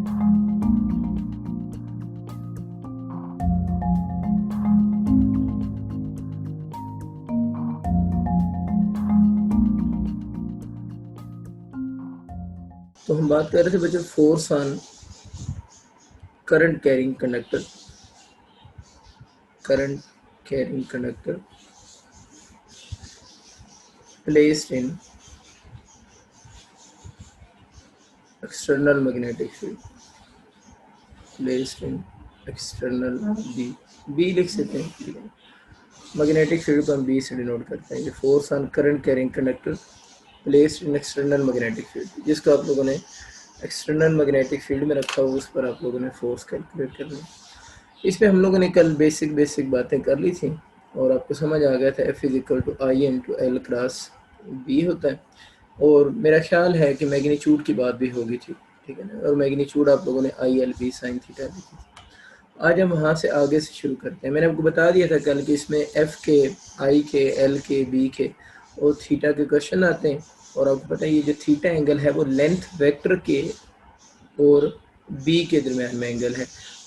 तो हम बात कर रहे थे बच्चों force on current carrying conductor placed in external magnetic field B लिख सकते हैं, ठीक है। मैग्नेटिक फील्ड को हम बी से डिनोट करते हैं। ये force on current carrying conductor placed in external magnetic field, जिसको आप लोगों ने एक्सटर्नल मैग्नेटिक फील्ड में रखा हुआ, उस पर आप लोगों ने फोर्स कैलकुलेट करना है। इसमें हम लोगों ने कल बेसिक बातें कर ली थी और आपको समझ आ गया था F is equal to I into L cross B होता है। और मेरा ख्याल है कि मैग्नीट्यूड की बात भी होगी थी, ठीक है ना। और मैग्नीट्यूड आप लोगों ने I L B sine theta लिखी थी। आज हम वहाँ से आगे से शुरू करते हैं। मैंने आपको बता दिया था कल कि इसमें एफ के, आई के, एल के, बी के और थीटा के क्वेश्चन आते हैं। और आपको पता है ये जो थीटा एंगल है वो लेंथ वेक्टर के और बी के दरम्यान में एंगल है।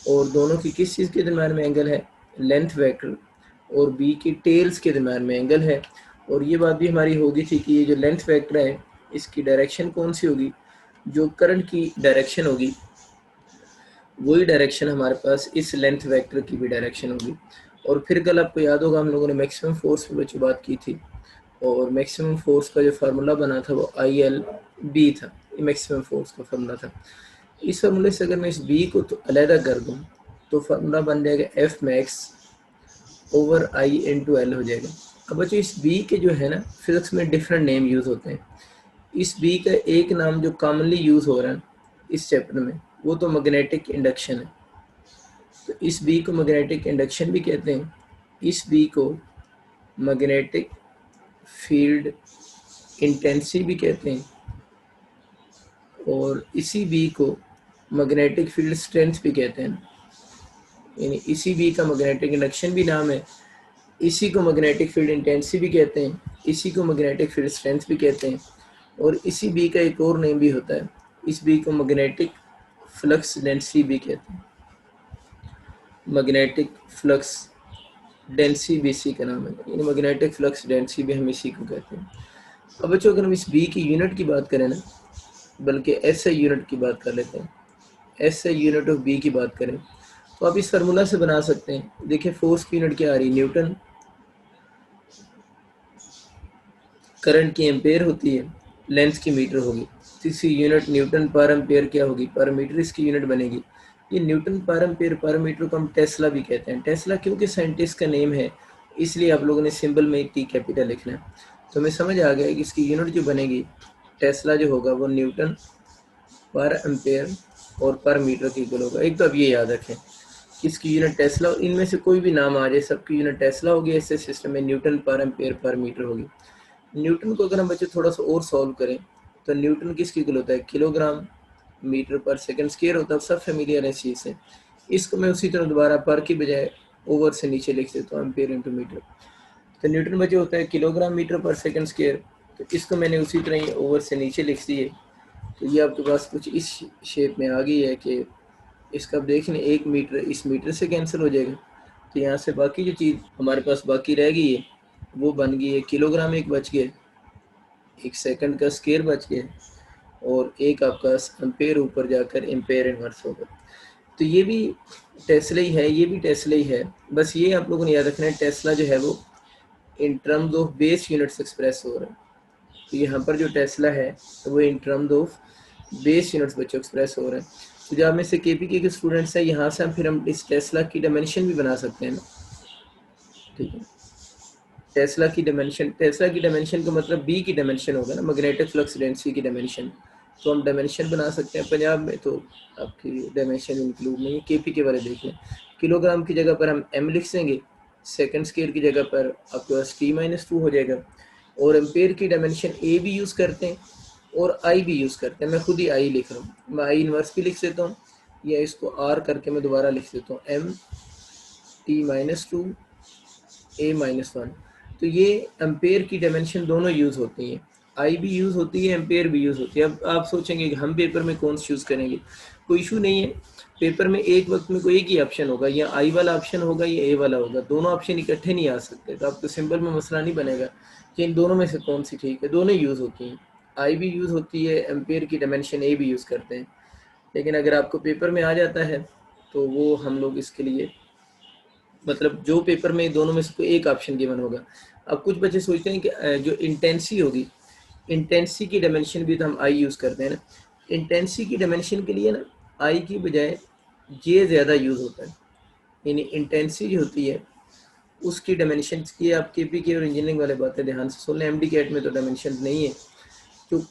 और दोनों की किस चीज़ के दरम्यान में एंगल है? लेंथ वेक्टर और बी की टेल्स के दरम्यान में एंगल है। और ये बात भी हमारी होगी थी कि ये जो लेंथ वेक्टर है इसकी डायरेक्शन कौन सी होगी? जो करंट की डायरेक्शन होगी वही डायरेक्शन हमारे पास इस लेंथ वेक्टर की भी डायरेक्शन होगी। और फिर कल आपको याद होगा हम लोगों ने मैक्सिमम फोर्स पे बच्चों बात की थी, और मैक्सिमम फोर्स का जो फार्मूला बना था वो आई एल बी था। ये मैक्सिमम फोर्स का फार्मूला था। इस फार्मूले से अगर मैं इस बी को तो अलहदा कर दूँ तो फार्मूला बन जाएगा एफ मैक्स ओवर आई इंटू एल हो जाएगा। अब बच्चों इस बी के जो है ना फिजिक्स में डिफरेंट नेम यूज़ होते हैं। इस बी का एक नाम जो कॉमनली यूज़ हो रहा है इस चैप्टर में वो तो मैग्नेटिक इंडक्शन है। तो इस बी को मैग्नेटिक इंडक्शन भी कहते हैं, इस बी को मैग्नेटिक फील्ड इंटेंसिटी भी कहते हैं, और इसी बी को मैग्नेटिक फील्ड स्ट्रेंथ भी कहते हैं। यानी इसी बी का मैग्नेटिक इंडक्शन भी नाम है, इसी को मैग्नेटिक फील्ड इंटेंसिटी भी कहते हैं, इसी को मैग्नेटिक फील्ड स्ट्रेंथ भी कहते हैं। और इसी बी का एक और नेम भी होता है, इस बी को मैग्नेटिक फ्लक्स डेंसिटी भी कहते हैं। मैग्नेटिक फ्लक्स डेंसिटी भी इसी का नाम है, यानी मैग्नेटिक फ्लक्स डेंसिटी भी हम इसी को कहते हैं। अब बच्चों अगर हम इस बी की यूनिट की बात करें ना, बल्कि एस आई यूनिट की बात कर लेते हैं, S I unit of B की बात करें तो आप इस फार्मूला से बना सकते हैं। देखिए फोर्स की यूनिट क्या आ रही है? न्यूटन। करंट की एम्पेयर होती है, लेंथ की मीटर होगी, तो इसकी यूनिट न्यूटन पर एम्पेयर क्या होगी? पर मीटर इसकी यूनिट बनेगी। ये Newton per ampere per metre को हम टेस्ला भी कहते हैं। टेस्ला क्योंकि साइंटिस्ट का नेम है इसलिए आप लोगों ने सिंबल में टी कैपिटल लिखना है। तो हमें समझ आ गया कि इसकी यूनिट जो बनेगी टेस्ला जो होगा वो न्यूटन पर एम्पेयर और पर मीटर के इक्वल होगा। एक तो अब ये याद रखें कि इसकी यूनिट टेस्ला, इनमें से कोई भी नाम आ जाए सबकी यूनिट टेस्ला होगी। ऐसे सिस्टम में Newton per ampere per metre होगी। न्यूटन को अगर हम बच्चे थोड़ा सा और सॉल्व करें तो न्यूटन किसकी इक्वल होता है? Kilogram metre per second square होता है। सब फेमिलियर है इस चीज़ से। इसको मैं उसी तरह दोबारा पर की बजाय ओवर से नीचे लिख देता हूँ, एम्पेयर इंटू मीटर। तो न्यूटन बच्चे होता है kilogram metre per second square, तो इसको मैंने उसी तरह ही ओवर से नीचे लिख दिए। तो ये आपके पास कुछ इस शेप में आ गई है कि इसका आप देख लें, 1 मीटर इस मीटर से कैंसिल हो जाएगा। तो यहाँ से बाकी जो चीज़ हमारे पास बाकी रह गई है वो बन गई है किलोग्राम, एक बच गया, एक सेकंड का स्क्वायर बच गया, और एक आपका एम्पेयर ऊपर जाकर एम्पेयर इनवर्स होगा। तो ये भी टेस्ला ही है, ये भी टेस्ला ही है। बस ये आप लोगों ने याद रखना है, टेस्ला जो है वो in terms of base units express हो रहा है। तो यहाँ पर जो टेस्ला है तो वो in terms of base units बच्चों एक्सप्रेस हो रहा है। तो जो आप में से केपीके के स्टूडेंट्स हैं, यहाँ से फिर हम इस टेस्ला की डायमेंशन भी बना सकते हैं ना, ठीक है। टेस्ला की डायमेंशन का मतलब बी की डायमेंशन होगा ना, मैग्नेटिक फ्लक्स डेंसिटी की डायमेंशन। तो हम डायमेंशन बना सकते हैं। पंजाब में तो आपकी डायमेंशन इंक्लूड नहीं है, केपी के बारे देख लें। किलोग्राम की जगह पर हम एम लिख देंगे, सेकंड स्क्वायर की जगह पर आपके पास t-2 हो जाएगा। और एम्पेयर की डायमेंशन ए भी यूज़ करते हैं और आई भी यूज़ करते हैं। मैं खुद ही आई लिख रहा हूँ, मैं आई इनवर्स भी लिख देता हूँ, या इसको आर करके मैं दोबारा लिख देता हूँ, m t-2 a-1। तो ये एम्पेयर की डायमेंशन दोनों यूज़ होती हैं। आई भी यूज़ होती है, एम्पेयर भी यूज़ होती है। अब आप सोचेंगे कि हम पेपर में कौन सा यूज़ करेंगे, कोई इशू नहीं है। पेपर में एक वक्त में कोई एक ही ऑप्शन होगा, या आई वाला ऑप्शन होगा या ए वाला होगा, दोनों ऑप्शन इकट्ठे नहीं आ सकते। तो आपको सिंबल में मसला नहीं बनेगा कि इन दोनों में से कौन सी ठीक है, दोनों यूज़ होती हैं। आई भी यूज़ होती है, एम्पेयर की डायमेंशन ए भी यूज़ करते हैं। लेकिन अगर आपको पेपर में आ जाता है तो वो हम लोग इसके लिए, मतलब जो पेपर में दोनों में से कोई एक ऑप्शन गिवन होगा। अब कुछ बच्चे सोचते हैं कि जो इंटेंसी होगी, इंटेंसी की डायमेंशन भी तो हम आई यूज़ करते हैं ना। इंटेंसी की डायमेंशन के लिए ना आई की बजाय जे ज़्यादा यूज़ होता है। यानी इंटेंसी जो होती है उसकी डायमेंशन की, आप केपी की और इंजीनियरिंग वाले बातें ध्यान से सुन लें, एमडी कैट में तो डायमेंशन नहीं है। तो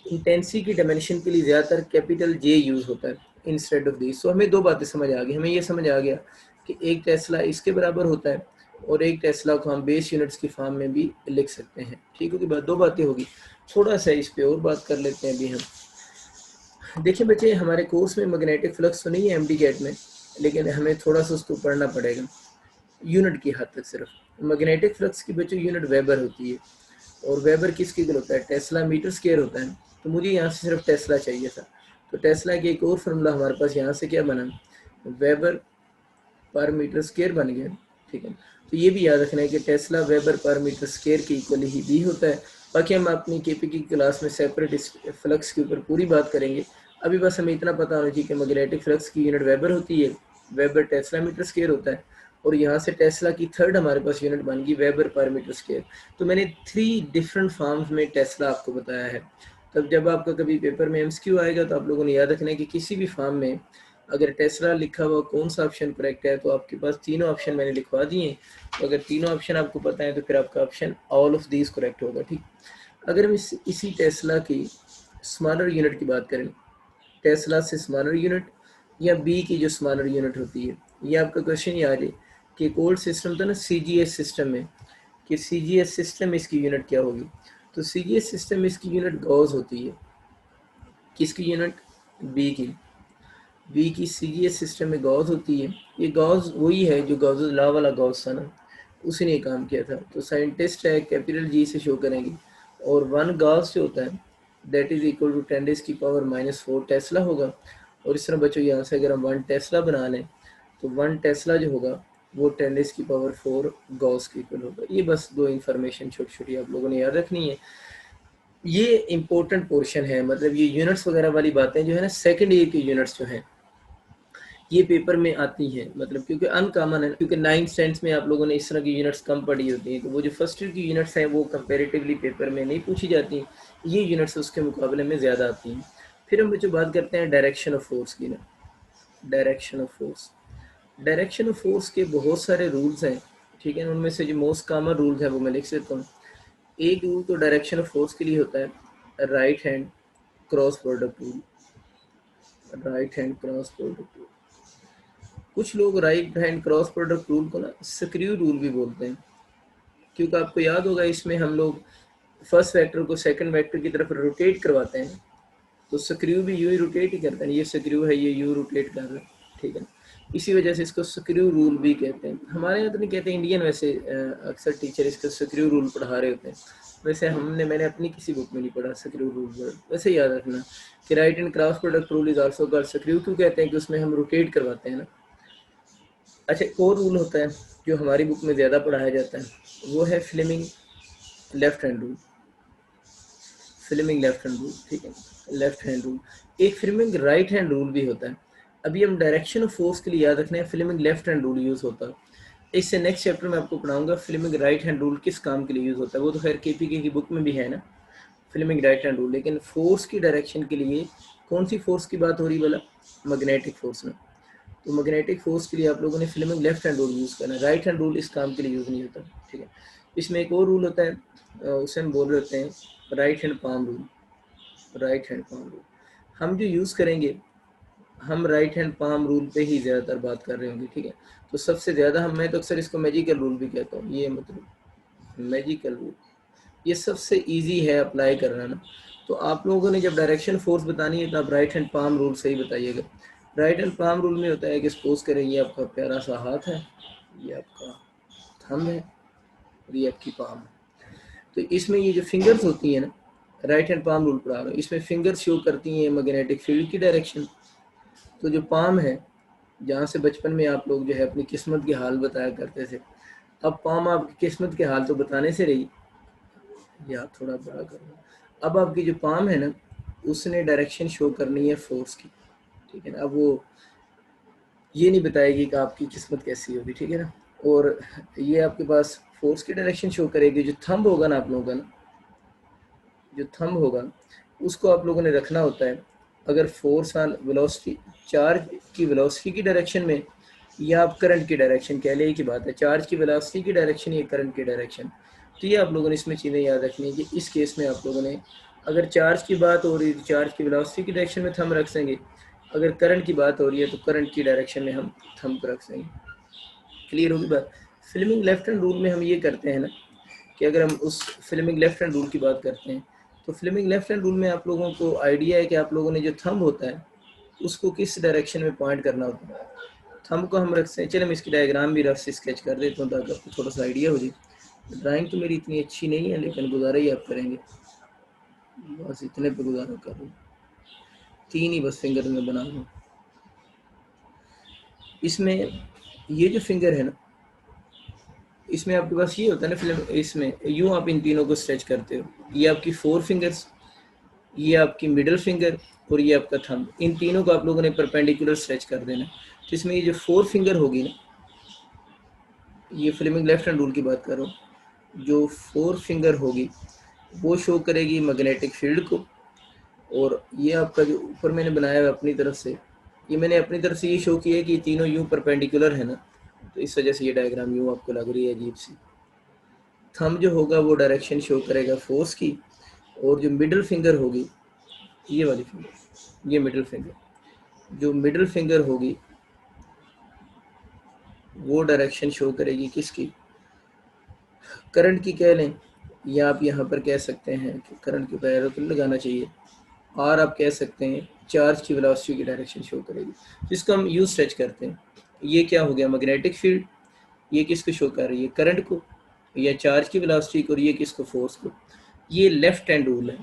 इंटेंसी की डायमेंशन के लिए ज़्यादातर कैपिटल जे यूज़ होता है इंस्टेड ऑफ दी। सो हमें दो बातें समझ आ गई। हमें ये समझ आ गया कि एक टेस्ला इसके बराबर होता है और एक टेस्ला को हम बेस यूनिट्स की फॉर्म में भी लिख सकते हैं। ठीक होगी बात, दो बातें होगी। थोड़ा सा इस पे और बात कर लेते हैं अभी हम। देखिए बच्चे, हमारे कोर्स में मैग्नेटिक फ्लक्स तो नहीं है एमडी कैट में, लेकिन हमें थोड़ा सा उसको पढ़ना पड़ेगा यूनिट की हद तक। सिर्फ मैग्नेटिक फ्लक्स की बच्चों यूनिट वेबर होती है, और वेबर किसकी इक्वल होता है, टेस्ला मीटर स्क्वायर होता है। तो मुझे यहाँ से सिर्फ टेस्ला चाहिए था, तो टेस्ला की एक और फार्मूला हमारे पास यहाँ से क्या बना, वेबर पर मीटर स्क्वायर बन गया। ठीक है, तो ये भी याद रखना है कि tesla weber per metre square के इक्वल ही भी होता है। बाकी हम अपनी केपी की क्लास में सेपरेट इस फ्लक्स के ऊपर पूरी बात करेंगे। अभी बस हमें इतना पता होना चाहिए कि मैग्नेटिक फ्लक्स की यूनिट वेबर होती है, वेबर टेस्ला मीटर स्क्वायर होता है, और यहाँ से टेस्ला की थर्ड हमारे पास यूनिट बन गई वेबर पर मीटर स्क्वायर। तो मैंने 3 डिफरेंट फॉर्म्स में टेस्ला आपको बताया है। तब जब आपका कभी पेपर में एमसीक्यू आएगा तो आप लोगों ने याद रखना है कि किसी भी फॉर्म में अगर टेस्ला लिखा हुआ कौन सा ऑप्शन करेक्ट है, तो आपके पास तीनों ऑप्शन मैंने लिखवा दिए हैं। तो अगर तीनों ऑप्शन आपको पता है तो फिर आपका option all of these correct होगा। ठीक, अगर हम इसी टेस्ला की स्मॉलर यूनिट की बात करें, टेस्ला से स्मॉलर यूनिट या बी की जो स्मॉलर यूनिट होती है, ये आपका क्वेश्चन ये आ जाए कि एक ओल्ड सिस्टम था ना सीजीएस सिस्टम में, कि सीजीएस सिस्टम इसकी यूनिट क्या होगी। तो सीजीएस सिस्टम इसकी यूनिट गॉस होती है। किसकी यूनिट, बी की। बी की सीजीएस सिस्टम में गॉस होती है। ये गॉस वही है जो गॉस लॉ वाला गॉस था ना, उसी ने काम किया था। तो साइंटिस्ट है कैपिटल जी से शो करेंगे, और वन गॉस जो होता है that is equal to 10⁻⁻⁴ tesla होगा। और इस तरह बच्चों यहाँ से अगर हम 1 टेस्ला बना लें तो 1 टेस्ला जो होगा वो 10⁻⁴ गॉस के इक्वल होगा। ये बस दो इंफॉर्मेशन छोटी छोटी आप लोगों ने याद रखनी है। ये इंपॉर्टेंट पोर्शन है, मतलब ये यूनिट्स वगैरह वाली बातें जो है ना, सेकेंड ईयर की यूनिट्स जो हैं ये पेपर में आती हैं, मतलब क्योंकि अनकॉमन है, क्योंकि 9th 10th में आप लोगों ने इस तरह की यूनिट्स कम पढ़ी होती हैं। तो वो जो फर्स्ट ईयर की यूनिट्स हैं वो कंपेरेटिवली पेपर में नहीं पूछी जाती, ये यूनिट्स उसके मुकाबले में ज़्यादा आती हैं। फिर हम जो बात करते हैं डायरेक्शन ऑफ फोर्स की ना, direction of force, direction of force के बहुत सारे रूल्स हैं। ठीक है, उनमें से जो मोस्ट कॉमन रूल्स है वो मैं लिख देता हूँ। एक रूल तो डायरेक्शन ऑफ फोर्स के लिए होता है right hand cross product rule, right hand cross product rule. कुछ लोग right hand cross product rule को ना स्क्रू रूल भी बोलते हैं, क्योंकि आपको याद होगा इसमें हम लोग फर्स्ट वेक्टर को सेकंड वेक्टर की तरफ रोटेट करवाते हैं। तो स्क्रू भी यूं ही रोटेट ही करता है, ये स्क्रू है ये यूं रोटेट कर रहा है। ठीक है, इसी वजह से इसको स्क्रू रूल भी कहते हैं। हमारे यहाँ तो नहीं कहते, इंडियन वैसे अक्सर टीचर इसको स्क्रू रूल पढ़ा रहे होते हैं। वैसे मैंने अपनी किसी बुक में नहीं पढ़ा स्क्रू रूल वर्ड। वैसे याद रखना कि right and cross product rule is also called screw, क्यों कहते हैं कि उसमें हम रोटेट करवाते हैं ना। अच्छा, एक और रूल होता है जो हमारी बुक में ज़्यादा पढ़ाया जाता है, वो है Fleming left hand rule, Fleming left hand rule. ठीक है, लेफ्ट हैंड रूल। एक फ्लेमिंग राइट हैंड रूल भी होता है। अभी हम डायरेक्शन ऑफ फोर्स के लिए याद रखना है Fleming left hand rule use होता है। इससे नेक्स्ट चैप्टर में आपको पढ़ाऊंगा फ्लेमिंग राइट हैंड रूल किस काम के लिए यूज़ होता है। वो तो खैर केपीके की बुक में भी है ना फ्लेमिंग राइट हैंड रूल, लेकिन फोर्स की डायरेक्शन के लिए कौन सी फोर्स की बात हो रही बोला, मैग्नेटिक फोर्स में। तो मैग्नेटिक फोर्स के लिए आप लोगों ने Fleming left hand rule use करना है, राइट हैंड रूल इस काम के लिए यूज़ नहीं होता। ठीक है, इसमें एक और रूल होता है, उसे हम बोल रहे होते हैं right hand palm rule, right hand palm rule. हम जो यूज़ करेंगे हम राइट हैंड पाम रूल पे ही ज़्यादातर बात कर रहे होंगे। ठीक है, तो सबसे ज़्यादा मैं तो अक्सर इसको मैजिकल रूल भी कहता हूँ, ये मतलब मैजिकल रूल, ये सबसे इजी है अप्लाई करना ना। तो आप लोगों ने जब डायरेक्शन फोर्स बतानी है तो आप राइट हैंड पाम रूल से ही बताइएगा। राइट हैंड पाम रूल में होता है कि सपोज करें ये आपका प्यारा सा हाथ है, ये आपका थंब है और ये आपकी पाम है। तो इसमें ये जो फिंगर्स होती है ना, राइट हैंड पाम रूल पढ़ा रहा हूँ। इसमें फिंगर शो करती हैं मैग्नेटिक फील्ड की डायरेक्शन। तो जो पाम है, जहाँ से बचपन में आप लोग जो है अपनी किस्मत के हाल बताया करते थे, अब पाम आपकी किस्मत के हाल तो बताने से रही, या थोड़ा बड़ा करो। अब आपकी जो पाम है ना, उसने डायरेक्शन शो करनी है फोर्स की, ठीक है ना। अब वो ये नहीं बताएगी कि आपकी किस्मत कैसी होगी, ठीक है ना। और ये आपके पास फोर्स की डायरेक्शन शो करेगी। जो थंब होगा ना आप लोगों का ना, जो थंब होगा उसको आप लोगों ने रखना होता है अगर फोर्स ऑन वेलोसिटी, चार्ज की वेलोसिटी की डायरेक्शन में, या आप करंट की डायरेक्शन कह ले की बात है, चार्ज की वेलोसिटी की डायरेक्शन या करंट की डायरेक्शन। तो ये आप लोगों ने इसमें चीज़ें याद रखनी है कि इस केस में आप लोगों ने अगर चार्ज की बात हो रही है तो चार्ज की वेलोसिटी की डायरेक्शन में थंब रख देंगे, अगर करंट की बात हो रही है तो करंट की डायरेक्शन में हम थंब रख देंगे। क्लियर होगी बात। फिल्मिंग लेफ्ट हैंड रूल में हम ये करते हैं ना कि अगर हम उस फिल्मिंग लेफ्ट हैंड रूल की बात करते हैं तो फिल्मिंग लेफ्ट हैंड रूल में आप लोगों को आइडिया है कि आप लोगों ने जो थंब होता है उसको किस डायरेक्शन में पॉइंट करना होता है। थंब को हम रखते हैं, चलिए मैं इसकी डायग्राम भी रफ से स्केच कर देता हूँ ताकि आपको थोड़ा सा आइडिया हो जाए। ड्राइंग तो मेरी इतनी अच्छी नहीं है लेकिन गुजारा ही आप करेंगे, बस इतने पे गुजारा कर रहा हूँ। 3 ही बस फिंगर में बना हूँ। इसमें ये जो फिंगर है ना, इसमें आपके पास ये होता है ना फिल्म, इसमें यूँ आप इन तीनों को स्ट्रेच करते हो। ये आपकी 4 फिंगर्स, ये आपकी मिडिल फिंगर और ये आपका थंब, इन तीनों को आप लोगों ने परपेंडिकुलर स्ट्रेच कर देना। तो इसमें ये जो 4 फिंगर होगी ना, ये फिल्मिंग लेफ्ट हैंड रूल की बात कर रहा हूँ, जो 4 फिंगर होगी वो शो करेगी मैग्नेटिक फील्ड को। और ये आपका जो ऊपर मैंने बनाया है अपनी तरफ से, ये मैंने अपनी तरफ से ये शो किया है कि ये तीनों यूँ परपेंडिकुलर है ना, तो इस वजह से ये डायग्राम यूँ आपको लग रही है अजीब सी। थंब जो होगा वो डायरेक्शन शो करेगा फोर्स की, और जो मिडिल फिंगर होगी, ये वाली फिंगर, ये मिडिल फिंगर, जो मिडिल फिंगर होगी वो डायरेक्शन शो करेगी किसकी, करंट की कह लें, या आप यहाँ पर कह सकते हैं कि करंट के पैरों पर लगाना चाहिए, और आप कह सकते हैं चार्ज की वेलोसिटी की डायरेक्शन शो करेगी, जिसको हम यू स्ट्रेच करते हैं। ये क्या हो गया, मैग्नेटिक फील्ड, ये किसको शो कर रही है, करंट को या चार्ज की वेलोसिटी को, और ये किसको, फोर्स को। ये लेफ्ट हैंड रूल है।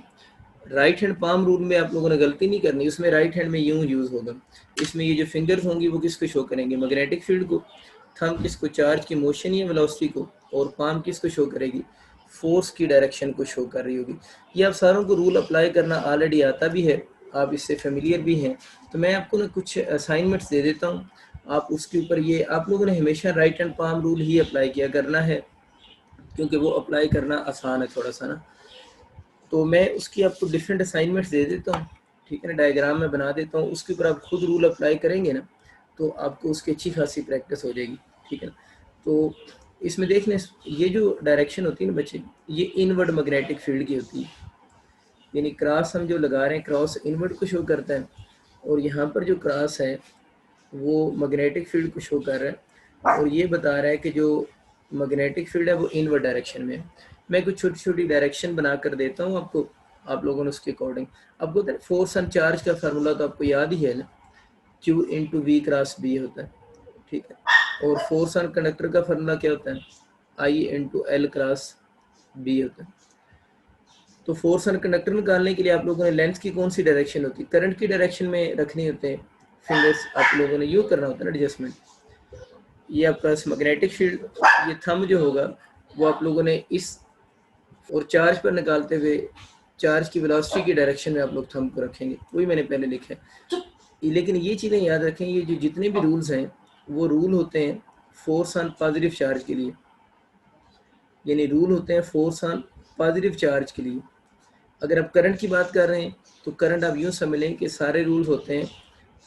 राइट हैंड पाम रूल में आप लोगों ने गलती नहीं करनी, उसमें राइट हैंड में यूं यूज होगा। इसमें ये जो फिंगर्स होंगी वो किसको शो करेंगे, मैग्नेटिक फील्ड को। थंब किसको, चार्ज की मोशन या वेलोसिटी को। और पाम किसको शो करेगी, फोर्स की डायरेक्शन को शो कर रही होगी। ये आप सारों को रूल अप्लाई करना ऑलरेडी आता भी है, आप इससे फेमिलियर भी हैं। तो मैं आपको ना कुछ असाइनमेंट्स दे देता हूँ, आप उसके ऊपर ये आप लोगों ने हमेशा राइट हैंड पाम रूल ही अप्लाई किया करना है, क्योंकि वो अप्लाई करना आसान है थोड़ा सा ना। तो मैं उसकी आपको डिफरेंट असाइनमेंट्स दे देता हूँ, ठीक है ना, डायग्राम में बना देता हूँ, उसके ऊपर आप खुद रूल अप्लाई करेंगे ना तो आपको उसकी अच्छी खासी प्रैक्टिस हो जाएगी, ठीक है ना। तो इसमें देख लें, ये जो डायरेक्शन होती है ना बच्चे, ये इनवर्ड मैग्नेटिक फील्ड की होती है, यानी क्रॉस हम जो लगा रहे हैं, क्रॉस इनवर्ड को शो करता है, और यहाँ पर जो क्रॉस है वो मैग्नेटिक फील्ड को शो कर रहा है, और ये बता रहा है कि जो मैग्नेटिक फील्ड है वो इनवर्ड डायरेक्शन में है। मैं कुछ छोटी छोटी डायरेक्शन बना कर देता हूँ आपको, आप लोगों ने उसके अकॉर्डिंग, आपको फोर्स ऑन चार्ज का फार्मूला तो आपको याद ही है ना, Q into V cross B होता है, ठीक है। और फोर्स ऑन कंडक्टर का फार्मूला क्या होता है, I into L cross B होता है। तो फोर्स ऑन कंडक्टर निकालने के लिए आप लोगों ने लेंस की कौन सी डायरेक्शन होती है, करंट की डायरेक्शन में रखनी होते हैं फिंगर्स, आप लोगों ने यूँ करना होता है ना एडजस्टमेंट। ये आपका मैग्नेटिक फील्ड, ये थंब जो होगा वो आप लोगों ने इस और चार्ज पर निकालते हुए चार्ज की वेलोसिटी की डायरेक्शन में आप लोग थंब को रखेंगे, वही मैंने पहले लिखा है। लेकिन ये चीज़ें याद रखें, ये जो जितने भी रूल्स हैं वो रूल होते हैं फोर्स ऑन पॉजिटिव चार्ज के लिए, यानी रूल होते हैं फोर्स ऑन पॉजिटिव चार्ज के लिए। अगर आप करंट की बात कर रहे हैं तो करंट आप यूँ समझ कि सारे रूल्स होते हैं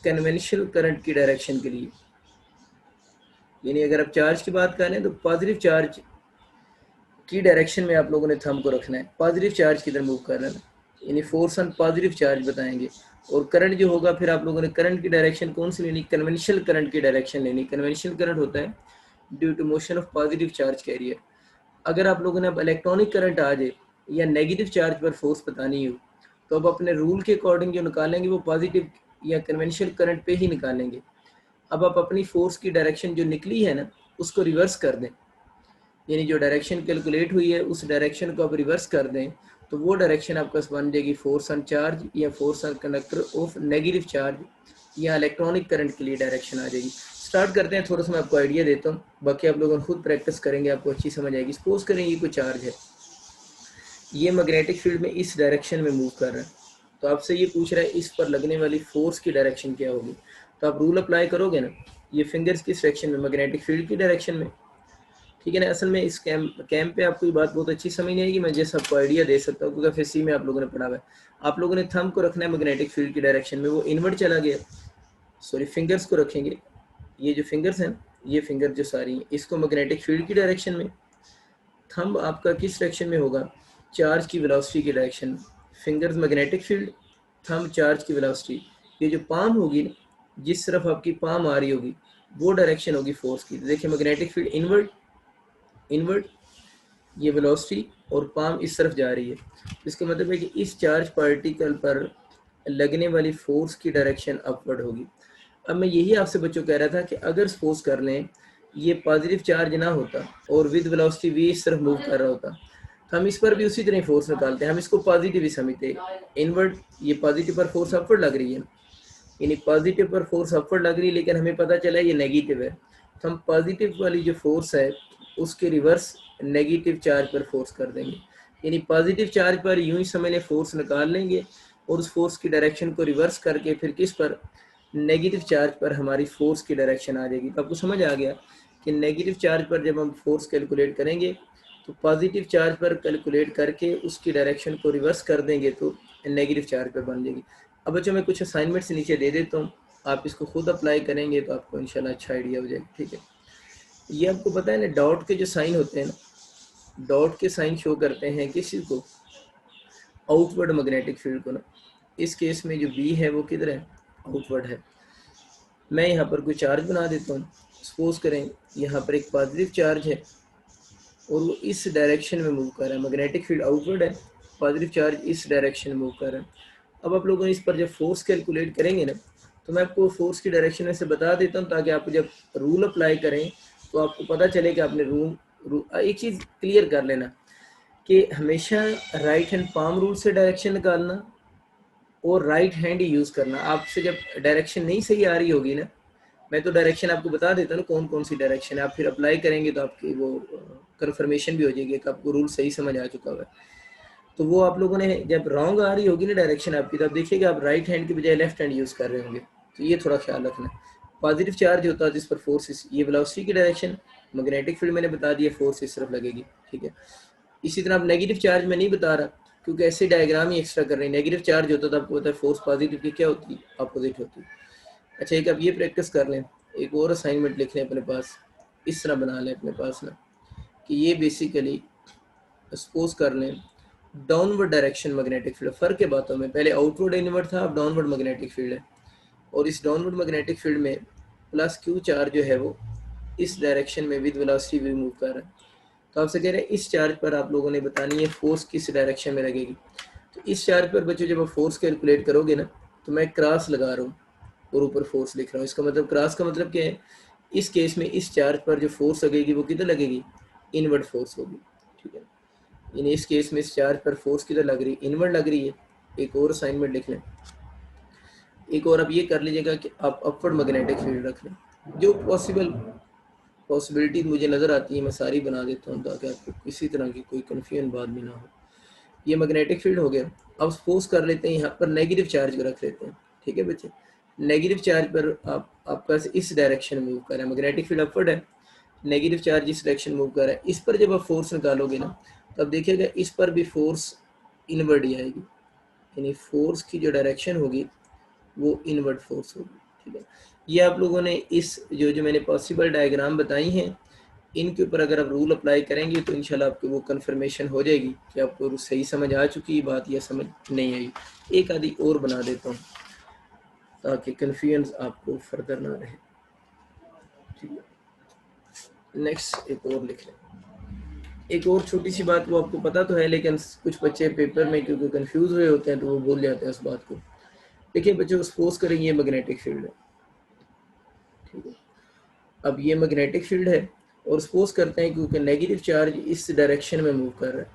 कन्वेंशनल करंट की डायरेक्शन के लिए, यानी अगर आप चार्ज की बात कर रहे हैं तो पॉजिटिव चार्ज की डायरेक्शन में आप लोगों ने थंब को रखना है, पॉजिटिव चार्ज की तरफ मूव कर रहा है, यानी फोर्स ऑन पॉजिटिव चार्ज बताएंगे। और करंट जो होगा फिर आप लोगों ने करंट की डायरेक्शन कौन सी लेनी, कन्वेंशनल करंट की डायरेक्शन लेनी। कन्वेंशनल करंट होता है due to motion of positive charge carrier. अगर आप लोगों ने अब इलेक्ट्रॉनिक करंट आ जाए या नेगेटिव चार्ज पर फोर्स बतानी हो तो अब अपने रूल के अकॉर्डिंग जो निकालेंगे वो पॉजिटिव या कन्वेंशनल करंट पे ही निकालेंगे। अब आप अपनी फोर्स की डायरेक्शन जो निकली है ना उसको रिवर्स कर दें, यानी जो डायरेक्शन कैलकुलेट हुई है उस डायरेक्शन को आप रिवर्स कर दें, तो वो डायरेक्शन आपका बन जाएगी फोर्स ऑन चार्ज या force on conductor of negative charge या इलेक्ट्रॉनिक करंट के लिए डायरेक्शन आ जाएगी। स्टार्ट करते हैं, थोड़ा सा मैं आपको आइडिया देता हूँ, बाकी आप लोगों खुद प्रैक्टिस करेंगे आपको अच्छी समझ आएगी। सपोज करें ये कोई चार्ज है, ये मैग्नेटिक फील्ड में इस डायरेक्शन में मूव कर रहा है, तो आपसे ये पूछ रहा है इस पर लगने वाली फोर्स की डायरेक्शन क्या होगी। तो आप रूल अप्लाई करोगे ना, ये फिंगर्स किस डायरेक्शन में, मैग्नेटिक फील्ड की डायरेक्शन में, ठीक है ना। असल में इस कैम पे आपको ये बात बहुत अच्छी समझ नहीं आएगी, मैं जैसे आपको आइडिया दे सकता हूँ क्योंकि फिर में आप लोगों ने पढ़ा हुआ है। आप लोगों ने थंब को रखना है मैग्नेटिक फील्ड की डायरेक्शन में, वो इनवर्ट चला गया, सॉरी फिंगर्स को रखेंगे, ये जो फिंगर्स हैं, ये फिंगर जो सारी हैं इसको मैग्नेटिक फील्ड की डायरेक्शन में, थंब आपका किस डायरेक्शन में होगा, चार्ज की वेलोसिटी की डायरेक्शन में, fingers magnetic field, thumb charge की वेलोसिटी। ये जो पाम होगी ना, जिस तरफ आपकी पाम आ रही होगी वो डायरेक्शन होगी फोर्स की। देखिए मैग्नेटिक फील्ड इनवर्ट, इनवर्ट ये वेलोसिटी और पाम इस तरफ जा रही है, इसका मतलब है कि इस चार्ज पार्टिकल पर लगने वाली फोर्स की डायरेक्शन अपवर्ड होगी। अब मैं यही आपसे बच्चों कह रहा था कि अगर सपोज कर लें ये पॉजिटिव चार्ज ना होता और विद वेलोसिटी वी इस तरफ मूव कर रहा होता, तो हम इस पर भी उसी तरह फोर्स निकालते हैं, हम इसको पॉजिटिव ही समझते हैं। इनवर्ट ये पॉजिटिव पर फोर्स अपवर्ड लग रही है, यानी पॉजिटिव पर फोर्स अपवर्ड लग रही है, लेकिन हमें पता चला ये नेगेटिव है, तो हम पॉजिटिव वाली जो फोर्स है उसके रिवर्स नेगेटिव चार्ज पर फोर्स कर देंगे। यानी पॉजिटिव चार्ज पर यूं ही समझ लें फोर्स निकाल लेंगे और उस फोर्स की डायरेक्शन को रिवर्स करके फिर किस पर, नेगेटिव चार्ज पर हमारी फोर्स की डायरेक्शन आ जाएगी। तो आपको समझ आ गया कि नेगेटिव चार्ज पर जब हम फोर्स कैलकुलेट करेंगे तो पॉजिटिव चार्ज पर कैलकुलेट करके उसकी डायरेक्शन को रिवर्स कर देंगे तो नेगेटिव चार्ज पर बन जाएगी। अब बच्चों मैं कुछ असाइनमेंट्स नीचे दे देता हूँ, आप इसको खुद अप्लाई करेंगे तो आपको इंशाल्लाह अच्छा आइडिया हो जाएगा, ठीक है। ये आपको पता है ना, डॉट के जो साइन होते हैं ना, डॉट के साइन शो करते हैं किसी को, आउटवर्ड मैग्नेटिक फील्ड को ना। इस केस में जो बी है वो किधर है, आउटवर्ड है। मैं यहाँ पर कोई चार्ज बना देता हूँ, सपोज करें यहाँ पर एक पॉजिटिव चार्ज है और वो इस डायरेक्शन में मूव कर रहा है, मैग्नेटिक फील्ड आउटवर्ड है, पॉजिटिव चार्ज इस डायरेक्शन में मूव कर रहा है। अब आप लोगों ने इस पर जब फोर्स कैलकुलेट करेंगे ना, तो मैं आपको फोर्स की डायरेक्शन में से बता देता हूँ ताकि आप जब रूल अप्लाई करें तो आपको पता चले कि आपने एक चीज़ क्लियर कर लेना कि हमेशा राइट हैंड पाम रूल से डायरेक्शन निकालना और राइट हैंड ही यूज़ करना। आपसे जब डायरेक्शन नहीं सही आ रही होगी ना, मैं तो डायरेक्शन आपको बता देता हूँ कौन कौन सी डायरेक्शन है, आप फिर अप्लाई करेंगे तो आपकी वो कंफर्मेशन भी हो जाएगी कि आपको रूल सही समझ आ चुका हुआ है। तो वो आप लोगों ने जब रॉन्ग आ रही होगी ना डायरेक्शन आपकी, तो आप देखिएगा आप राइट हैंड की बजाय लेफ्ट हैंड यूज़ कर रहे होंगे, तो ये थोड़ा ख्याल रखना। पॉजिटिव चार्ज होता है जिस पर फोर्स, ये वेलोसिटी की डायरेक्शन, मैग्नेटिक फील्ड मैंने बता दिया फोर्स इस तरफ लगेगी, ठीक है। इसी तरह आप नेगेटिव चार्ज में नहीं बता रहा क्योंकि ऐसे डायग्राम ही एक्स्ट्रा कर रहे हैं। नेगेटिव चार्ज होता तो आपको पता है फोर्स पॉजिटिव की क्या होती है, अपोजिट होती है। अच्छा एक आप ये प्रैक्टिस कर लें, एक और असाइनमेंट लिख लें अपने पास, इस तरह बना लें अपने पास ना कि ये बेसिकली सपोज कर लें डाउनवर्ड डायरेक्शन मैग्नेटिक फील्ड। फ़र्क है बातों में, पहले आउटवर्ड इनवर्ड था, अब डाउनवर्ड मैग्नेटिक फील्ड है। और इस डाउनवर्ड मैग्नेटिक फील्ड में प्लस क्यू चार्ज जो है वो इस डायरेक्शन में विद वेलोसिटी भी मूव कर रहा है। तो आपसे कह रहे हैं इस चार्ज पर आप लोगों ने बतानी है फोर्स किस डायरेक्शन में लगेगी। तो इस चार्ज पर बच्चों जब आप फोर्स कैलकुलेट करोगे ना, तो मैं क्रॉस लगा रहा हूँ और ऊपर फोर्स लिख रहा हूँ। इसका मतलब क्रॉस का मतलब क्या है, इस केस में इस चार्ज पर जो फोर्स लगेगी वो किधर लगेगी, इनवर्ड फोर्स होगी, ठीक है। इन इस केस में इस चार्ज पर फोर्स किधर लग रही है, इनवर्ड लग रही है। एक और असाइनमेंट लिख लें, एक और आप ये कर लीजिएगा कि आप अपवर्ड मैग्नेटिक फील्ड रख लें। जो पॉसिबिलिटी मुझे नज़र आती है मैं सारी बना देता हूँ ताकि आपको किसी तरह की कोई कन्फ्यूजन बात भी ना हो। ये मैग्नेटिक फील्ड हो गया। अब सपोज कर लेते हैं यहाँ पर नेगेटिव चार्ज को रख लेते हैं, ठीक है बच्चे। नेगेटिव चार्ज पर आपका इस डायरेक्शन मूव कर रहा है, मैग्नेटिक फील्ड अपवर्ड है, नेगेटिव चार्ज इस डायरेक्शन मूव कर रहा है। इस पर जब आप फोर्स निकालोगे ना, तो अब देखिएगा इस पर भी फोर्स इनवर्ड ही आएगी, यानी फोर्स की जो डायरेक्शन होगी वो इनवर्ड फोर्स होगी, ठीक है। ये आप लोगों ने इस जो मैंने पॉसिबल डायग्राम बताई हैं, इनके ऊपर अगर आप रूल अप्लाई करेंगे तो इंशाल्लाह आपको वो कन्फर्मेशन हो जाएगी कि आपको सही समझ आ चुकी है बात या समझ नहीं आई। एक आधी और बना देता हूँ ताकि कन्फ्यूजन आपको फर्दर ना रहे, ठीक है। नेक्स्ट एक और लिख लें, एक और छोटी सी बात, वो आपको पता तो है लेकिन कुछ बच्चे पेपर में क्योंकि कंफ्यूज हुए होते हैं तो वो भूल जाते हैं उस बात को। देखिए बच्चों सपोज करें ये मैग्नेटिक फील्ड है, ठीक है। अब ये मैग्नेटिक फील्ड है और सपोज करते हैं क्योंकि नेगेटिव चार्ज इस डायरेक्शन में मूव कर रहा है,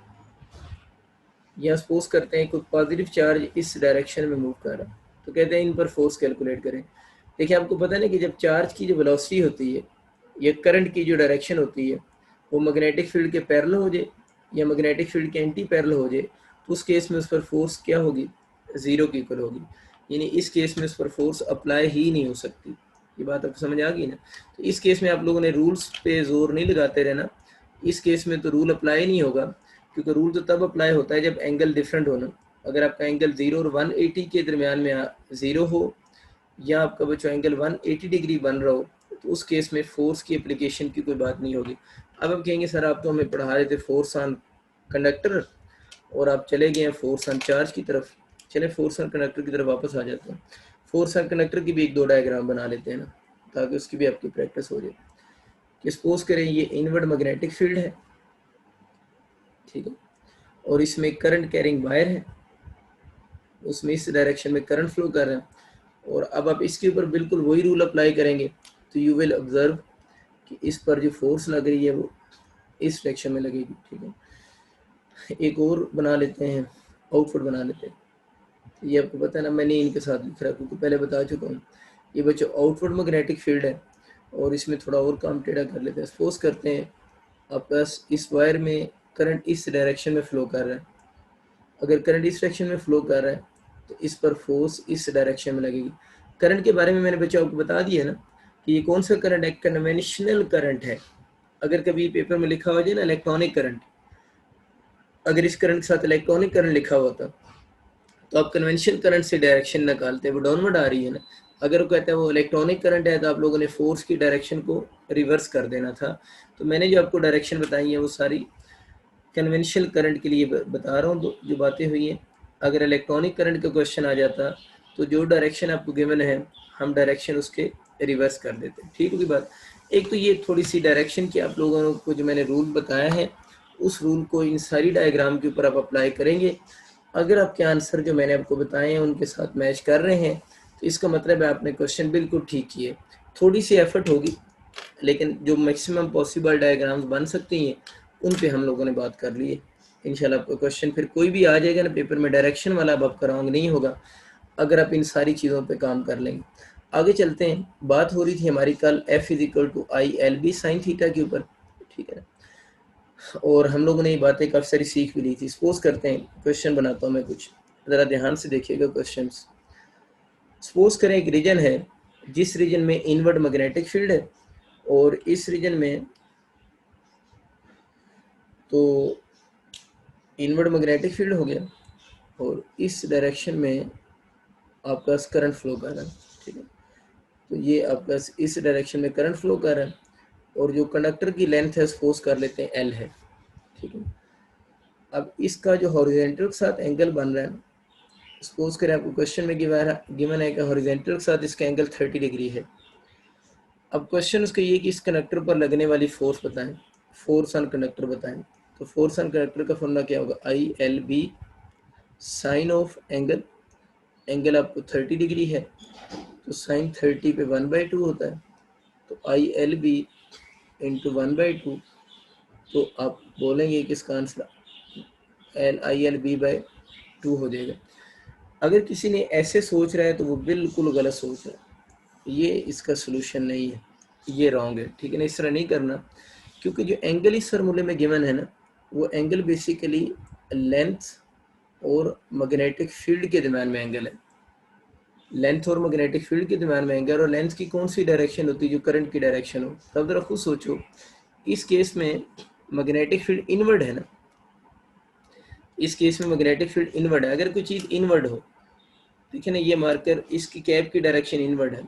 या सपोज करते हैं कोई पॉजिटिव चार्ज इस डायरेक्शन में मूव कर रहा है, तो कहते हैं इन पर फोर्स कैलकुलेट करें। देखिए आपको पता है ना कि जब चार्ज की जो वेलोसिटी होती है या करंट की जो डायरेक्शन होती है वो मैग्नेटिक फील्ड के पैरेलल हो जाए या मैग्नेटिक फील्ड के एंटी पैरेलल हो जाए, तो उस केस में उस पर फोर्स क्या होगी, ज़ीरो की इक्वल होगी। यानी इस केस में उस पर फोर्स अप्लाई ही नहीं हो सकती। ये बात आपको समझ आ गई ना। तो इस केस में आप लोगों ने रूल्स पे जोर नहीं लगाते रहना, इस केस में तो रूल अप्लाई नहीं होगा, क्योंकि रूल तो तब अप्लाई होता है जब एंगल डिफरेंट हो ना। अगर आपका एंगल 0 और 180 के दरमियान में 0 हो या आपका बच्चों एंगल 180 डिग्री बन रहा हो, तो उस केस में फोर्स की एप्लीकेशन की कोई बात नहीं होगी। अब हम कहेंगे सर आप तो हमें पढ़ा रहे थे फोर्स ऑन कंडक्टर और आप चले गए हैं फोर्स ऑन चार्ज की तरफ। चले फोर्स ऑन कंडक्टर की तरफ वापस आ जाते हैं। फोर्स ऑन कंडक्टर की भी एक दो डायग्राम बना लेते हैं ना, ताकि उसकी भी आपकी प्रैक्टिस हो जाए। कि सपोज करें ये इनवर्ड मैग्नेटिक फील्ड है, ठीक है, और इसमें करंट कैरिंग वायर है, उसमें इस डायरेक्शन में करंट फ्लो कर रहा है, और अब आप इसके ऊपर बिल्कुल वही रूल अप्लाई करेंगे तो यू विल ऑब्जर्व कि इस पर जो फोर्स लग रही है वो इस डायरेक्शन में लगेगी। ठीक है, एक और बना लेते हैं, आउटपुट बना लेते हैं। ये आपको पता है ना, मैंने इनके साथ लिख रहा है क्योंकि पहले बता चुका हूँ। ये बच्चों आउटवर्ड मैग्नेटिक फील्ड है और इसमें थोड़ा और काम टेढ़ा कर लेते हैं। सपोज करते हैं आपके पास इस वायर में करंट इस डायरेक्शन में फ्लो कर रहा है। अगर करंट इस डायरेक्शन में फ्लो कर रहा है तो इस पर फोर्स इस डायरेक्शन में लगेगी। करंट के बारे में मैंने बच्चों आपको बता दिया ना कि ये कौन सा करंट है, कन्वेंशनल करंट है। अगर कभी पेपर में लिखा हो जाए ना इलेक्ट्रॉनिक करंट, अगर इस करंट के साथ इलेक्ट्रॉनिक करंट लिखा हुआ था तो आप कन्वेंशनल करंट से डायरेक्शन निकालते हैं, वो डाउनवर्ड आ रही है ना। अगर वो कहता है वो इलेक्ट्रॉनिक करंट है तो आप लोगों ने फोर्स की डायरेक्शन को रिवर्स कर देना था। तो मैंने जो आपको डायरेक्शन बताई है वो सारी कन्वेंशनल करंट के लिए बता रहा हूँ जो बातें हुई हैं। अगर इलेक्ट्रॉनिक करंट का क्वेश्चन आ जाता तो जो डायरेक्शन आपको गिवन है हम डायरेक्शन उसके रिवर्स कर देते। ठीक होगी बात। एक तो ये थोड़ी सी डायरेक्शन की आप लोगों को जो मैंने रूल बताया है उस रूल को इन सारी डायग्राम के ऊपर आप अप्लाई करेंगे। अगर आपके आंसर जो मैंने आपको बताए हैं उनके साथ मैच कर रहे हैं तो इसका मतलब है आपने क्वेश्चन बिल्कुल ठीक किए। थोड़ी सी एफर्ट होगी लेकिन जो मैक्सिमम पॉसिबल डायग्राम्स बन सकती हैं उन पे हम लोगों ने बात कर ली है। इंशाल्लाह आपका क्वेश्चन फिर कोई भी आ जाएगा ना पेपर में डायरेक्शन वाला, अब आपका रॉन्ग नहीं होगा अगर आप इन सारी चीज़ों पे काम कर लेंगे। आगे चलते हैं। बात हो रही थी हमारी कल F = ILB साइन थीटा के ऊपर, ठीक है ना। और हम लोगों ने ये बातें काफ़ी सारी सीख भी ली थी। सपोज करते हैं क्वेश्चन बनाता हूँ मैं कुछ, ज़रा ध्यान से देखिएगा क्वेश्चन। सपोज करें एक रीजन है जिस रीजन में इनवर्ड मैग्नेटिक फील्ड है और इस रीजन में तो इनवर्ड मैग्नेटिक फील्ड हो गया और इस डायरेक्शन में आपका करंट फ्लो कर रहा है। ठीक है, तो ये आपका इस डायरेक्शन में करंट फ्लो कर रहा है और जो कंडक्टर की लेंथ है सपोज कर लेते हैं L है। ठीक है, अब इसका जो हॉरिजॉन्टल के साथ एंगल बन रहा है, सपोज करें आपको क्वेश्चन में गिवन है कि हॉरिजॉन्टल के साथ इसका एंगल 30 डिग्री है। अब क्वेश्चन उसका ये कि इस कंडक्टर पर लगने वाली फोर्स बताएं, फोर्स ऑन कंडक्टर बताएं। तो फोर्स ऑन कंडक्टर का फॉर्मूला क्या होगा, ILB sine of angle, angle आपको 30 डिग्री है तो साइन 30 पे 1/2 होता है, तो ILB इंटू 1/2, तो आप बोलेंगे कि इसका आंसर ILB/2 हो जाएगा। अगर किसी ने ऐसे सोच रहा है तो वो बिल्कुल गलत सोच रहा है, ये इसका सोल्यूशन नहीं है, ये रॉन्ग है। ठीक है ना, इस तरह नहीं करना, क्योंकि जो एंगल इस फार्मूले में गिवन है ना वो एंगल बेसिकली लेंथ और मैग्नेटिक फील्ड के दरम्यान में एंगल है। लेंथ और मैग्नेटिक फील्ड के दरम्यान में एंगल, और लेंथ की कौन सी डायरेक्शन होती है, जो करंट की डायरेक्शन हो। तब जरा खुद सोचो, इस केस में मैग्नेटिक फील्ड इनवर्ड है ना, इस केस में मैग्नेटिक फील्ड इनवर्ड है। अगर कोई चीज़ इनवर्ड हो, ठीक है ना, ये मार्कर इसकी कैप की डायरेक्शन इनवर्ड है,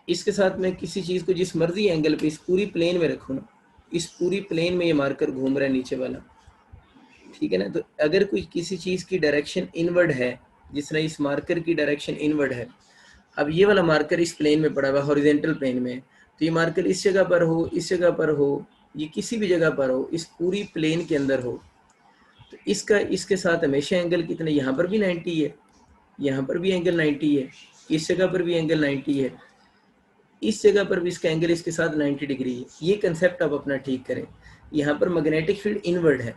इसके साथ मैं किसी चीज़ को जिस मर्जी एंगल पे इस पूरी प्लेन में रखूँ ना, इस पूरी प्लेन में ये मार्कर घूम रहा है नीचे वाला, ठीक है ना। तो अगर कोई किसी चीज़ की डायरेक्शन इनवर्ड है, जिस तरह इस मार्कर की डायरेक्शन इनवर्ड है, अब ये वाला मार्कर इस प्लेन में पड़ा हुआ है, हॉरिजॉन्टल प्लेन में, तो ये मार्कर इस जगह पर हो, इस जगह पर हो, ये किसी भी जगह पर हो, इस पूरी प्लेन के अंदर हो, तो इसका इसके साथ हमेशा एंगल कितने, यहाँ पर भी 90 है, यहाँ पर भी एंगल 90 है, इस जगह पर भी एंगल 90 है, इस जगह पर भी इसका एंगल इसके साथ 90 डिग्री है। ये कंसेप्ट आप अपना ठीक करें। यहाँ पर मैग्नेटिक फील्ड इनवर्ड है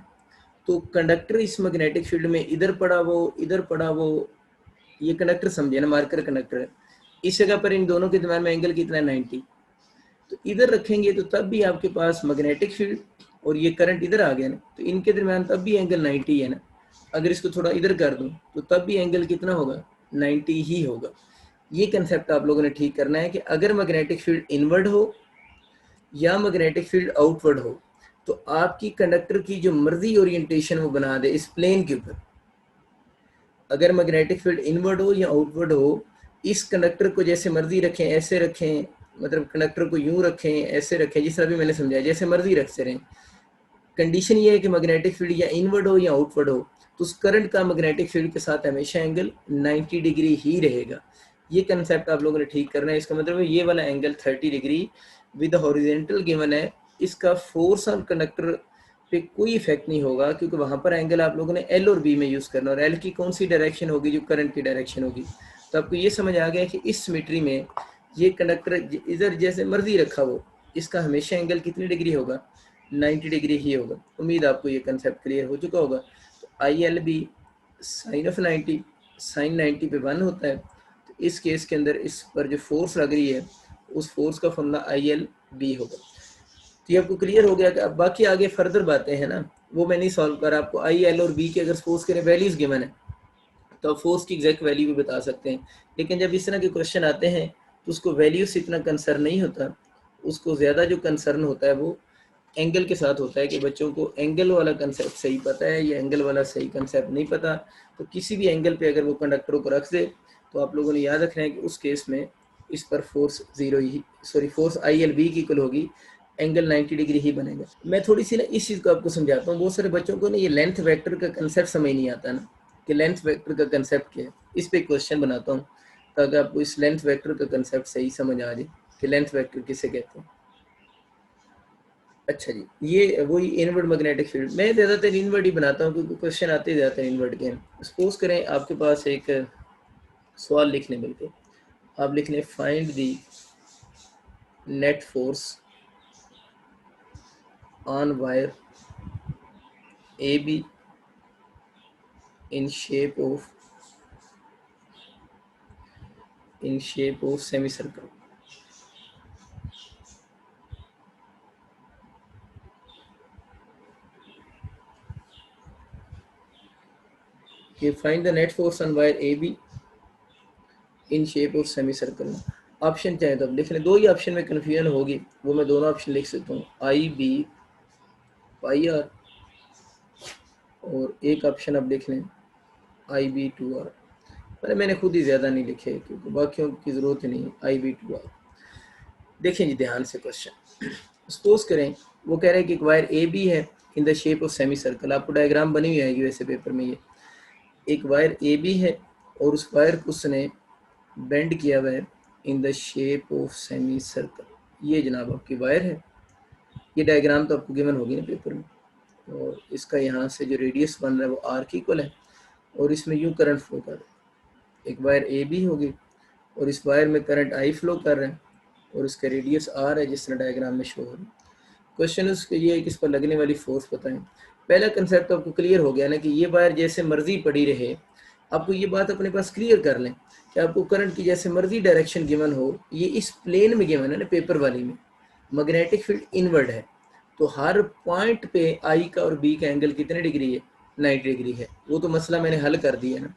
तो कंडक्टर इस मैग्नेटिक फील्ड में इधर पड़ा वो इधर पड़ा वो, ये कंडक्टर समझे ना, मार्कर कंडक्टर है। इस जगह पर इन दोनों के दरम्यान में एंगल कितना है 90। तो इधर रखेंगे तो तब भी आपके पास मैग्नेटिक फील्ड और ये करंट इधर आ गया ना, तो इनके दरम्यान तब भी एंगल 90 है ना। अगर इसको थोड़ा इधर कर दूं तो तब भी एंगल कितना होगा, 90 ही होगा। ये कंसेप्ट आप लोगों ने ठीक करना है कि अगर मैग्नेटिक फील्ड इनवर्ड हो या मैग्नेटिक फील्ड आउटवर्ड हो तो आपकी कंडक्टर की जो मर्जी ओरिएंटेशन वो बना दे इस प्लेन के ऊपर। अगर मैग्नेटिक फील्ड इनवर्ड हो या आउटवर्ड हो, इस कंडक्टर को जैसे मर्जी रखें, ऐसे रखें, मतलब कंडक्टर को यूं रखें, ऐसे रखें, जिस तरह भी मैंने समझाया, जैसे मर्जी रखते रहें। कंडीशन ये है कि मैग्नेटिक फील्ड या इनवर्ड हो या आउटवर्ड हो तो उस करंट का मैग्नेटिक फील्ड के साथ हमेशा एंगल 90 डिग्री ही रहेगा। ये कंसेप्ट आप लोगों ने ठीक करना है। इसका मतलब है ये वाला angle 30 degree with horizontal given है, इसका फोर्स ऑन कंडक्टर पे कोई इफेक्ट नहीं होगा, क्योंकि वहां पर एंगल आप लोगों ने एल और बी में यूज करना, और एल की कौन सी डायरेक्शन होगी, जो करंट की डायरेक्शन होगी। तो आपको ये समझ आ गया कि इस सिमेट्री में ये कंडक्टर इधर जैसे मर्जी रखा हो, इसका हमेशा एंगल कितनी डिग्री होगा, 90 डिग्री ही होगा। उम्मीद आपको ये कंसेप्ट क्लियर हो चुका होगा। तो I L B sine of 90, sine 90 पे 1 होता है। तो इस केस के अंदर इस पर जो फोर्स लग रही है उस फोर्स का फॉर्मूला आई एल बी होगा। तो ये आपको क्लियर हो गया कि अब बाकी आगे फर्दर बातें हैं ना, वो मैं नहीं सॉल्व कर, आपको आई एल और बी के अगर सपोज करें वैल्यूज गिवन है तो आप फोर्स की एग्जैक्ट वैल्यू भी बता सकते हैं। लेकिन जब इस तरह के क्वेश्चन आते हैं तो उसको वैल्यू से इतना कंसर्न नहीं होता, उसको ज़्यादा जो कंसर्न होता है वो एंगल के साथ होता है कि बच्चों को एंगल वाला कंसेप्ट सही पता है या एंगल वाला सही कंसेप्ट नहीं पता। तो किसी भी एंगल पे अगर वो कंडक्टरों को रख दे तो आप लोगों ने याद रखना है कि उस केस में इस पर फोर्स जीरो ही, sorry force I L B की इक्वल होगी, एंगल 90 डिग्री ही बनेगा। मैं थोड़ी सी ना इस चीज़ को आपको समझाता हूँ। बहुत सारे बच्चों को ना ये लेंथ वेक्टर का कंसेप्ट समझ नहीं आता ना कि लेंथ वेक्टर का कंसेप्ट क्या है। इस पे क्वेश्चन बनाता हूँ ताकि आपको इस लेंथ वेक्टर का कंसेप्ट सही समझ आ जाए कि लेंथ वेक्टर किसे कहते हैं। अच्छा जी, ये वही इनवर्ड मैग्नेटिक फील्ड, मैं ज़्यादातर इनवर्ड ही बनाता हूँ क्योंकि क्वेश्चन आते ही जाते हैं इनवर्ड के। सपोज करें आपके पास एक सवाल लिख लें, बिल्कुल आप लिख लें find the net force on wire A B in shape of semicircle. Okay, find the net force on wire AB in shape of semicircle. Option चाहे तो अब लिख लें, दो ही ऑप्शन में कन्फ्यूजन होगी, वो मैं दोनों ऑप्शन लिख सकता हूँ, आई बी पाई आर, और एक ऑप्शन अब लिख लें आई बी टू आर। अरे मैंने खुद ही ज़्यादा नहीं लिखे क्योंकि बाकियों की ज़रूरत नहीं है, आई बी टू आर। देखें जी ध्यान से क्वेश्चन, सपोज करें वो कह रहे हैं कि एक वायर ए बी है in the shape of semi circle, आपको डायग्राम बनी हुई आएगी वैसे पेपर में। ये एक वायर ए बी है और उस वायर को उसने बेंड किया हुआ है in the shape of semi circle. ये जनाब आपकी वायर है, ये डायग्राम तो आपको गिवन होगी ना पेपर में, और इसका यहाँ से जो रेडियस बन रहा है वो आर की इक्वल है, और इसमें यूँ करंट फ्लो कर रहा है। एक वायर ए बी होगी और इस वायर में करंट आई फ्लो कर रहा है और इसका रेडियस आर है जिस तरह डायग्राम में शो हो रहा है। क्वेश्चन उसके ये है कि इस पर लगने वाली फोर्स बताएं। पहला कंसेप्ट तो आपको क्लियर हो गया ना कि ये वायर जैसे मर्जी पड़ी रहे, आपको ये बात अपने पास क्लियर कर लें कि आपको करंट की जैसे मर्जी डायरेक्शन गिवन हो, ये इस प्लेन में गिवन है ना पेपर वाली में, मैग्नेटिक फील्ड इनवर्ड है, तो हर पॉइंट पे आई का और बी का एंगल कितने डिग्री है, 90 डिग्री है। वो तो मसला मैंने हल कर दिया ना,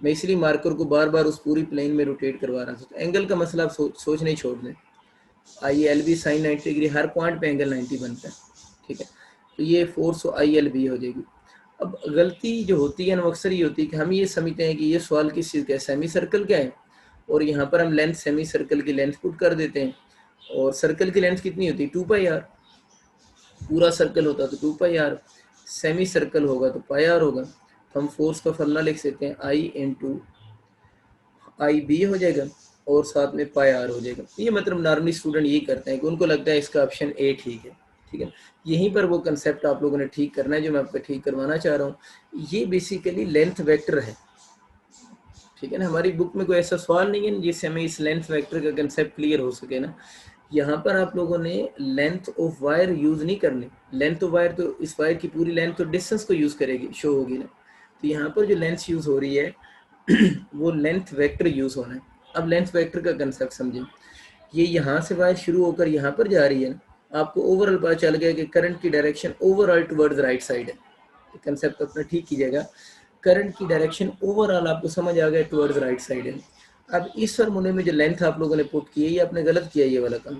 मैं इसलिए मार्कर को बार बार उस पूरी प्लेन में रोटेट करवा रहा था। तो एंगल का मसला आप सोचने ही छोड़ दें, I L B sine 90 degree, हर पॉइंट पे एंगल 90 बनता है, ठीक है। तो ये फोर्स आई एल बी हो जाएगी। अब गलती जो होती है ना अक्सर ये होती है कि हम ये समझते हैं कि ये सवाल किस चीज़ का है, सेमी सर्कल का है, और यहाँ पर हम लेंथ सेमी सर्कल की लेंथ पुट कर देते हैं, और सर्कल की लेंथ कितनी होती है 2 पाई आर, पूरा सर्कल होता तो 2 पाई आर, सेमी सर्कल होगा तो पाई आर होगा। तो हम फोर्स का फॉर्मूला लिख सकते हैं आई इंटू आई बी हो जाएगा और साथ में पाई आर हो जाएगा। ये मतलब नॉर्मली स्टूडेंट यही करते हैं कि उनको लगता है इसका ऑप्शन ए ठीक है, ठीक है। यहीं पर वो कंसेप्ट आप लोगों ने ठीक करना है जो मैं आपको ठीक करवाना चाह रहा हूँ। ये बेसिकली लेंथ वेक्टर है, ठीक है ना। हमारी बुक में कोई ऐसा सवाल नहीं है जिससे हमें इस लेंथ वेक्टर का कंसेप्ट क्लियर हो सके ना। यहाँ पर आप लोगों ने लेंथ ऑफ वायर यूज़ नहीं करनी। लेंथ ऑफ वायर तो इस वायर की पूरी लेंथ तो डिस्टेंस को यूज़ करेगी, शो होगी ना। तो यहाँ पर जो लेंथ यूज़ हो रही है वो लेंथ वेक्टर यूज़ होना है। अब लेंथ वेक्टर का कंसेप्ट समझें। ये यहाँ से वायर शुरू होकर यहाँ पर जा रही है ना, आपको ओवरऑल पता चल गया कि करंट की direction overall towards right side है। कंसेप्ट अपना ठीक कीजिएगा। करंट की डायरेक्शन ओवरऑल आपको समझ आ गया टुवर्ड्स राइट साइड है। अब इस फार्मूले में जो लेंथ आप लोगों ने पुट की है, ये आपने गलत किया ये वाला काम।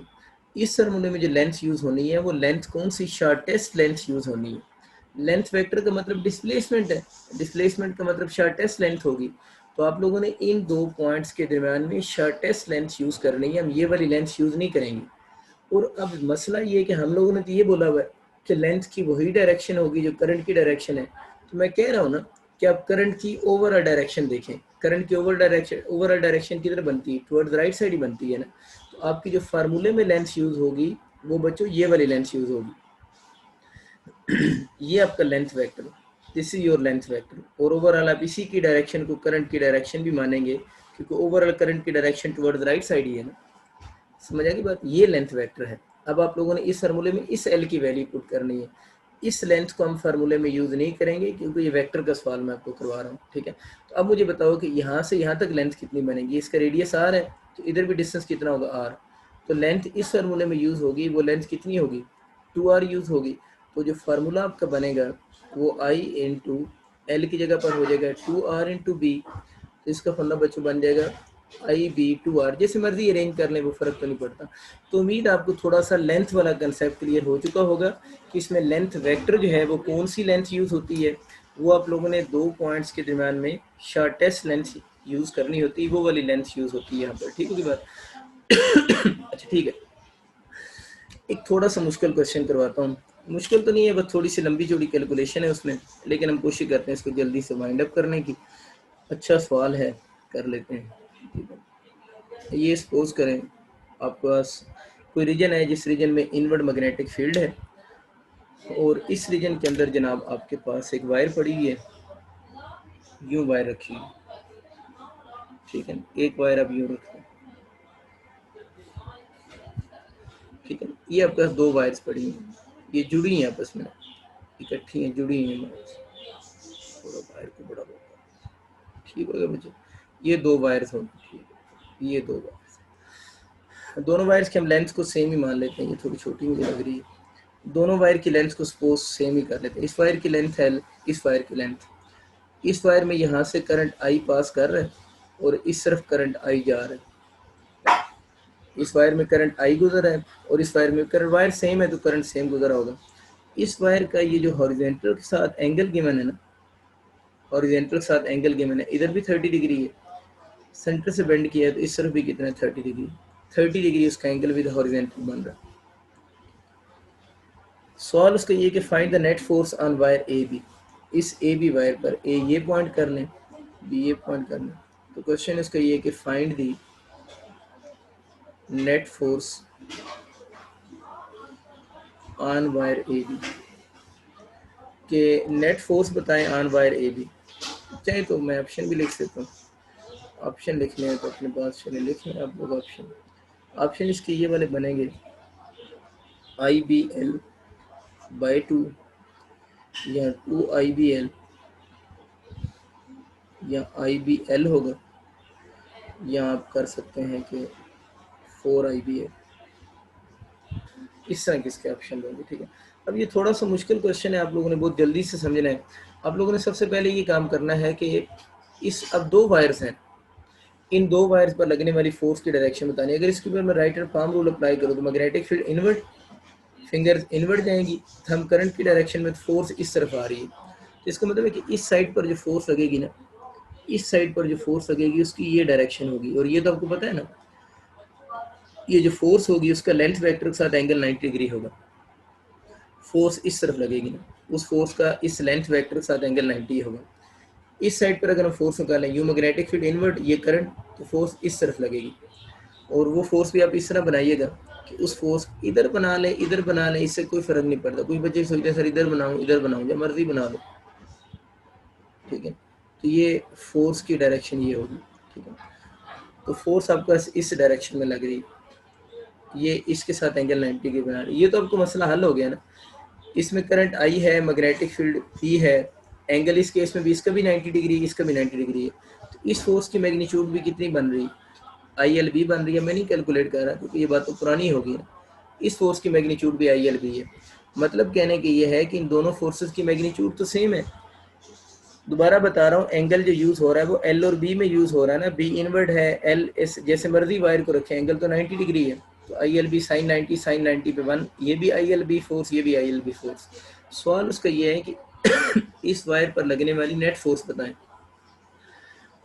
इस फार्मूले में जो लेंथ यूज़ होनी है वो लेंथ कौन सी, शॉर्टेस्ट लेंथ यूज़ होनी है। लेंथ वेक्टर का मतलब डिस्प्लेसमेंट है, डिस्प्लेसमेंट का मतलब शॉर्टेस्ट लेंथ होगी। तो आप लोगों ने इन दो पॉइंट्स के दरम्यान में शॉर्टेस्ट लेंथ यूज़ करनी है, हम ये वाली लेंथ यूज़ नहीं करेंगे। और अब मसला ये है कि हम लोगों ने तो ये बोला हुआ है कि लेंथ की वही डायरेक्शन होगी जो करंट की डायरेक्शन है। तो मैं कह रहा हूँ ना कि आप करंट की ओवरऑल डायरेक्शन देखें। करंट की ओवरऑल डायरेक्शन किधर बनती है, टुवर्ड्स राइट साइड ही बनती है ना। तो आपकी जो फार्मूले में लेंथ यूज़ होगी वो बच्चों ये वाली लेंथ यूज़ होगी। ये आपका length vector, this is your length vector. और ओवरऑल आप इसी की डायरेक्शन को करंट की डायरेक्शन भी मानेंगे, क्योंकि ओवरऑल करंट की डायरेक्शन टुवर्ड्स राइट साइड ही है ना। समझ आ गई बात, ये लेंथ वेक्टर है। अब आप लोगों ने इस फार्मूले में इस एल की वैल्यू पुट करनी है। इस लेंथ को हम फार्मूले में यूज़ नहीं करेंगे क्योंकि ये वेक्टर का सवाल मैं आपको करवा रहा हूँ, ठीक है। तो अब मुझे बताओ कि यहाँ से यहाँ तक लेंथ कितनी बनेगी। इसका रेडियस आर है, तो इधर भी डिस्टेंस कितना होगा, आर। तो लेंथ इस फार्मूले में यूज़ होगी, वो लेंथ कितनी होगी, 2r यूज़ होगी। तो जो फार्मूला आपका बनेगा वो आई इंटू एल की जगह पर हो जाएगा 2r इंटू बी। तो इसका फंडा बच्चों बन जाएगा आई बी 2r। जैसे मर्जी अरेंज कर लें, वो फ़र्क तो नहीं पड़ता। तो उम्मीद आपको थोड़ा सा लेंथ वाला कंसेप्ट क्लियर हो चुका होगा कि इसमें लेंथ वेक्टर जो है वो कौन सी लेंथ यूज़ होती है। वो आप लोगों ने दो पॉइंट्स के दरम्यान में शॉर्टेस्ट लेंथ यूज़ करनी होती है, वो वाली लेंथ यूज़ होती है यहाँ पर, ठीक होगी बात। अच्छा ठीक है, एक थोड़ा सा मुश्किल क्वेश्चन करवाता हूँ। मुश्किल तो नहीं है, बस थोड़ी सी लंबी चौड़ी कैलकुलेशन है उसमें, लेकिन हम कोशिश करते हैं इसको जल्दी से वाइंड अप करने की। अच्छा सवाल है, कर लेते हैं, ठीक है। ये सपोज करें आपके पास कोई रीजन है जिस रीजन में इनवर्ड मैग्नेटिक फील्ड है, और इस रीजन के अंदर जनाब आपके पास एक वायर पड़ी हुई है, यूं वायर रखी है, ठीक है। एक वायर आप यूं रखते हैं, ठीक है। ये आपके पास दो वायर्स पड़ी हैं, ये जुड़ी हैं आपस में, इकट्ठी हैं, जुड़ी हैं वायर्स। थोड़ा वायर को बड़ा होगा, ठीक हो गया बच्चों। ये दो वायर्स होंगे, ठीक है। ये दो वायर्स, दोनों वायर्स की हम लेंथ को सेम ही मान लेते हैं। ये थोड़ी छोटी मुझे लग रही है। दोनों वायर की लेंथ को सपोज सेम ही कर लेते हैं। इस वायर की लेंथ है, इस वायर की लेंथ, इस वायर में यहाँ से करंट आई पास कर रहा है और इस तरफ करंट आई जा रहा है। इस वायर में करंट आई गुजर रहा है और इस वायर में करंट, वायर सेम है तो करंट सेम गुजरा होगा। इस वायर का ये जो हॉरिजॉन्टल के साथ एंगल गिवन है ना, हॉरिजॉन्टल के साथ एंगल गिवन है, इधर भी 30 डिग्री है। सेंटर से बेंड किया है तो इस तरफ भी कितना है, 30 डिग्री। 30 डिग्री उसका एंगल विद हॉरिजॉन्टल बन रहा है। सवाल उसका ये कि find the net force on wire A B. इस ए बी वायर पर ए ये पॉइंट कर लें, बी ये पॉइंट कर लें। तो क्वेश्चन इसका ये कि find the net force on wire A B, के नेट फोर्स बताएं ऑन वायर ए बी। चाहे तो मैं ऑप्शन भी लिख सकता हूँ, ऑप्शन लिख लें तो अपने पास, चले लिख लें आप लोग ऑप्शन। ऑप्शन इसके ये वाले बनेंगे आई बी एल बाई 2, या 2 IBL, या IBL होगा, या आप कर सकते हैं कि 4 IBL। इस तरह किसके ऑप्शन होंगे, ठीक है। अब ये थोड़ा सा मुश्किल क्वेश्चन है, आप लोगों ने बहुत जल्दी से समझना है। आप लोगों ने सबसे पहले ये काम करना है कि इस, अब दो वायर्स हैं, इन दो वायर्स पर लगने वाली फोर्स की डायरेक्शन बतानी है। अगर इसके ऊपर मैं right hand palm rule apply करूँ तो magnetic field inward, fingers inward जाएंगी। तो हम करंट की डायरेक्शन में फोर्स इस तरफ आ रही है, तो इसका मतलब है कि इस साइड पर जो फोर्स लगेगी ना, इस साइड पर जो फोर्स लगेगी उसकी ये डायरेक्शन होगी। और ये तो आपको पता है ना, ये जो फोर्स होगी उसका लेंथ वेक्टर के साथ एंगल 90 डिग्री होगा। फोर्स इस तरफ लगेगी ना, उस फोर्स का इस लेंथ वेक्टर के साथ एंगल 90 होगा। इस साइड पर अगर हम फोर्स निकालें, यू मैग्नेटिक फील्ड इनवर्ट, ये करंट, तो फोर्स इस तरफ लगेगी। और वो फोर्स भी आप इस तरह बनाइएगा कि उस फोर्स इधर बना लें, इधर बना लें, इससे कोई फर्क नहीं पड़ता। कोई बच्चे सोचते हैं सर इधर बनाऊं इधर बनाऊं, जब मर्जी बना लो, ठीक है। तो ये फोर्स की डायरेक्शन ये होगी, ठीक है। तो फोर्स आपका इस डायरेक्शन में लग रही है, ये इसके साथ एंगल 90 डिग्री बना रही है। ये तो आपको मसला हल हो गया ना। इसमें करंट आई है, मैग्नेटिक फील्ड पी है, एंगल इस केस में भी इसका भी 90 डिग्री है, इसका भी 90 डिग्री है। तो इस फोर्स की मैग्नीट्यूड भी कितनी बन रही है, आई एल बी बन रही है। मैं नहीं कैलकुलेट कर रहा क्योंकि ये बात तो पुरानी होगी ना। इस फोर्स की मैग्नीट्यूड भी आई एल बी है। मतलब कहने की ये है कि इन दोनों फोर्सेस की मैग्नीट्यूड तो सेम है। दोबारा बता रहा हूँ, एंगल जो यूज़ हो रहा है वो एल और बी में यूज़ हो रहा है ना। बी इनवर्ड है, एल एस जैसे मर्जी वायर को रखे, एंगल तो 90 डिग्री है। तो I L B sine 90, sine 90 पे 1, ये भी आई एल बी फोर्स, ये भी आई एल बी फोर्स। सवाल उसका ये है कि इस वायर पर लगने वाली नेट फोर्स बताएं।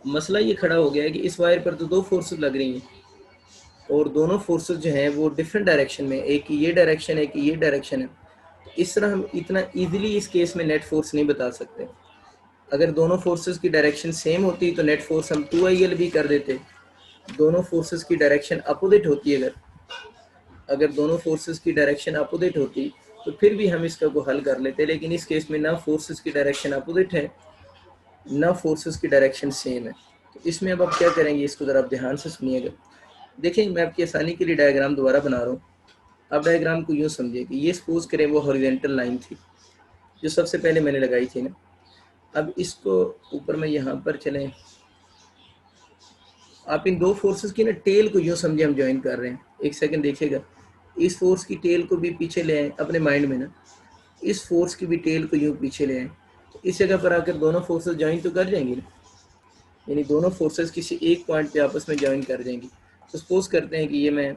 मसला ये खड़ा हो गया है कि इस वायर पर तो दो फोर्सेस लग रही हैं और दोनों फोर्सेस जो हैं वो डिफरेंट डायरेक्शन में, एक की ये डायरेक्शन है, एक की ये डायरेक्शन है। इस तरह हम इतना इजीली इस केस में नेट फोर्स नहीं बता सकते। अगर दोनों फोर्सेस की डायरेक्शन सेम होती तो नेट फोर्स हम 2IL भी कर देते। दोनों फोर्सेस की डायरेक्शन अपोजिट होती है, अगर दोनों फोर्सेस की डायरेक्शन अपोजिट होती तो फिर भी हम इसका को हल कर लेते। लेकिन इस केस में ना फोर्सेस की डायरेक्शन अपोजिट है, ना फोर्सेस की डायरेक्शन सेम है। तो इसमें अब आप क्या करेंगे, इसको ज़रा आप ध्यान से सुनिएगा। देखिए, मैं आपकी आसानी के लिए डायग्राम दोबारा बना रहा हूँ। अब डायग्राम को यूँ समझिए कि ये सपोज करें वो हॉरिजॉन्टल लाइन थी जो सबसे पहले मैंने लगाई थी ना। अब इसको ऊपर में यहाँ पर चलें, आप इन दो फोर्सेस की ना टेल को यूँ समझे हम ज्वाइन कर रहे हैं। एक सेकंड देखिएगा, इस फोर्स की टेल को भी पीछे ले आए अपने माइंड में ना, इस फोर्स की भी टेल को यूँ पीछे ले आए। तो इस जगह पर आकर दोनों फोर्सेस ज्वाइन तो कर जाएंगी ना, यानी दोनों फोर्सेस किसी एक पॉइंट पे आपस में ज्वाइन कर जाएंगी। तो सपोज करते हैं कि ये मैं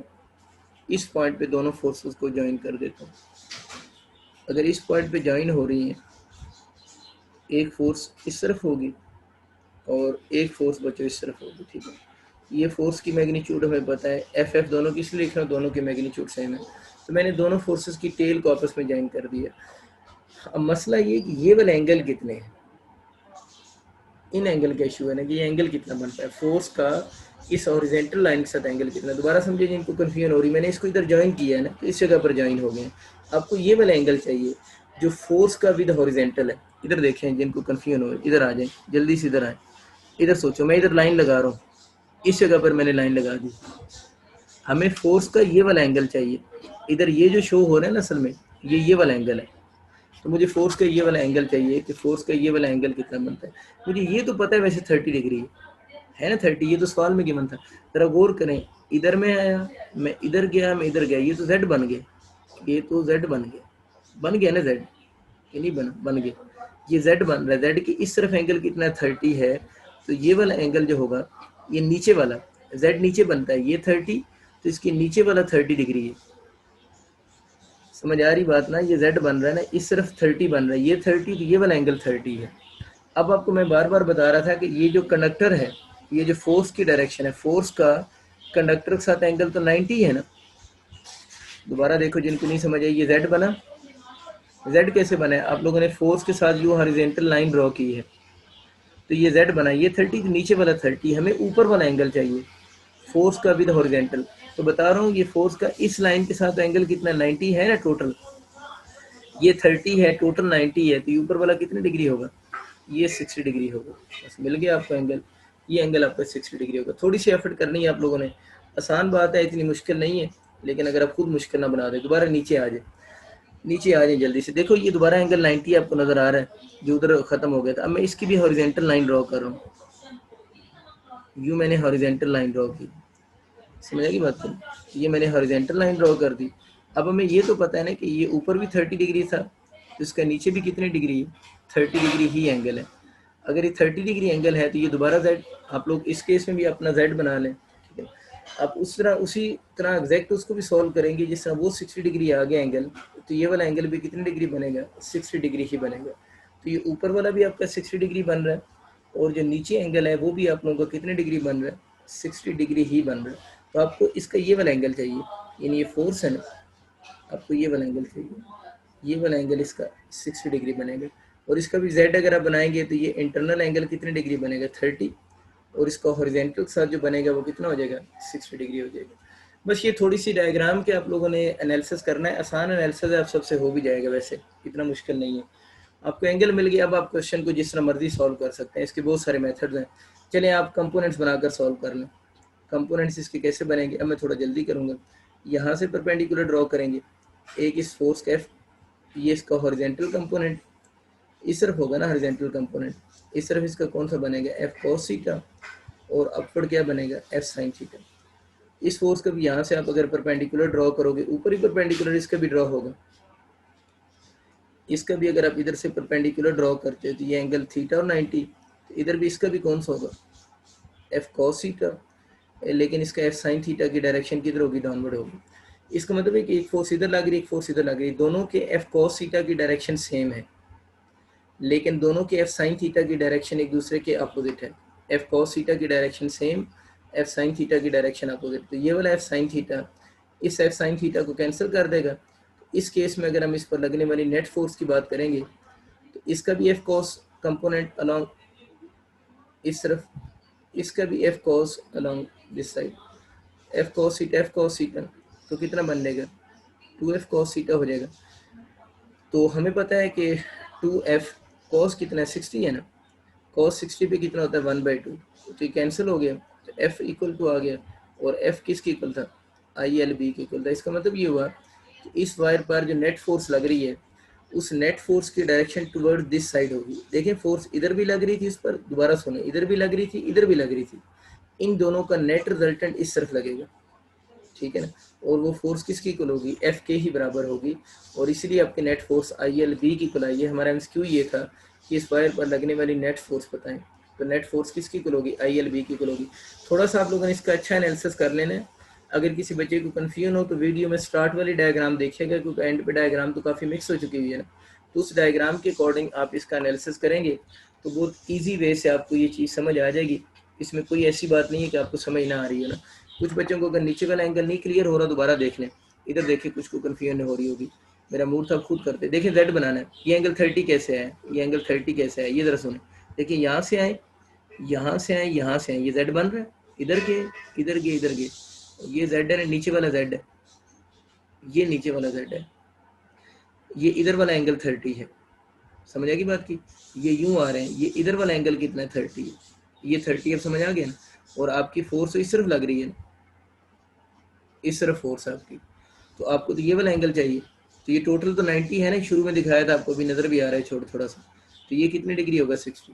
इस पॉइंट पे दोनों फोर्सेस को ज्वाइन कर देता हूँ। अगर इस पॉइंट पे ज्वाइन हो रही हैं, एक फोर्स इस तरफ होगी और एक फोर्स बचो इस तरफ होगी, ठीक है। ये फोर्स की मैग्नीट्यूड हमें पता है, एफ एफ दोनों की, इसलिए लिख रहा हूँ दोनों की मैग्नीट्यूड सेम है। तो मैंने दोनों फोर्सेस की टेल को आपस में ज्वाइन कर दिया। अब मसला ये कि ये वाले एंगल कितने हैं, इन एंगल का इशू है ना कि ये एंगल कितना बनता है फोर्स का इस हॉरिजॉन्टल लाइन के साथ एंगल कितना। दोबारा समझिए जिनको कन्फ्यूजन हो रही, मैंने इसको इधर ज्वाइन किया है ना, तो इस जगह पर ज्वाइन हो गए। आपको ये वाला एंगल चाहिए जो फोर्स का विद हॉरिजॉन्टल है। इधर देखें, जिनको कन्फ्यूजन हो इधर आ जाए, जल्दी से इधर आए। इधर सोचो, मैं इधर लाइन लगा रहा हूँ, इस जगह पर मैंने लाइन लगा दी। हमें फोर्स का ये वाला एंगल चाहिए। इधर ये जो शो हो रहा है ना, असल में ये वाला एंगल है। तो मुझे फोर्स का ये वाला एंगल चाहिए कि फोर्स का ये वाला एंगल कितना बनता है। मुझे ये तो पता है वैसे 30 डिग्री है ना, 30, ये तो सवाल में गिवन था। जरा गौर करें, इधर में आया, मैं इधर गया, मैं इधर गया, ये तो Z बन गया, ये तो Z बन गया ना Z, ये नहीं बन गया, ये Z बन रहा है। Z की इस तरफ एंगल कितना 30 है, तो ये वाला एंगल जो होगा, ये नीचे वाला Z नीचे बनता है, ये 30, तो इसके नीचे वाला 30 डिग्री है। समझ आ रही बात ना, ये Z बन रहा है ना, इस तरफ 30 बन रहा है, ये 30, तो ये वाला एंगल 30 है। अब आपको मैं बार बार बता रहा था कि ये जो कंडक्टर है, ये जो फोर्स की डायरेक्शन है, फोर्स का कंडक्टर के साथ एंगल तो 90 है ना। दोबारा देखो जिनको नहीं समझ आई, ये Z बना, Z कैसे बना है, आप लोगों ने फोर्स के साथ जो हॉरिजॉन्टल लाइन ड्रॉ की है, तो ये Z बना, ये 30, तो नीचे वाला 30, हमें ऊपर वाला एंगल चाहिए फोर्स का विद हॉरिजॉन्टल। तो बता रहा हूँ, ये फोर्स का इस लाइन के साथ एंगल कितना 90 है ना टोटल, ये 30 है, टोटल 90 है, तो ऊपर वाला कितने डिग्री होगा, ये 60 डिग्री होगा। बस मिल गया आपको एंगल, ये एंगल आपका 60 डिग्री होगा। थोड़ी सी एफर्ट करनी है आप लोगों ने, आसान बात है, इतनी मुश्किल नहीं है। लेकिन अगर आप खुद मुश्किल ना बना दे, दोबारा नीचे आ जाए, नीचे आ जाए जल्दी से। देखो ये दोबारा एंगल 90 आपको नज़र आ रहा है जो उधर ख़त्म हो गया था। अब मैं इसकी भी हॉरिजॉन्टल लाइन ड्रॉ कर रहा हूँ, यूँ मैंने हॉरिजॉन्टल लाइन ड्रॉ की, समझ आएगी बात को। ये मैंने हॉरिजॉन्टल लाइन ड्रॉ कर दी। अब हमें ये तो पता है ना कि ये ऊपर भी 30 डिग्री था, तो इसका नीचे भी कितने डिग्री है, 30 डिग्री ही एंगल है। अगर ये 30 डिग्री एंगल है तो ये दोबारा Z, आप लोग इस केस में भी अपना Z बना लें, ठीक है। आप उसी तरह एग्जैक्ट उसको भी सॉल्व करेंगे जिस तरह वो 60 डिग्री आ गया एंगल, तो ये वाला एंगल भी कितनी डिग्री बनेगा, 60 डिग्री ही बनेगा। तो ये ऊपर वाला भी आपका 60 डिग्री बन रहा है, और जो नीचे एंगल है वो भी आप लोगों का कितने डिग्री बन रहा है, 60 डिग्री ही बन रहा है। तो आपको इसका ये वाला एंगल चाहिए, यानी ये फोर्स है ना, आपको ये वाला एंगल चाहिए, ये वाला एंगल इसका 60 डिग्री बनेगा। और इसका भी Z अगर आप बनाएंगे तो ये इंटरनल एंगल कितने डिग्री बनेगा, 30, और इसका हॉरिजॉन्टल के साथ जो बनेगा वो कितना हो जाएगा, 60 डिग्री हो जाएगा। बस ये थोड़ी सी डायग्राम के आप लोगों ने एनालिसिस करना है, आसान एनालिसिस है, आप सबसे हो भी जाएगा, वैसे इतना मुश्किल नहीं है। आपको एंगल मिल गया, अब आप क्वेश्चन को जिस तरह मर्जी सॉल्व कर सकते हैं, इसके बहुत सारे मेथड्स हैं। चलें आप कंपोनेंट्स बनाकर सॉल्व कर लें। कंपोनेंट्स इसके कैसे बनेंगे, अब मैं थोड़ा जल्दी करूँगा। यहाँ से परपेंडिकुलर ड्रॉ करेंगे, एक इस फोर्स का एफ, ये इसका हॉरिजेंटल कंपोनेंट, इस तरफ होगा ना हॉरिजेंटल कंपोनेंट, इस तरफ इसका कौन सा बनेगा एफ कॉस थीटा, और अपवर्ड क्या बनेगा एफ साइन थीटा। इस फोर्स का भी यहाँ से आप अगर परपेंडिकुलर ड्रॉ करोगे, ऊपर ही परपेंडिकुलर इसका भी ड्रॉ होगा, इसका भी अगर आप इधर से परपेंडिकुलर ड्रॉ करते हो तो ये एंगल थीटा और 90, तो इधर भी इसका भी कौन सा होगा एफ कॉस थीटा, लेकिन इसका एफ साइन थीटा की डायरेक्शन किधर होगी डाउनवर्ड होगी। इसका मतलब है कि एक फोर्स इधर लग रही है, एक फोर्स इधर लग रही है, दोनों के एफ कॉस थीटा की डायरेक्शन सेम है, लेकिन दोनों के एफ साइन थीटा की डायरेक्शन एक दूसरे के अपोजिट है। एफ कॉस थीटा की direction same, F sine theta की डायरेक्शन अपोजिट, तो ये वाला एफ साइन थीटा इस एफ साइन थीटा को कैंसिल कर देगा। इस केस में अगर हम इस पर लगने वाली नेट फोर्स की बात करेंगे तो इसका भी एफ कॉस कंपोनेंट अलोंग इस तरफ, इसका भी F cos along this side, F cos theta, तो कितना बन लेगा 2f कॉस थीटा हो जाएगा। तो हमें पता है कि 2f कॉस कितना है 60 है ना, कॉस 60 पे कितना होता है 1/2, तो ये कैंसिल हो गया, तो f इक्वल टू आ गया, और f किसके इक्वल था ILB के इक्वल था। इसका मतलब ये हुआ कि इस वायर पर जो नेट फोर्स लग रही है उस नेट फोर्स की डायरेक्शन टुवर्ड दिस साइड होगी। देखिए फोर्स इधर भी लग रही थी, इस पर दोबारा सुने, इधर भी लग रही थी, इधर भी लग रही थी, इन दोनों का नेट रिजल्टेंट इस तरफ लगेगा, ठीक है ना, और वो फोर्स किसकी इक्वल होगी एफ के ही बराबर होगी, और इसलिए आपकी नेट फोर्स ILB की इक्वल आई है। हमारा एमसीक्यू ये था कि इस वायर पर लगने वाली नेट फोर्स बताएं, तो नेट फोर्स किसकी इक्वल होगी ILB की इक्वल होगी। थोड़ा सा आप लोगों ने इसका अच्छा एनालिसिस कर लेना है। अगर किसी बच्चे को कन्फ्यूजन हो तो वीडियो में स्टार्ट वाली डायग्राम देखिएगा, क्योंकि एंड पे डायग्राम तो काफ़ी मिक्स हो चुकी हुई है ना, तो उस डायग्राम के अकॉर्डिंग आप इसका एनालिसिस करेंगे तो बहुत ईजी वे से आपको ये चीज़ समझ आ जाएगी। इसमें कोई ऐसी बात नहीं है कि आपको समझ ना आ रही है ना। कुछ बच्चों को अगर नीचे वाला एंगल नहीं क्लियर हो रहा दोबारा देख लें, इधर देखिए कुछ को कन्फ्यूजन हो रही होगी, मेरा मूड था खुद करते। देखिए जेड बनाना है, ये एंगल 30 कैसे है, ये एंगल 30 कैसे है, ये जरा सुने। देखिए यहाँ से आए, यहाँ से आए, यहाँ से आए, ये जेड बन रहा है, इधर के इधर के इधर के, ये जेड है, नीचे वाला जेड है, ये नीचे वाला जेड है, ये इधर वाला एंगल 30 है, समझ आएगी बात की। ये यूं आ रहे हैं, ये इधर वाला एंगल कितना है 30 है, ये 30 अब समझ आ गया ना। और आपकी फोर्स तो इस तरफ लग रही है, इस तरफ फोर्स है आपकी, तो आपको तो ये वाला एंगल चाहिए। तो ये टोटल तो 90 है ना, शुरू में दिखाया था आपको, भी नज़र भी आ रहा है छोटा थोड़ा सा, तो ये कितने डिग्री होगा 60,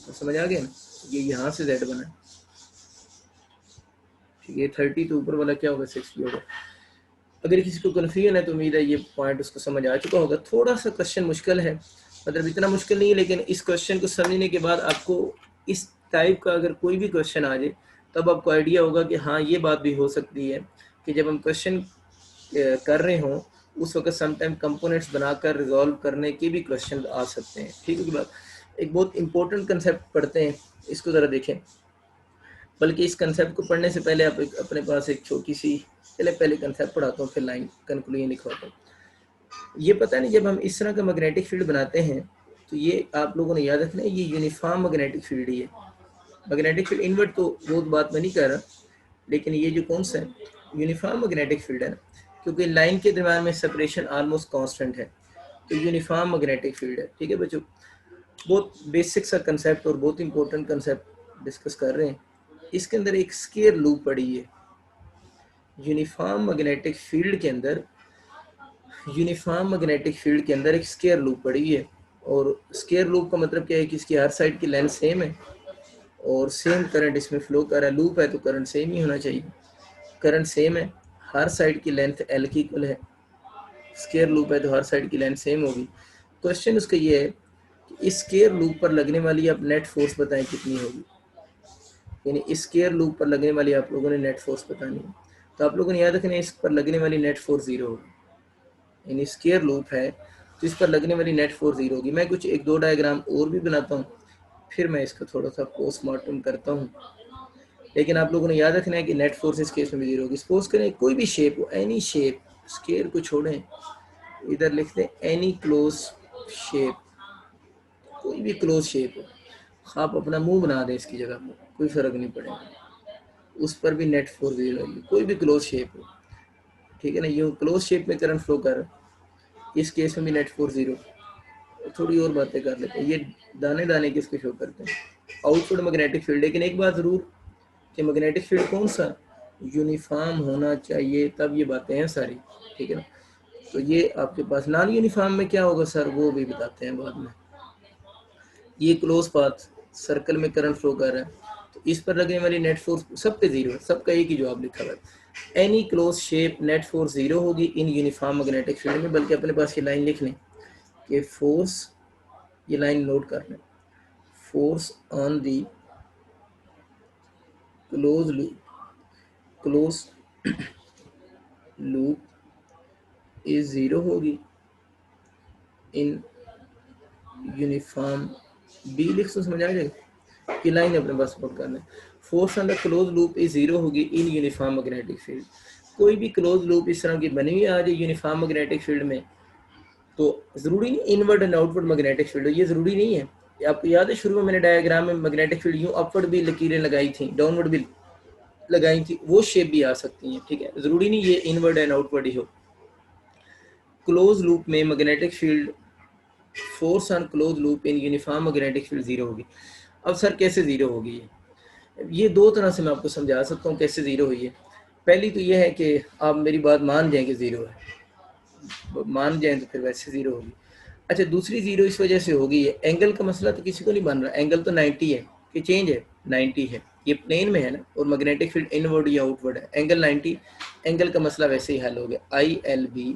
तो समझ आ गया ना। ये यहाँ से जेड बना है, ठीक है, 30 तो ऊपर वाला क्या होगा 60 होगा। अगर किसी को कन्फ्यूजन है तो उम्मीद है ये पॉइंट उसको समझ आ चुका होगा। थोड़ा सा क्वेश्चन मुश्किल है, मतलब इतना मुश्किल नहीं है, लेकिन इस क्वेश्चन को समझने के बाद आपको इस टाइप का अगर कोई भी क्वेश्चन आ जाए तब आपको आइडिया होगा कि हाँ ये बात भी हो सकती है कि जब हम क्वेश्चन कर रहे हों उस वक्त समटाइम कंपोनेंट्स बनाकर रिजॉल्व करने के भी क्वेश्चन आ सकते हैं, ठीक है की बात। एक बहुत इंपॉर्टेंट कंसेप्ट पढ़ते हैं, इसको ज़रा देखें। बल्कि इस कंसेप्ट को पढ़ने से पहले आप अपने पास एक छोटी सी पहले कंसेप्ट पढ़ाता हूँ, फिर लाइन कंक्लूजन लिखवाता हूँ। ये पता नहीं जब हम इस तरह का मैग्नेटिक फील्ड बनाते हैं तो ये आप लोगों ने याद रखना है, ये यूनिफॉर्म मैग्नेटिक फील्ड ही है। मैग्नेटिक फील्ड इनवर्ट तो बहुत बात मैं नहीं कर रहा, लेकिन ये जो कौन सा है यूनिफॉर्म मैग्नेटिक फील्ड है ना, क्योंकि लाइन के दरम्यान में सेपरेशन ऑलमोस्ट कांस्टेंट है, तो यूनिफॉर्म मैग्नेटिक फील्ड है, ठीक है बच्चों। बहुत बेसिक सा कंसेप्ट और बहुत इंपॉर्टेंट कंसेप्ट डिस्कस कर रहे हैं। इसके अंदर एक स्केयर लूप पड़ी है यूनिफॉर्म मैग्नेटिक फील्ड के अंदर, यूनिफॉर्म मैग्नेटिक फील्ड के अंदर एक स्केयर लूप पड़ी है। और स्केयर लूप का मतलब क्या है कि इसकी हर साइड की लेंथ सेम है और सेम करंट इसमें फ्लो कर रहा है। लूप है तो करंट सेम ही होना चाहिए, करंट सेम है, हर साइड की लेंथ L की इक्वल है। स्केयर लूप है तो हर साइड की लेंथ सेम होगी। क्वेश्चन उसका ये है कि इस स्केयर लूप पर लगने वाली आप नेट फोर्स बताएं कितनी होगी, यानी इस स्केयर लूप पर लगने वाली आप लोगों ने नेट फोर्स बतानी है। तो आप लोगों ने याद रखना है इस पर लगने वाली नेट फोर्स 0 होगी, यानी स्केयर लूप है तो इस पर लगने वाली नेट फोर्स 0 होगी। मैं कुछ एक दो डायग्राम और भी बनाता हूँ, फिर मैं इसका थोड़ा सा पोस्टमार्टम करता हूँ, लेकिन आप लोगों ने याद रखना है कि नेट फोर्स इस केस में भी 0 होगी। सपोज करें कोई भी शेप हो, एनी शेप, स्केयर को छोड़ें, इधर लिख दें एनी क्लोज शेप, कोई भी क्लोज शेप हो, आप अपना मुंह बना दें इसकी जगह पर, कोई फर्क नहीं पड़ेगा, उस पर भी नेट फोर्स 0 होगी, कोई भी क्लोज शेप हो, ठीक है ना। यूँ क्लोज शेप में करंट फ्लो कर, इस केस में भी नेट फोर्स 0। थोड़ी और बातें कर लेते हैं, ये दाने दाने किसको शो करते हैं आउटवर्ड मैग्नेटिक फील्ड। लेकिन एक बात ज़रूर कि मैग्नेटिक फील्ड कौन सा, यूनिफॉर्म होना चाहिए, तब ये बातें हैं सारी, ठीक है ना। तो ये आपके पास नॉन यूनिफॉर्म में क्या होगा सर, वो भी बताते हैं बाद में। ये क्लोज पाथ सर्कल में करंट फ्लो कर रहा है, तो इस पर लगने वाली नेट फोर्स सब पे जीरो है, सबका एक ही जवाब लिखा हुआ है। Any close shape net force zero होगी इन यूनिफॉर्म मैग्नेटिक फील्ड में। बल्कि अपने पास ये लाइन लिख लें कि फोर्स, ये लाइन नोट कर लें, force on the close loop is zero होगी इन यूनिफॉर्म, बी लिख तो समझ आ जाएगा कि लाइन अपने पास नोट कर लें। Force on the close loop is zero होगी इन यूनिफॉर्म मैग्नेटिक फील्ड। कोई भी क्लोज लूप इस तरह की बनी हुई आ जाए यूनिफॉर्म मैग्नेटिक फील्ड में, तो जरूरी नहीं inward and outward magnetic field, ये जरूरी नहीं है। आपको याद है शुरू में मैंने डायग्राम में मैग्नेटिक फील्ड यूं अपवर्ड भी लकीरें लगाई थी, डाउनवर्ड भी लगाई थी, वो शेप भी आ सकती हैं, ठीक है। जरूरी नहीं ये इनवर्ड एंड आउटवर्ड ही हो। क्लोज लूप में magnetic field, force on close loop in uniform magnetic field zero होगी। अब सर कैसे जीरो होगी, ये दो तरह से मैं आपको समझा सकता हूँ कैसे जीरो हुई है। पहली तो ये है कि आप मेरी बात मान जाएं कि जीरो है, मान जाएं तो फिर वैसे जीरो होगी। अच्छा, दूसरी जीरो इस वजह से होगी, है एंगल का मसला तो किसी को नहीं बन रहा, एंगल तो 90 है कि चेंज है, 90 है, ये प्लेन में है ना, और मैग्नेटिक फील्ड इनवर्ड या आउटवर्ड है, एंगल 90, एंगल का मसला वैसे ही हल हो गया। आई एल बी,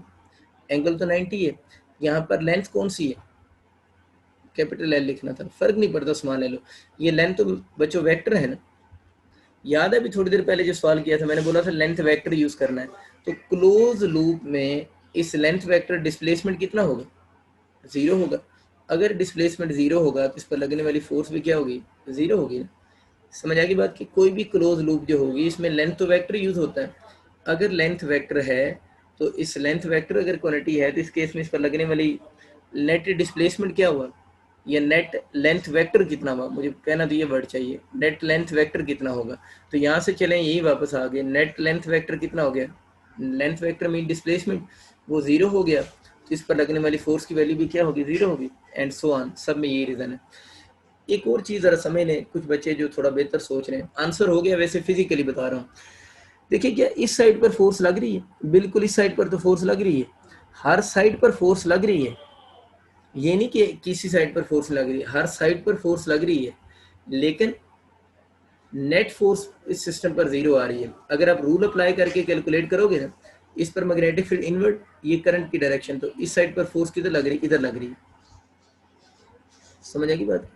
एंगल तो 90 है, यहाँ पर लेंथ कौन सी है, कैपिटल एल लिखना था, फर्क नहीं पड़ता स्मॉल ले लो, ये लेंथ तो बच्चों वेक्टर है ना। याद है अभी थोड़ी देर पहले जो सवाल किया था मैंने बोला था लेंथ वेक्टर यूज करना है, तो क्लोज लूप में इस लेंथ वेक्टर डिस्प्लेसमेंट कितना होगा, जीरो होगा। अगर डिस्प्लेसमेंट जीरो होगा तो इस पर लगने वाली फोर्स भी क्या होगी, जीरो होगी ना। समझ आ गई बात कि कोई भी क्लोज लूप जो होगी इसमें लेंथ तो वेक्टर यूज होता है। अगर लेंथ वेक्टर है तो इस लेंथ वेक्टर अगर क्वांटिटी है तो इस केस में इस पर लगने वाली नेट डिस्प्लेसमेंट क्या हुआ, या नेट लेंथ वेक्टर कितना हुआ, मुझे कहना तो ये वर्ड चाहिए, नेट लेंथ वेक्टर कितना होगा। तो यहाँ से चलें यही वापस आ गए, नेट लेंथ वेक्टर कितना हो गया, लेंथ वेक्टर मीन डिस्प्लेसमेंट, वो जीरो हो गया, तो इस पर लगने वाली फोर्स की वैल्यू भी क्या होगी, जीरो होगी, एंड सो ऑन, सब में यही रीज़न है। एक और चीज़ ज़रा समझ लें, कुछ बच्चे जो थोड़ा बेहतर सोच रहे हैं, आंसर हो गया वैसे फिजिकली बता रहा हूँ। देखिए क्या इस साइड पर फोर्स लग रही है, बिल्कुल इस साइड पर तो फोर्स लग रही है, हर साइड पर फोर्स लग रही है, ये नहीं कि किसी साइड पर फोर्स लग रही है, हर साइड पर फोर्स लग रही है, लेकिन नेट फोर्स इस सिस्टम पर जीरो आ रही है। अगर आप रूल अप्लाई करके कैलकुलेट करोगे ना, इस पर मैग्नेटिक फील्ड इनवर्ड, ये करंट की डायरेक्शन, तो इस साइड पर फोर्स किधर लग रही है, इधर लग रही है, समझ आएगी बात।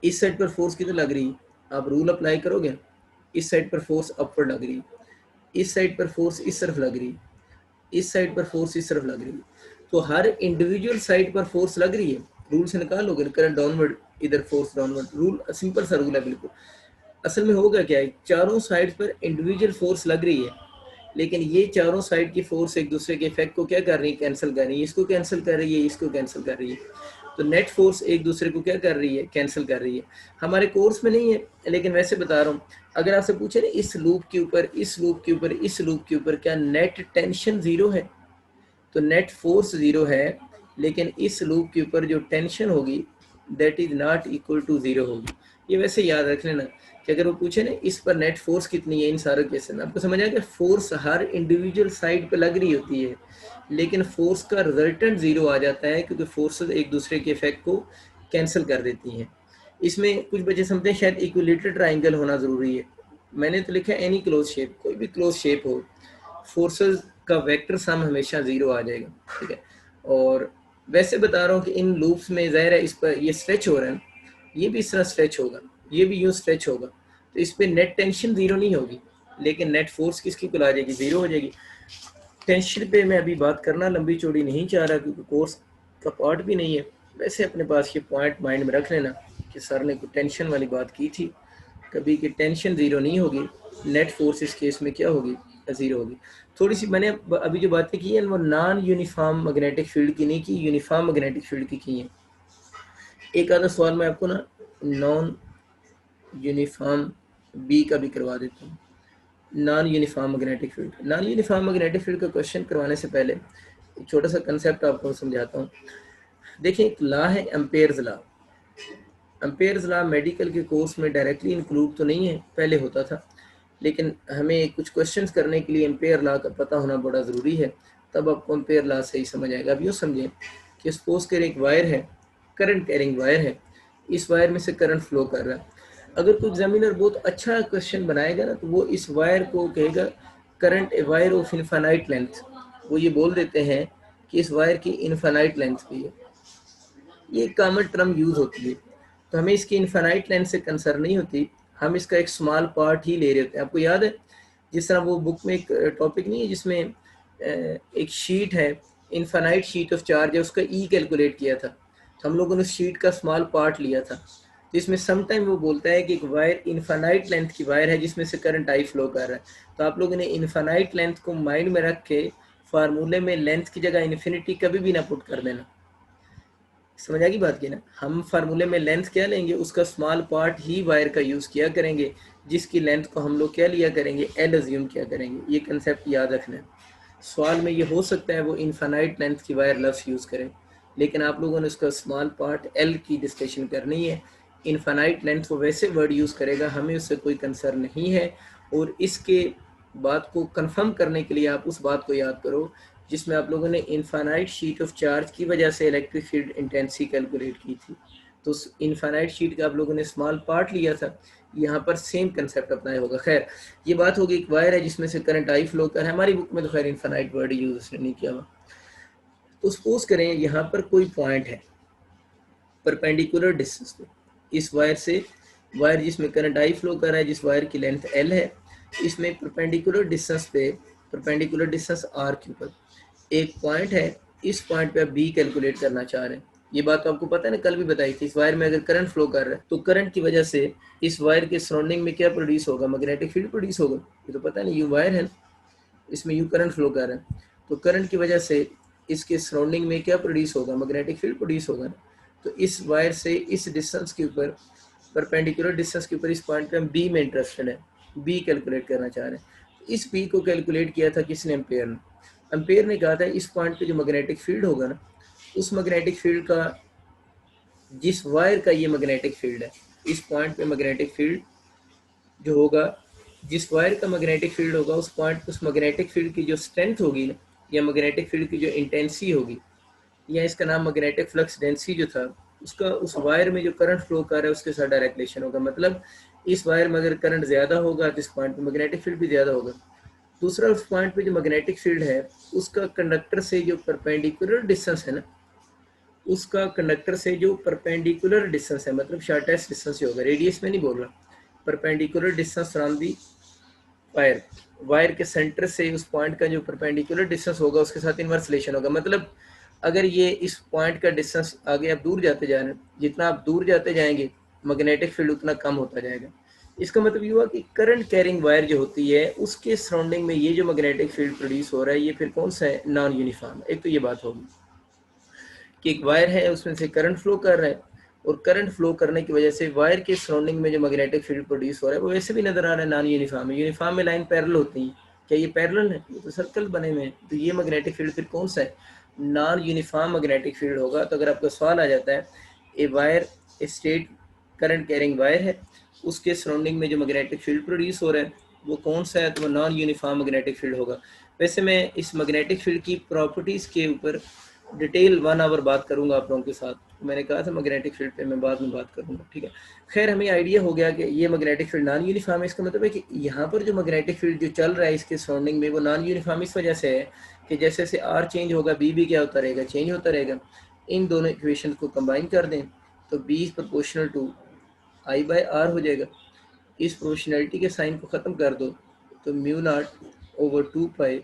इस साइड पर फोर्स किधर लग रही है, आप रूल अप्लाई करोगे, इस साइड पर फोर्स अपवर्ड लग रही है, इस साइड पर फोर्स इस तरफ लग रही है, इस साइड पर फोर्स इस तरफ लग रही है, तो हर इंडिविजुअल साइड पर फोर्स लग रही है। रूल से निकाल लोगे करंट डाउनवर्ड, इधर फोर्स डाउनवर्ड, रूल सिंपल सा रूल है बिल्कुल। असल में होगा क्या है, चारों साइड पर इंडिविजुअल फोर्स लग रही है, लेकिन ये चारों साइड की फोर्स एक दूसरे के इफेक्ट को क्या कर रही है, कैंसिल कर रही है, इसको कैंसिल कर रही है, इसको कैंसिल कर रही है, तो नेट फोर्स एक दूसरे को क्या कर रही है, कैंसिल कर रही है। हमारे कोर्स में नहीं है लेकिन वैसे बता रहा हूँ, अगर आपसे पूछे ना इस लूप के ऊपर, इस लूप के ऊपर, इस लूप के ऊपर क्या नेट टेंशन जीरो है, तो नेट फोर्स जीरो है, लेकिन इस लूप के ऊपर जो टेंशन होगी that is not equal to zero होगी। ये वैसे याद रख लेना कि अगर वो पूछे ना इस पर नेट फोर्स कितनी है इन सारे केसेस में, आपको समझ आया कि फोर्स हर इंडिविजुअल साइड पे लग रही होती है, लेकिन फोर्स का रिजल्टेंट जीरो आ जाता है क्योंकि फोर्सेस एक दूसरे के इफेक्ट को कैंसिल कर देती हैं। इसमें कुछ बच्चे समझते हैं शायद इक्विलेटरल ट्राइंगल होना ज़रूरी है, मैंने तो लिखा है एनी क्लोज शेप, कोई भी क्लोज शेप हो, फोर्सेस का वेक्टर सम हमेशा जीरो आ जाएगा, ठीक है। और वैसे बता रहा हूँ कि इन लूप्स में ज़ाहिर है इस पर ये स्ट्रेच हो रहा है, ये भी इस तरह स्ट्रेच होगा, ये भी यूँ स्ट्रेच होगा, तो इस पर नेट टेंशन जीरो नहीं होगी, लेकिन नेट फोर्स किसकी कुल आ जाएगी, जीरो हो जाएगी। टेंशन पे मैं अभी बात करना लंबी चौड़ी नहीं चाह रहा क्योंकि कोर्स का पार्ट भी नहीं है। वैसे अपने पास ये पॉइंट माइंड में रख लेना कि सर ने कोई टेंशन वाली बात की थी कभी, कि टेंशन ज़ीरो नहीं होगी, नेट फोर्स इस केस में क्या होगी, ज़ीरो होगी। थोड़ी सी मैंने अभी जो बातें की हैं वो नॉन यूनिफॉर्म मैग्नेटिक फील्ड की नहीं की, यूनिफॉर्म मैग्नेटिक फील्ड की हैं। एक आधा सवाल मैं आपको ना नॉन यूनिफॉर्म बी का भी करवा देता हूँ। Non uniform magnetic field, non uniform magnetic field का क्वेश्चन करवाने से पहले एक छोटा सा कंसेप्ट आपको समझाता हूँ। देखिए एक लॉ है Ampere's law, Ampere's law medical के कोर्स में डायरेक्टली इंक्लूड तो नहीं है, पहले होता था, लेकिन हमें कुछ क्वेश्चंस करने के लिए एम्पेयर लॉ का पता होना बड़ा ज़रूरी है, तब आपको एम्पेयर लॉ सही समझ आएगा। अब यूँ समझें कि सपोज कर एक वायर है, करंट कैरिंग वायर है, इस वायर में से करंट फ्लो कर रहा है। अगर कोई एग्जामिनर बहुत अच्छा क्वेश्चन बनाएगा ना, तो वो इस वायर को कहेगा current a wire of infinite length. वो ये बोल देते हैं कि इस वायर की इनफाइनाइट लेंथ भी है। ये एक कॉमन टर्म यूज होती है, तो हमें इसकी इनफाइनाइट लेंथ से कंसर्न नहीं होती, हम इसका एक स्मॉल पार्ट ही ले रहे होते हैं। आपको याद है जिस तरह वो बुक में एक टॉपिक नहीं है जिसमें एक शीट है, इनफाइनाइट शीट ऑफ चार्ज है, उसका ई कैलकुलेट किया था, तो हम लोगों ने उस शीट का स्मॉल पार्ट लिया था। तो इसमें समटाइम वो बोलता है कि एक वायर इनफाइनाइट लेंथ की वायर है जिसमें से करंट आई फ्लो कर रहा है, तो आप लोगों ने इनफाइनाइट लेंथ को माइंड में रख के फार्मूले में लेंथ की जगह इन्फिनिटी कभी भी ना पुट कर देना। समझ आ गई बात की ना, हम फार्मूले में लेंथ क्या लेंगे, उसका स्मॉल पार्ट ही वायर का यूज़ किया करेंगे, जिसकी लेंथ को हम लोग क्या लिया करेंगे, एल अज्यूम किया करेंगे। ये कंसेप्ट याद रखना है। सवाल में ये हो सकता है वो इनफाइनाइट लेंथ की वायर लफ्स यूज़ करें, लेकिन आप लोगों ने उसका स्मॉल पार्ट एल की डिस्कशन करनी है। इनफाइनाइट लेंथ वो वैसे वर्ड यूज़ करेगा, हमें उससे कोई कंसर्न नहीं है। और इसके बात को कंफर्म करने के लिए आप उस बात को याद करो जिसमें आप लोगों ने इनफाइनाइट शीट ऑफ चार्ज की वजह से इलेक्ट्रिक फील्ड इंटेंसिटी कैलकुलेट की थी, तो उस इनफाइनाइट शीट का आप लोगों ने स्मॉल पार्ट लिया था। यहाँ पर सेम कंसेप्ट अपनाया होगा। खैर, ये बात होगी एक वायर है जिसमें से करंट आई फ्लो कर है। हमारी बुक में तो खैर इनफाइनाइट वर्ड यूज उसने नहीं किया हुआ। तो सपोज करें यहाँ पर कोई पॉइंट है परपेंडिकुलर डिस्टेंस पे, इस वायर से, वायर जिसमें करंट आई फ्लो कर रहा है, जिस वायर की लेंथ एल है, इसमें परपेंडिकुलर डिस्टेंस पे, परपेंडिकुलर डिस्टेंस आर के ऊपर एक पॉइंट है, इस पॉइंट पे आप बी कैलकुलेट करना चाह रहे हैं। ये बात तो आपको पता है ना, कल भी बताई थी। इस वायर में अगर करंट फ्लो कर रहा है तो करंट की वजह से इस वायर के सराउंडिंग में क्या प्रोड्यूस होगा, मैग्नेटिक फील्ड प्रोड्यूस होगा। ये तो पता नहीं, यू वायर है, इसमें यू करंट फ्लो कर रहा है, तो करंट की वजह से इसके सराउंडिंग में क्या प्रोड्यूस होगा, मैग्नेटिक फील्ड प्रोड्यूस होगा ना। तो इस वायर से इस डिस्टेंस के ऊपर, परपेंडिकुलर डिस्टेंस के ऊपर, इस पॉइंट पे हम बी में इंटरेस्टेड है, बी कैलकुलेट करना चाह रहे हैं। इस बी को कैलकुलेट किया था किसने, एम्पेयर ने। एम्पेयर ने कहा था इस पॉइंट पे जो मैग्नेटिक फील्ड होगा ना, उस मैग्नेटिक फील्ड का, जिस वायर का ये मैग्नेटिक फील्ड है, इस पॉइंट पे मैग्नेटिक फील्ड जो होगा, जिस वायर का मैग्नेटिक फील्ड होगा, उस पॉइंट, उस मैग्नेटिक फील्ड की जो स्ट्रेंथ होगी ना, या मैग्नेटिक फील्ड की जो इंटेंसिटी होगी, या इसका नाम मैग्नेटिक फ्लक्स डेंसिटी जो था, उसका उस वायर में जो करंट फ्लो कर रहा है उसके साथ डायरेक्ट रिलेशन होगा। मतलब इस वायर में अगर करंट ज़्यादा होगा तो इस पॉइंट पे मैग्नेटिक फील्ड भी ज़्यादा होगा। दूसरा, उस पॉइंट पे जो मैग्नेटिक फील्ड है उसका कंडक्टर से जो परपेंडिकुलर डिस्टेंस है ना, उसका कंडक्टर से जो परपेंडिकुलर डिस्टेंस है, मतलब शॉर्टेस्ट डिस्टेंस ही होगा, रेडियस में नहीं बोल रहा, perpendicular distance from the wire, wire के सेंटर से उस पॉइंट का जो परपेंडिकुलर डिस्टेंस होगा उसके साथ इनवर्स रिलेशन होगा। मतलब अगर ये इस पॉइंट का डिस्टेंस, आगे आप दूर जाते जा रहे हैं, जितना आप दूर जाते जाएंगे मैग्नेटिक फील्ड उतना कम होता जाएगा। इसका मतलब ये हुआ कि करंट कैरिंग वायर जो होती है उसके सराउंडिंग में ये जो मैग्नेटिक फील्ड प्रोड्यूस हो रहा है, ये फिर कौन सा है, नॉन यूनिफॉर्म। एक तो ये बात होगी कि एक वायर है उसमें से करंट फ्लो कर रहा है, और करंट फ्लो करने की वजह से वायर के सराउंडिंग में जो मैग्नेटिक फील्ड प्रोड्यूस हो रहा है वो वैसे भी नजर आ रहा है नॉन यूनिफॉर्म है। यूनिफॉर्म में लाइन पैरेलल होती है, क्या ये पैरेलल है, ये तो सर्कल बने हुए हैं, तो ये मैग्नेटिक फील्ड फिर कौन सा है, नॉन यूनिफॉर्म मैग्नेटिक फील्ड होगा। तो अगर आपका सवाल आ जाता है, a wire state current carrying wire है, उसके सराउंडिंग में जो मैग्नेटिक फील्ड प्रोड्यूस हो रहा है वो कौन सा है, तो वो नॉन यूनिफॉर्म मैग्नेटिक फील्ड होगा। वैसे मैं इस मैग्नेटिक फील्ड की प्रॉपर्टीज़ के ऊपर डिटेल 1 आवर बात करूंगा आप लोगों के साथ। मैंने कहा था मैग्नेटिक फील्ड पे मैं बाद में बात करूंगा, ठीक है। खैर, हमें आइडिया हो गया कि ये मैग्नेटिक फील्ड नॉन यूनिफॉर्म है। इसका मतलब है कि यहाँ पर जो मैग्नेटिक फील्ड जो चल रहा है इसके सराउंडिंग में, वो नॉन यूनिफॉर्म इस वजह से है कि जैसे जैसे आर चेंज होगा बी भी क्या होता रहेगा, चेंज होता रहेगा। इन दोनों इक्वेशन को कंबाइन कर दें तो B is proportional to I by R हो जाएगा। इस प्रोपोर्शनैलिटी के साइन को ख़त्म कर दो तो mu naught over 2 pi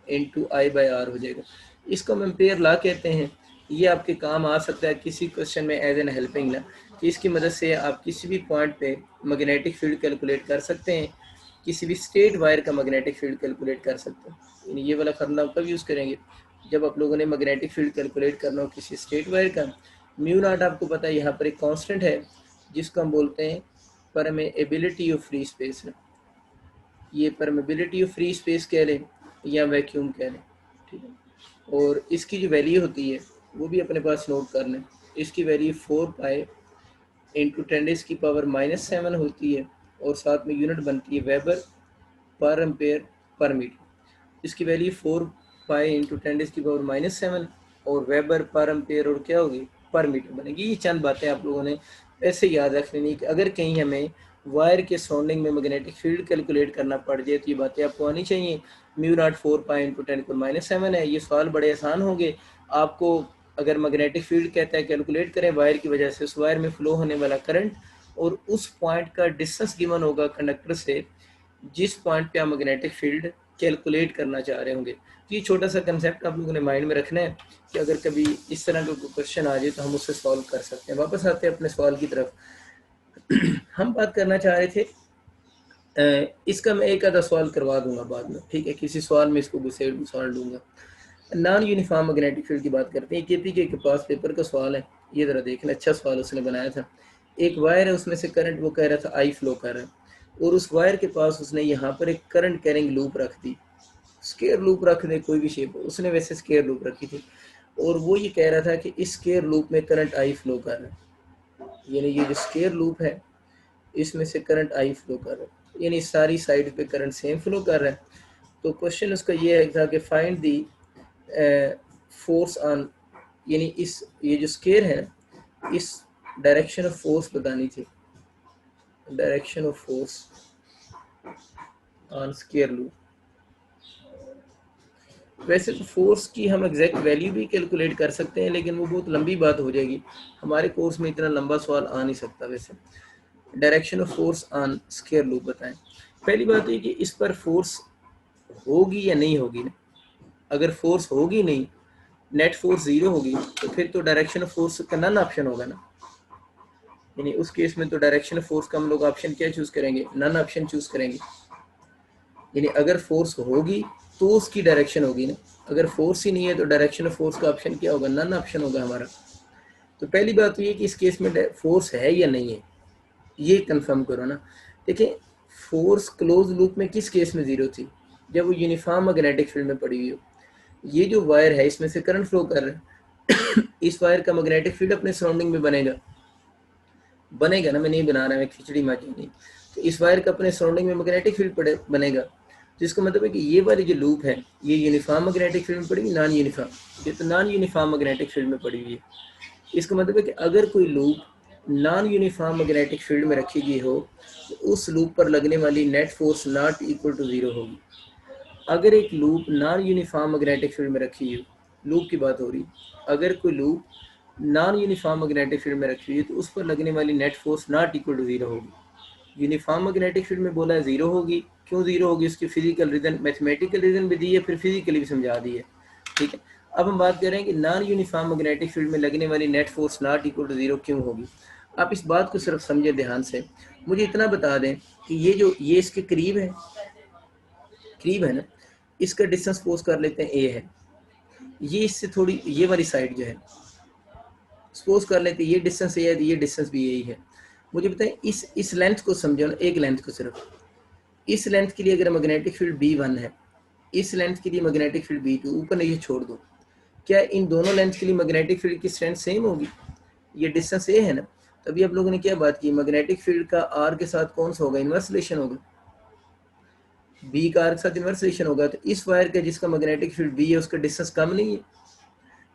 into I by R हो जाएगा। इसको हम एम्पेयर लॉ कहते हैं। ये आपके काम आ सकता है किसी क्वेश्चन में एज एन हेल्पिंग लॉ, कि इसकी मदद से आप किसी भी पॉइंट पे मैग्नेटिक फील्ड कैलकुलेट कर सकते हैं, किसी भी स्टेट वायर का मैग्नेटिक फील्ड कैलकुलेट कर सकते हैं। यानी ये वाला फॉर्मूला कब यूज़ करेंगे, जब आप लोगों ने मैग्नेटिक फील्ड कैलकुलेट करना हो किसी स्टेट वायर का। म्यू नॉट आपको पता है यहाँ पर एक कांस्टेंट है जिसको हम बोलते हैं परमेबिलिटी ऑफ फ्री स्पेस है। ये परमेबिलिटी ऑफ फ्री स्पेस कह लें या वैक्यूम कह लें, ठीक है। और इसकी जो वैल्यू होती है वो भी अपने पास नोट कर लें। इसकी वैल्यू 4 पाई इंटू 10⁻⁻⁷ होती है, और साथ में यूनिट बनती है weber per ampere per metre. इसकी वैल्यू 4 पाई इंटू 10⁻⁻7 और वेबर पर एम्पेयर और क्या होगी पर मीटर बनेगी। ये चंद बातें आप लोगों ने ऐसे याद रख लेनी कि अगर कहीं हमें वायर के सराउंडिंग में मैग्नेटिक फील्ड कैलकुलेट करना पड़ जाए तो ये बातें आपको आनी चाहिए। म्यू नॉट 4 पाई इंटू 10⁻⁷ है। ये सवाल बड़े आसान होंगे। आपको अगर मैग्नेटिक फील्ड कहता है कैलकुलेट करें वायर की वजह से उस वायर में फ्लो होने वाला करंट और उस पॉइंट का डिस्टेंस गिवन होगा कंडक्टर से जिस पॉइंट पे आप मैग्नेटिक फील्ड कैलकुलेट करना चाह रहे होंगे। तो ये छोटा सा कंसेप्ट आप लोगों ने माइंड में रखना है कि अगर कभी इस तरह का कोई क्वेश्चन आ जाए तो हम उससे सॉल्व कर सकते हैं। वापस आते हैं अपने सवाल की तरफ। हम बात करना चाह रहे थे इसका मैं एक आधा सवाल करवा दूंगा बाद में, ठीक है, किसी सवाल में इसको घुसेड़ सवाल दूंगा। नॉन यूनिफॉर्म मैग्नेटिक फील्ड की बात करते हैं। केपी के पास पेपर का सवाल है, ये जरा देखना, अच्छा सवाल उसने बनाया था। एक वायर है, उसमें से करंट वो कह रहा था आई फ्लो कर रहा है और उस वायर के पास उसने यहाँ पर एक करंट कैरिंग लूप रख दी। स्केयर लूप रख दे, कोई भी शेप, उसने वैसे स्केयर लूप रखी थी और वो ये कह रहा था कि इस स्केयर लूप में करंट आई फ्लो कर रहा है, यानी ये जो स्केयर लूप है इसमें से करंट आई फ्लो कर रहा है, यानी सारी साइड पे करंट सेम फ्लो कर रहा है। तो क्वेश्चन उसका ये है था कि फाइंड दी फोर्स ऑन, यानी इस ये जो स्केयर है इस डायरेक्शन ऑफ फोर्स बतानी थी, direction of force on square loop. वैसे तो फोर्स की हम एग्जैक्ट वैल्यू भी कैलकुलेट कर सकते हैं लेकिन वो बहुत लंबी बात हो जाएगी, हमारे कोर्स में इतना लंबा सवाल आ नहीं सकता। वैसे direction of force on square loop बताएं। पहली बात है कि इस पर फोर्स होगी या नहीं होगी ना। अगर फोर्स होगी नहीं, नेट फोर्स 0 होगी तो फिर तो डायरेक्शन ऑफ फोर्स का नन ऑप्शन होगा ना, यानी उस केस में तो डायरेक्शन ऑफ फोर्स का हम लोग ऑप्शन क्या चूज करेंगे, नन ऑप्शन चूज करेंगे। यानी अगर फोर्स होगी तो उसकी डायरेक्शन होगी ना, अगर फोर्स ही नहीं है तो डायरेक्शन ऑफ फोर्स का ऑप्शन क्या होगा, नन ऑप्शन होगा हमारा। तो पहली बात तो ये कि इस केस में फोर्स है या नहीं है ये कंफर्म करो ना। देखिए फोर्स क्लोज लूप में किस केस में 0 थी, जब वो यूनिफॉर्म मैग्नेटिक फील्ड में पड़ी हुई हो। ये जो वायर है इसमें से करंट फ्लो कर रहा है इस वायर का मैग्नेटिक फील्ड अपने सराउंडिंग में बनेगा ना, मैं नहीं बना रहा, मैं खिचड़ी माची नहीं। तो इस वायर का अपने सराउंडिंग में मैग्नेटिक फील्ड बनेगा, तो इसका मतलब है कि ये वाली जो लूप है ये यूनिफॉर्म मैग्नेटिक फील्ड में पड़ी, नॉन यूनिफॉर्म, ये तो नॉन यूनिफॉर्म मैग्नेटिक फील्ड में पड़ी हुई है। इसका मतलब है कि अगर कोई loop non uniform magnetic field में रखी गई हो तो उस लूप पर लगने वाली net force not equal to 0 होगी। अगर एक loop non uniform magnetic field में रखी हो, लूप की बात हो रही, अगर कोई loop non uniform magnetic field में रखी हुई है तो उस पर लगने वाली net force not equal to 0 होगी। यूनिफॉर्म मैग्नेटिक फील्ड में बोला है 0 होगी, क्यों 0 होगी, उसकी फिजिकल रीजन, मैथमेटिकल रीजन भी दी है, फिर फिजिकली भी समझा दी है, ठीक है। अब हम बात कर रहे हैं कि नॉन यूनिफॉर्म मैग्नेटिक फील्ड में लगने वाली net force not equal to 0 क्यों होगी। आप इस बात को सिर्फ समझे ध्यान से, मुझे इतना बता दें कि ये इसके करीब है ना, इसका डिस्टेंस सपोज कर लेते हैं ए है, ये इससे थोड़ी ये वाली साइड जो है सपोज कर लेते हैं ये डिस्टेंस ए है, ये डिस्टेंस भी यही है। मुझे बताएं इस लेंथ को समझो ना, एक लेंथ को, सिर्फ इस लेंथ के लिए अगर मैग्नेटिक फील्ड B1 है, इस लेंथ के लिए मैग्नेटिक फील्ड B2, ऊपर नहीं छोड़ दो, क्या इन दोनों लेंथ के लिए मैग्नेटिक फील्ड की स्ट्रेंथ सेम होगी। ये डिस्टेंस ए है ना, तभी आप लोगों ने क्या बात की, मैग्नेटिक फील्ड का आर के साथ कौन सा होगा, इनवर्स रिलेशन होगा, बी का आर के साथ इनवर्स रिलेशन होगा। तो इस वायर का जिसका मैग्नेटिक फील्ड बी है उसका डिस्टेंस कम नहीं है,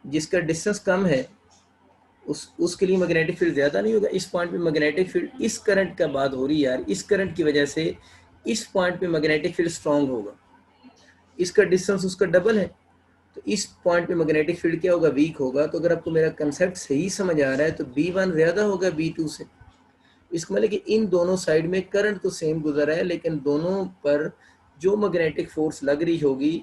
जिसका डिस्टेंस कम है उसके लिए मैग्नेटिक फील्ड ज्यादा नहीं होगा। इस पॉइंट पे मैग्नेटिक फील्ड, इस करंट का बात हो रही है यार, इस करंट की वजह से इस पॉइंट पे मैग्नेटिक फील्ड स्ट्रांग होगा, इसका डिस्टेंस उसका डबल है, तो इस पॉइंट पे मैग्नेटिक फील्ड क्या होगा, वीक होगा। तो अगर आपको मेरा कंसेप्ट सही समझ आ रहा है तो B1 ज्यादा होगा B2 से। इसका मतलब कि इन दोनों साइड में करंट तो सेम गुजर है लेकिन दोनों पर जो मैग्नेटिक फोर्स लग रही होगी,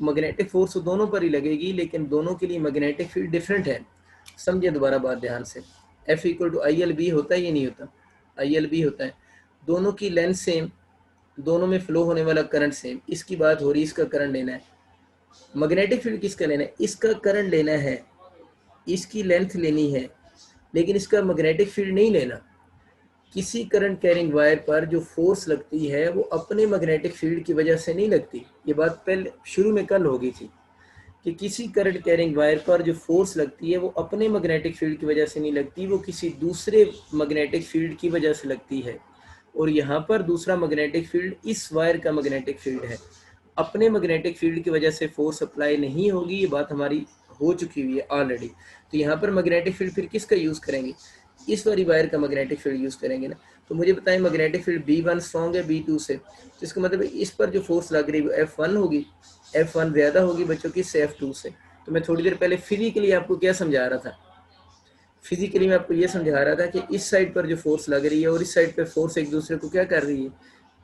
मैग्नेटिक फोर्स तो दोनों पर ही लगेगी लेकिन दोनों के लिए मैग्नेटिक फील्ड डिफरेंट है। समझिए दोबारा बात ध्यान से, F इक्वल टू ILB होता है, ये नहीं होता, ILB होता है, दोनों की लेंथ सेम, दोनों में फ्लो होने वाला करंट सेम। इसकी बात हो रही है, इसका करंट लेना है, मैग्नेटिक फील्ड किसका लेना है, इसका करंट लेना है, इसकी लेंथ लेनी है, लेकिन इसका मैग्नेटिक फील्ड नहीं लेना। किसी करंट कैरिंग वायर पर जो फोर्स लगती है वो अपने मैग्नेटिक फील्ड की वजह से नहीं लगती। ये बात पहले शुरू में कल हो गई थी कि किसी करंट कैरिंग वायर पर जो फोर्स लगती है वो अपने मैग्नेटिक फील्ड की वजह से नहीं लगती, वो किसी दूसरे मैग्नेटिक फील्ड की वजह से लगती है। और यहाँ पर दूसरा मैग्नेटिक फील्ड इस वायर का मैग्नेटिक फील्ड है। अपने मैग्नेटिक फील्ड की वजह से फोर्स अप्लाई नहीं होगी, ये बात हमारी हो चुकी हुई है ऑलरेडी। तो यहाँ पर मैग्नेटिक फील्ड फिर किसका यूज़ करेंगे, इस वाली वायर का मैग्नेटिक फील्ड यूज़ करेंगे ना। तो मुझे बताएं मैग्नेटिक फील्ड B1 स्ट्रॉन्ग है B2 से, तो इसका मतलब इस पर जो फोर्स लग रही है वो F1 होगी, F1 ज़्यादा होगी बच्चों की से F2 से। तो मैं थोड़ी देर पहले फिजिकली आपको क्या समझा रहा था, फिजिकली मैं आपको ये समझा रहा था कि इस साइड पर जो फोर्स लग रही है और इस साइड पर फोर्स एक दूसरे को क्या कर रही है,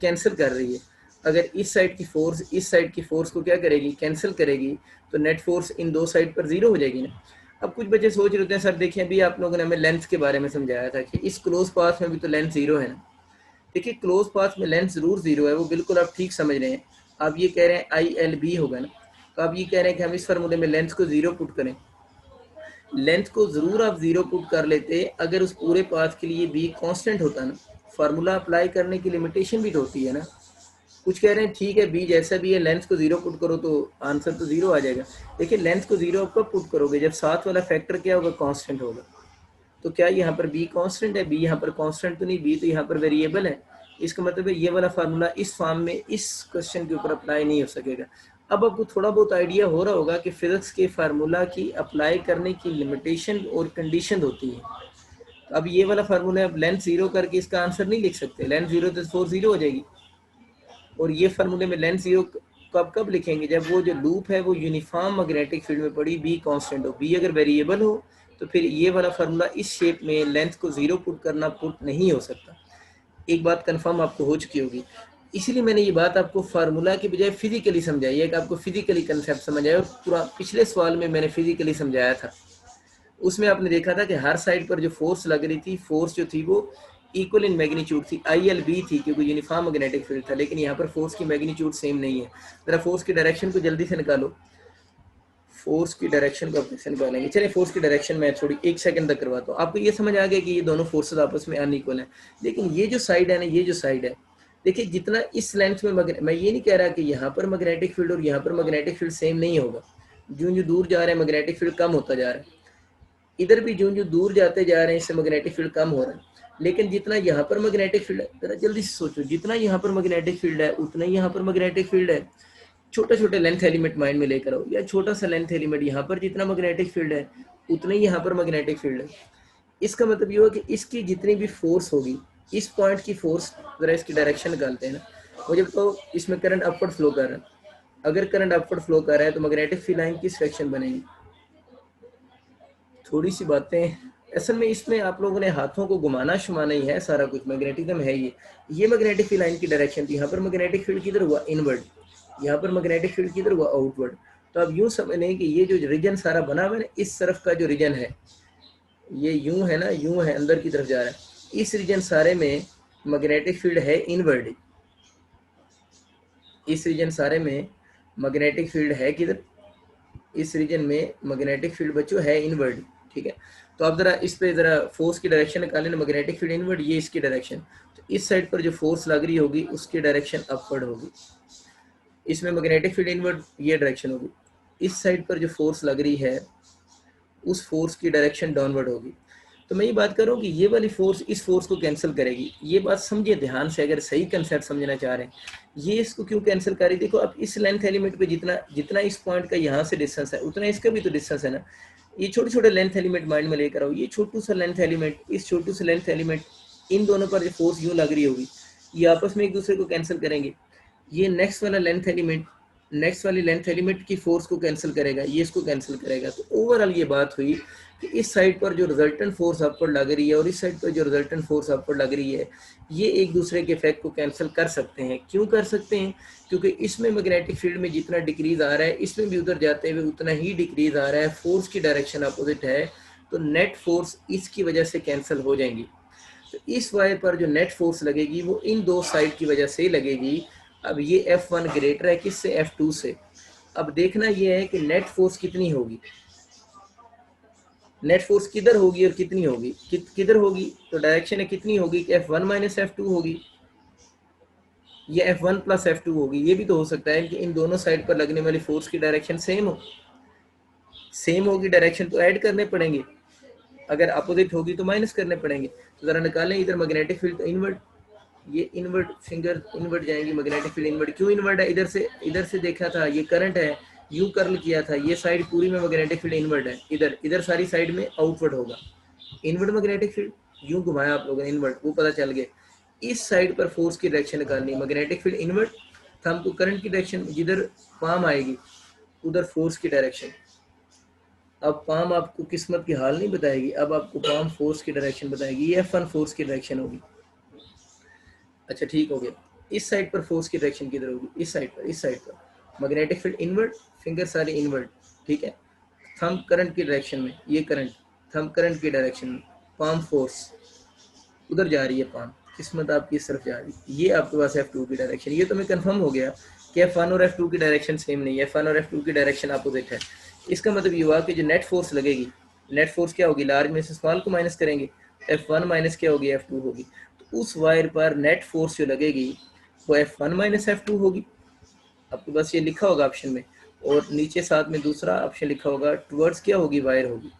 कैंसिल कर रही है। अगर इस साइड की फोर्स इस साइड की फोर्स को क्या करेगी, कैंसिल करेगी, तो नेट फोर्स इन दो साइड पर जीरो हो जाएगी ना। अब कुछ बच्चे सोच रहे होते हैं सर देखिए अभी आप लोगों ने हमें लेंथ के बारे में समझाया था कि इस क्लोज पाथ में भी तो लेंथ जीरो है ना। देखिए क्लोज पाथ में लेंथ जरूर जीरो है, वो बिल्कुल आप ठीक समझ रहे हैं। आप ये कह रहे हैं ILB होगा ना, तो आप ये कह रहे हैं कि हम इस फार्मूले में लेंथ को जीरो पुट करें। लेंथ को जरूर आप जीरो पुट कर लेते अगर उस पूरे पाथ के लिए बी कांस्टेंट होता ना। फार्मूला अप्लाई करने की लिमिटेशन भी तो होती है ना। कुछ कह रहे हैं ठीक है बी जैसा भी है लेंथ को जीरो पुट करो तो आंसर तो जीरो आ जाएगा। देखिए लेंथ को जीरो कब पुट करोगे, जब साथ वाला फैक्टर क्या होगा, कांस्टेंट होगा। तो क्या यहाँ पर बी कांस्टेंट है, बी यहाँ पर कांस्टेंट तो नहीं, बी तो यहाँ पर वेरिएबल है। इसका मतलब है ये वाला फार्मूला इस फॉर्म में इस क्वेश्चन के ऊपर अप्लाई नहीं हो सकेगा। अब आपको थोड़ा बहुत आइडिया हो रहा होगा कि फिजिक्स के फार्मूला की अप्लाई करने की लिमिटेशन और कंडीशन होती है। तो अब ये वाला फार्मूला अब लेंथ जीरो करके इसका आंसर नहीं लिख सकते, लेंथ जीरो तो फोर जीरो हो जाएगी। और ये फार्मूले में लेंथ जीरो कब कब लिखेंगे, जब वो जो लूप है वो यूनिफॉर्म मैग्नेटिक फील्ड में पड़ी, बी कांस्टेंट हो। बी अगर वेरिएबल हो तो फिर ये वाला फार्मूला इस शेप में लेंथ को जीरो पुट करना पुट नहीं हो सकता। एक बात कंफर्म आपको हो चुकी होगी। इसीलिए मैंने ये बात आपको फार्मूला की बजाय फिजिकली समझाई है कि आपको फिजिकली कंसेप्ट समझ आए। और पूरा पिछले सवाल में मैंने फिजिकली समझाया था, उसमें आपने देखा था कि हर साइड पर जो फोर्स लग रही थी, फोर्स जो थी वो इक्वल इन मैग्नीट्यूड थी, ILB थी क्योंकि यूनिफॉर्म मैग्नेटिक फील्ड था। लेकिन यहाँ पर फोर्स की मैग्नीट्यूड सेम नहीं है। जरा फोर्स की डायरेक्शन को जल्दी से निकालो, फोर्स की डायरेक्शन को कैसे निकालेंगे। चलिए फोर्स की डायरेक्शन मैं थोड़ी एक सेकंड तक करवाता हूँ। आपको ये समझ आ गया कि ये दोनों फोर्सेस आपस में अनइक्वल हैं। लेकिन ये जो साइड है ना, ये जो साइड है, देखिए जितना इस लेंथ में मैं ये नहीं कह रहा कि यहाँ पर मैग्नेटिक फील्ड और यहाँ पर मैग्नेटिक फील्ड सेम नहीं होगा। जो जो दूर जा रहे हैं मैग्नेटिक फील्ड कम होता जा रहा है, इधर भी जो जो दूर जाते जा रहे हैं इससे मैग्नेटिक फील्ड कम हो रहा है। लेकिन जितना यहाँ पर मैग्नेटिक फील्ड है, जरा जल्दी से सोचो, जितना यहाँ पर मैग्नेटिक फील्ड है उतना ही यहाँ पर मैग्नेटिक फील्ड है। छोटे छोटे लेंथ एलिमेंट माइंड में लेकर आओ, या छोटा सा लेंथ एलिमेंट, यहाँ पर जितना मैग्नेटिक फील्ड है उतना ही यहाँ पर मैग्नेटिक फील्ड है। इसका मतलब ये हुआ कि इसकी जितनी भी फोर्स होगी, इस पॉइंट की फोर्स, जरा इसकी डायरेक्शन निकालते हैं ना। मुझे बताओ इसमें करंट अपवर्ड फ्लो कर रहा है, अगर करंट अपवर्ड फ्लो कर रहा है तो मैग्नेटिक फील्ड लाइन किस डायरेक्शन बनेगी। थोड़ी सी बातें, असल में इसमें आप लोगों ने हाथों को घुमाना शुमाना ही है, सारा कुछ मैग्नेटिज्म है। ये मैग्नेटिक फील्ड लाइन की डायरेक्शन थी। यहाँ पर मैग्नेटिक फील्ड किधर हुआ, इनवर्ड। यहाँ पर मैग्नेटिक फील्ड किधर हुआ, आउटवर्ड। तो अब यूं समझ लें कि ये जो रीजन सारा बना हुआ है, इस तरफ का जो रीजन है ये यूं है ना, यूं है, अंदर की तरफ जा रहा है। इस रीजन सारे में मैग्नेटिक फील्ड है इनवर्ड। इस रीजन सारे में मैग्नेटिक फील्ड है किधर, इस रीजन में मैग्नेटिक फील्ड बच्चों है इनवर्ड। ठीक है, तो आप जरा इस पे जरा फोर्स की डायरेक्शन निकालें ना, मैग्नेटिक फील्ड इनवर्ड, ये इसकी डायरेक्शन। तो इस साइड पर जो फोर्स लग रही होगी उसकी डायरेक्शन अपवर्ड होगी। इसमें मैग्नेटिक फील्ड इनवर्ड, ये डायरेक्शन होगी। इस साइड पर जो फोर्स लग रही है उस फोर्स की डायरेक्शन डाउनवर्ड होगी। तो मैं ये बात कर रहा हूँ कि ये वाली फोर्स इस फोर्स को कैंसिल करेगी। ये बात समझिए ध्यान से, अगर सही कंसेप्ट समझना चाह रहे हैं। ये इसको क्यों कैंसिल कर रही, देखो अब इस लेंथ एलिमेंट पे जितना जितना इस पॉइंट का यहाँ से डिस्टेंस है उतना इसका भी तो डिस्टेंस है ना। ये छोटे छोटे लेंथ एलिमेंट माइंड में लेकर आओ, ये छोटू सा लेंथ एलिमेंट, इस छोटू से लेंथ एलिमेंट, इन दोनों पर जो फोर्स यूँ लग रही होगी ये आपस में एक दूसरे को कैंसिल करेंगे। ये नेक्स्ट वाला लेंथ एलिमेंट नेक्स्ट वाली लेंथ एलिमेंट की फोर्स को कैंसिल करेगा, ये इसको कैंसिल करेगा। तो ओवरऑल ये बात हुई कि इस साइड पर जो रिजल्टेंट फोर्स अपवर्ड लग रही है और इस साइड पर जो रिजल्टेंट फोर्स अपवर्ड लग रही है, ये एक दूसरे के इफेक्ट को कैंसिल कर सकते हैं। क्यों कर सकते हैं, क्योंकि इसमें मैग्नेटिक फील्ड में जितना डिक्रीज आ रहा है इसमें भी उधर जाते हुए उतना ही डिक्रीज आ रहा है। फोर्स की डायरेक्शन अपोजिट है, तो नेट फोर्स इसकी वजह से कैंसिल हो जाएंगी। तो इस वायर पर जो नेट फोर्स लगेगी वो इन दो साइड की वजह से लगेगी। अब ये F1 ग्रेटर है किससे, F2 से। अब देखना ये है कि नेट फोर्स कितनी होगी, नेट फोर्स किधर होगी और कितनी होगी, किधर होगी, तो डायरेक्शन है कितनी होगी कि F1 माइनस F2 होगी, ये F1 प्लस F2 होगी। ये भी तो हो सकता है कि इन दोनों साइड पर लगने वाली फोर्स की डायरेक्शन सेम हो। सेम होगी डायरेक्शन तो ऐड करने पड़ेंगे, अगर अपोजिट होगी तो माइनस करने पड़ेंगे। तो जरा निकालें, इधर मैग्नेटिक फील्ड तो इनवर्ड, ये इनवर्ड फिंगर इनवर्ड जाएंगी, मैग्नेटिक फील्ड इनवर्ड। क्यों इनवर्ड है? इधर से देखा था, ये करंट है, यू कर्ल किया था, ये साइड पूरी में मैग्नेटिक फील्ड इनवर्ड है, इधर सारी साइड में आउटवर्ड होगा। इनवर्ड मैग्नेटिक फील्ड, यूं घुमाया आप लोगों ने इनवर्ड, वो पता चल गया। इस साइड पर फोर्स की डायरेक्शन निकालनी, मैग्नेटिक फील्ड इनवर्ड, थंब को करंट की डायरेक्शन, जिधर पाम आएगी उधर फोर्स की डायरेक्शन। अब पाम आपको किस्मत की हाल नहीं बताएगी, अब आपको पाम फोर्स की डायरेक्शन बताएगी, ये F1 फोर्स की डायरेक्शन होगी। अच्छा ठीक हो गया। इस साइड पर फोर्स की डायरेक्शन किधर होगी? इस साइड पर मैग्नेटिक फील्ड इनवर्ड, फिंगर सारे इनवर्ड, ठीक है। थंब करंट की डायरेक्शन में, ये करंट थंब करंट की डायरेक्शन में, पाम फोर्स उधर जा रही है, पाम किस्मत आपकी इस तरफ जा रही है। ये आपके पास F2 की डायरेक्शन। ये तो मैं कंफर्म हो गया कि F1 और F2 की डायरेक्शन सेम नहीं है, F1 और F2 की डायरेक्शन अपोजिट है। इसका मतलब ये हुआ कि जो नेट फोर्स लगेगी, नेट फोर्स क्या होगी? लार्ज में से स्मॉल को माइनस करेंगे, F1 माइनस क्या होगी? F2 होगी। तो उस वायर पर नेट फोर्स जो लगेगी वो F1 माइनस F2 होगी। आपके पास ये लिखा होगा ऑप्शन में, और नीचे साथ में दूसरा ऑप्शन लिखा होगा, टुवर्ड्स क्या होगी? वायर होगी।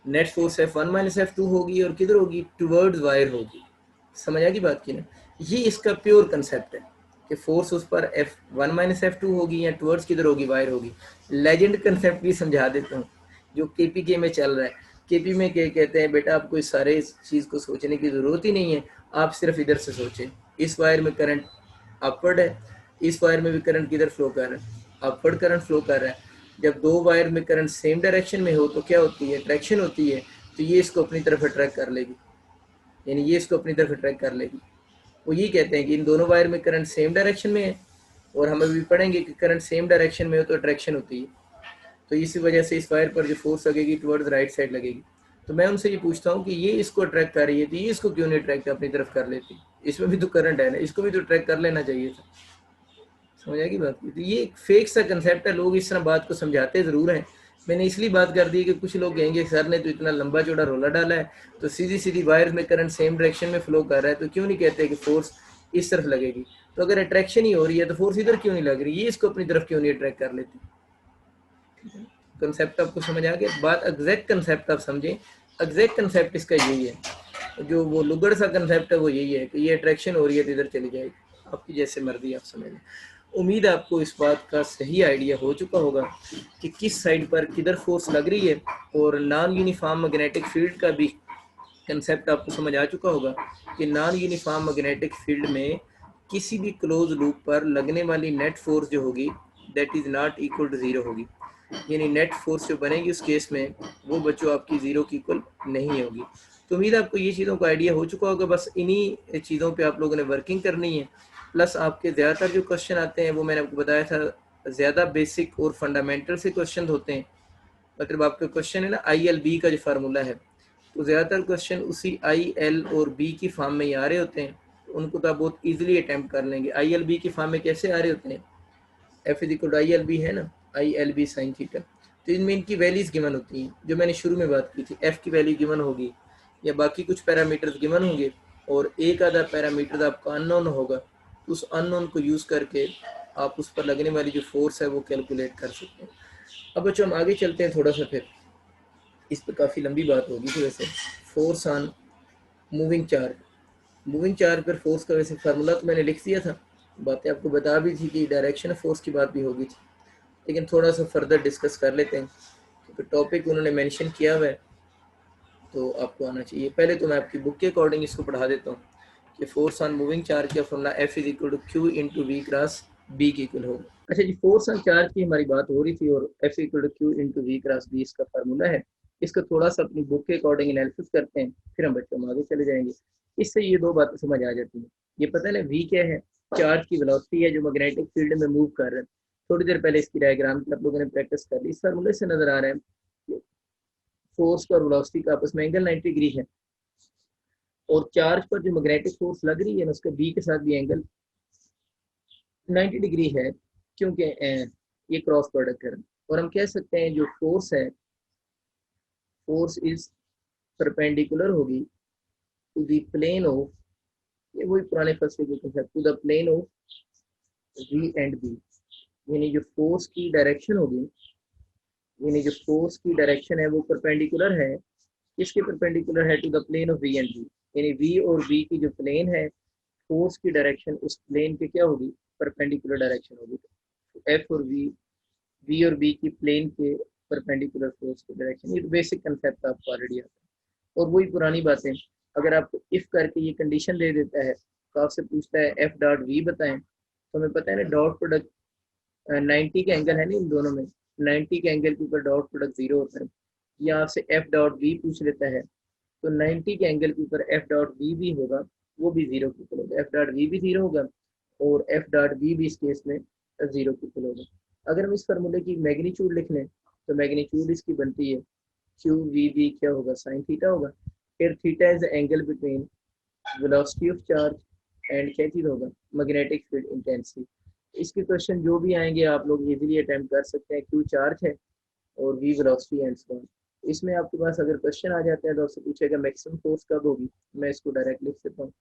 Net force F1 minus F2 होगी, और किधर होगी? टुवर्ड्स वायर होगी। समझ आ गई बात की ना? ये इसका प्योर कंसेप्ट है कि फोर्स उस पर F1 माइनस F2 होगी, या टुवर्ड्स किधर होगी? वायर होगी। लेजेंड कंसेप्ट भी समझा देता हूँ जो KPK में चल रहा है। KP में क्या कहते हैं, बेटा आपको इस सारे चीज़ को सोचने की ज़रूरत ही नहीं है, आप सिर्फ इधर से सोचें। इस वायर में करंट अपवर्ड है, इस वायर में भी करंट किधर फ्लो कर रहा है? अपवर्ड करंट फ्लो कर रहा है। जब दो वायर में करंट सेम डायरेक्शन में हो तो क्या होती है? अट्रैक्शन होती है। तो ये इसको अपनी तरफ अट्रैक्ट कर लेगी, यानी ये इसको अपनी तरफ अट्रैक्ट कर लेगी। वो ये कहते हैं कि इन दोनों वायर में करंट सेम डायरेक्शन में है, और हम अभी पढ़ेंगे कि करंट सेम डायरेक्शन में हो तो अट्रैक्शन होती है। तो इसी वजह से इस वायर पर जो फोर्स लगेगी टुवर्ड्स राइट साइड लगेगी। तो मैं उनसे ये पूछता हूँ कि ये इसको अट्रैक्ट कर रही है, तो ये इसको क्यों नहीं अट्रैक्ट अपनी तरफ कर लेती? इसमें भी तो करंट है ना, इसको भी तो अट्रैक्ट कर लेना चाहिए था। समझ आएगी बात? तो ये एक फेक सा कंसेप्ट है, लोग इस तरह बात को समझाते ज़रूर हैं। मैंने इसलिए बात कर दी कि कुछ लोग कहेंगे सर ने तो इतना लंबा चौड़ा रोला डाला है, तो सीधी सीधी वायर में करंट सेम डायरेक्शन में फ्लो कर रहा है, तो क्यों नहीं कहते कि फोर्स इस तरफ लगेगी? तो अगर अट्रैक्शन ही हो रही है तो फोर्स इधर क्यों नहीं लग रही? ये इसको अपनी तरफ क्यों नहीं अट्रैक्ट कर लेती? कंसेप्ट आपको समझ आ गया? बात एग्जैक्ट कंसेप्ट आप समझें, एग्जैक्ट कंसेप्ट इसका यही है। जो वो लुगड़ सा कंसेप्ट है वो यही है कि ये अट्रैक्शन हो रही है तो इधर चली जाएगी, आपकी जैसे मर्जी आप समझ लें। उम्मीद है आपको इस बात का सही आइडिया हो चुका होगा कि किस साइड पर किधर फोर्स लग रही है, और नॉन यूनिफॉर्म मैग्नेटिक फील्ड का भी कंसेप्ट आपको समझ आ चुका होगा कि नॉन यूनिफॉर्म मैग्नेटिक फील्ड में किसी भी क्लोज लूप पर लगने वाली नेट फोर्स जो होगी that is not equal to zero होगी। यानी नेट फोर्स जो बनेगी उस केस में वो बच्चों आपकी ज़ीरो की इक्वल नहीं होगी। तो उम्मीद है आपको ये चीज़ों का आइडिया हो चुका होगा। बस इन्हीं चीज़ों पे आप लोगों ने वर्किंग करनी है। प्लस आपके ज़्यादातर जो क्वेश्चन आते हैं वो मैंने आपको बताया था ज़्यादा बेसिक और फंडामेंटल से क्वेश्चन होते हैं। मतलब आपका क्वेश्चन है ना ILB का जो फार्मूला है, तो ज़्यादातर क्वेश्चन उसी IL और B की फॉर्म में ही आ रहे होते हैं। तो उनको तो आप बहुत ईजिली अटैम्प्ट कर लेंगे। ILB की फॉर्म में कैसे आ रहे होते हैं? F is equal to ILB है ना, ILB साइन थीटा। तो इनमें इनकी वैल्यूज गिवन होती हैं, जो मैंने शुरू में बात की थी। F की वैल्यू गिवन होगी, या बाकी कुछ पैरामीटर्स गिवन होंगे, और एक आधा पैरामीटर आपका अननोन होगा। तो उस अननोन को यूज़ करके आप उस पर लगने वाली जो फोर्स है वो कैलकुलेट कर सकते हैं। अब बच्चों हम आगे चलते हैं थोड़ा सा, फिर इस पर काफ़ी लंबी बात होगी। तो वैसे force on moving charge, moving charge पर फोर्स का वैसे फार्मूला तो मैंने लिख दिया था, बातें आपको बता भी थी कि डायरेक्शन ऑफ फोर्स की बात भी होगी थी, लेकिन थोड़ा सा फर्दर डिस्कस कर लेते हैं क्योंकि टॉपिक उन्होंने मेंशन किया हुआ है तो आपको आना चाहिए। पहले तो मैं आपकी बुक के अकॉर्डिंग इसको पढ़ा देता हूँ कि फोर्स ऑन मूविंग चार्ज का formula F is equal to Q into V cross B के इक्वल होगा। अच्छा जी, फोर्स ऑन चार्ज की हमारी बात हो रही थी, और F equal to Q into V cross B इसका फार्मूला है। इसका थोड़ा सा अपनी बुक के अकॉर्डिंग एनालिसिस करते हैं, फिर हम बच्चों हम आगे चले जाएंगे। इससे ये दो बातें समझ आ जाती हैं। ये पता है ना V क्या है? चार्ज की वेलोसिटी है जो मैग्नेटिक फील्ड में मूव कर रहे हैं। थोड़ी देर पहले इसकी डायग्राम की आप लोगों ने प्रैक्टिस कर ली। इस फार्मूले से नजर आ रहा है कि फोर्स का और वेलोसिटी का आपस में एंगल 90 डिग्री है, और चार्ज पर जो मैग्नेटिक फोर्स लग रही है ना उसका बी के साथ भी एंगल 90 डिग्री है, क्योंकि ये क्रॉस प्रोडक्ट है। और हम कह सकते हैं जो फोर्स है, फोर्स इज परपेंडिकुलर होगी टू द प्लेन ऑफ, ये वही पुराने फलसफे के concept, to the plane of V and B. यानी जो फोर्स की डायरेक्शन होगी, यानी जो फोर्स की डायरेक्शन है वो परपेंडिकुलर है, किसके परपेंडिकुलर है? To the plane of V and B. यानी वी और बी की जो प्लेन है फोर्स की डायरेक्शन उस प्लेन के क्या होगी, परपेंडिकुलर डायरेक्शन होगी। तो एफ और वी और बी की प्लेन के परपेंडिकुलर फोर्स की डायरेक्शन, ये तो बेसिक कंसेप्ट आपको ऑलरेडी आता है। और वही पुरानी बातें, अगर आपको इफ करके ये कंडीशन दे देता है तो आपसे पूछता है एफ डॉट वी बताएं, तो हमें पता है ना डॉट प्रोडक्ट 90 के एंगल है ना इन दोनों में, 90 के एंगल के ऊपर डॉट प्रोडक्ट जीरो होता है। या आपसे एफ डॉट वी पूछ लेता है तो 90 के एंगल के ऊपर एफ डॉट वी भी होगा, वो भी जीरो की इक्वल होगा, एफ डॉट वी भी जीरो होगा और एफ डॉट वी भी इस केस में जीरो की इक्वल होगा। अगर हम इस फार्मूले की मैग्नीट्यूड लिख लें तो मैग्नीट्यूड इसकी बनती है क्यू वी बी क्या होगा, साइन थीटा होगा। फिर theta is the angle between velocity of charge and क्या चीज होगा, मैग्नेटिक फील्ड इंटेंसिटी। इसके क्वेश्चन जो भी आएंगे आप लोग इजीली अटेम्प्ट कर सकते हैं। क्यू चार्ज है और V velocity and so on. इसमें आपके पास अगर क्वेश्चन आ जाते हैं तो आपसे पूछेगा मैक्सिमम फोर्स कब होगी, मैं इसको डायरेक्ट लिख सकता हूँ।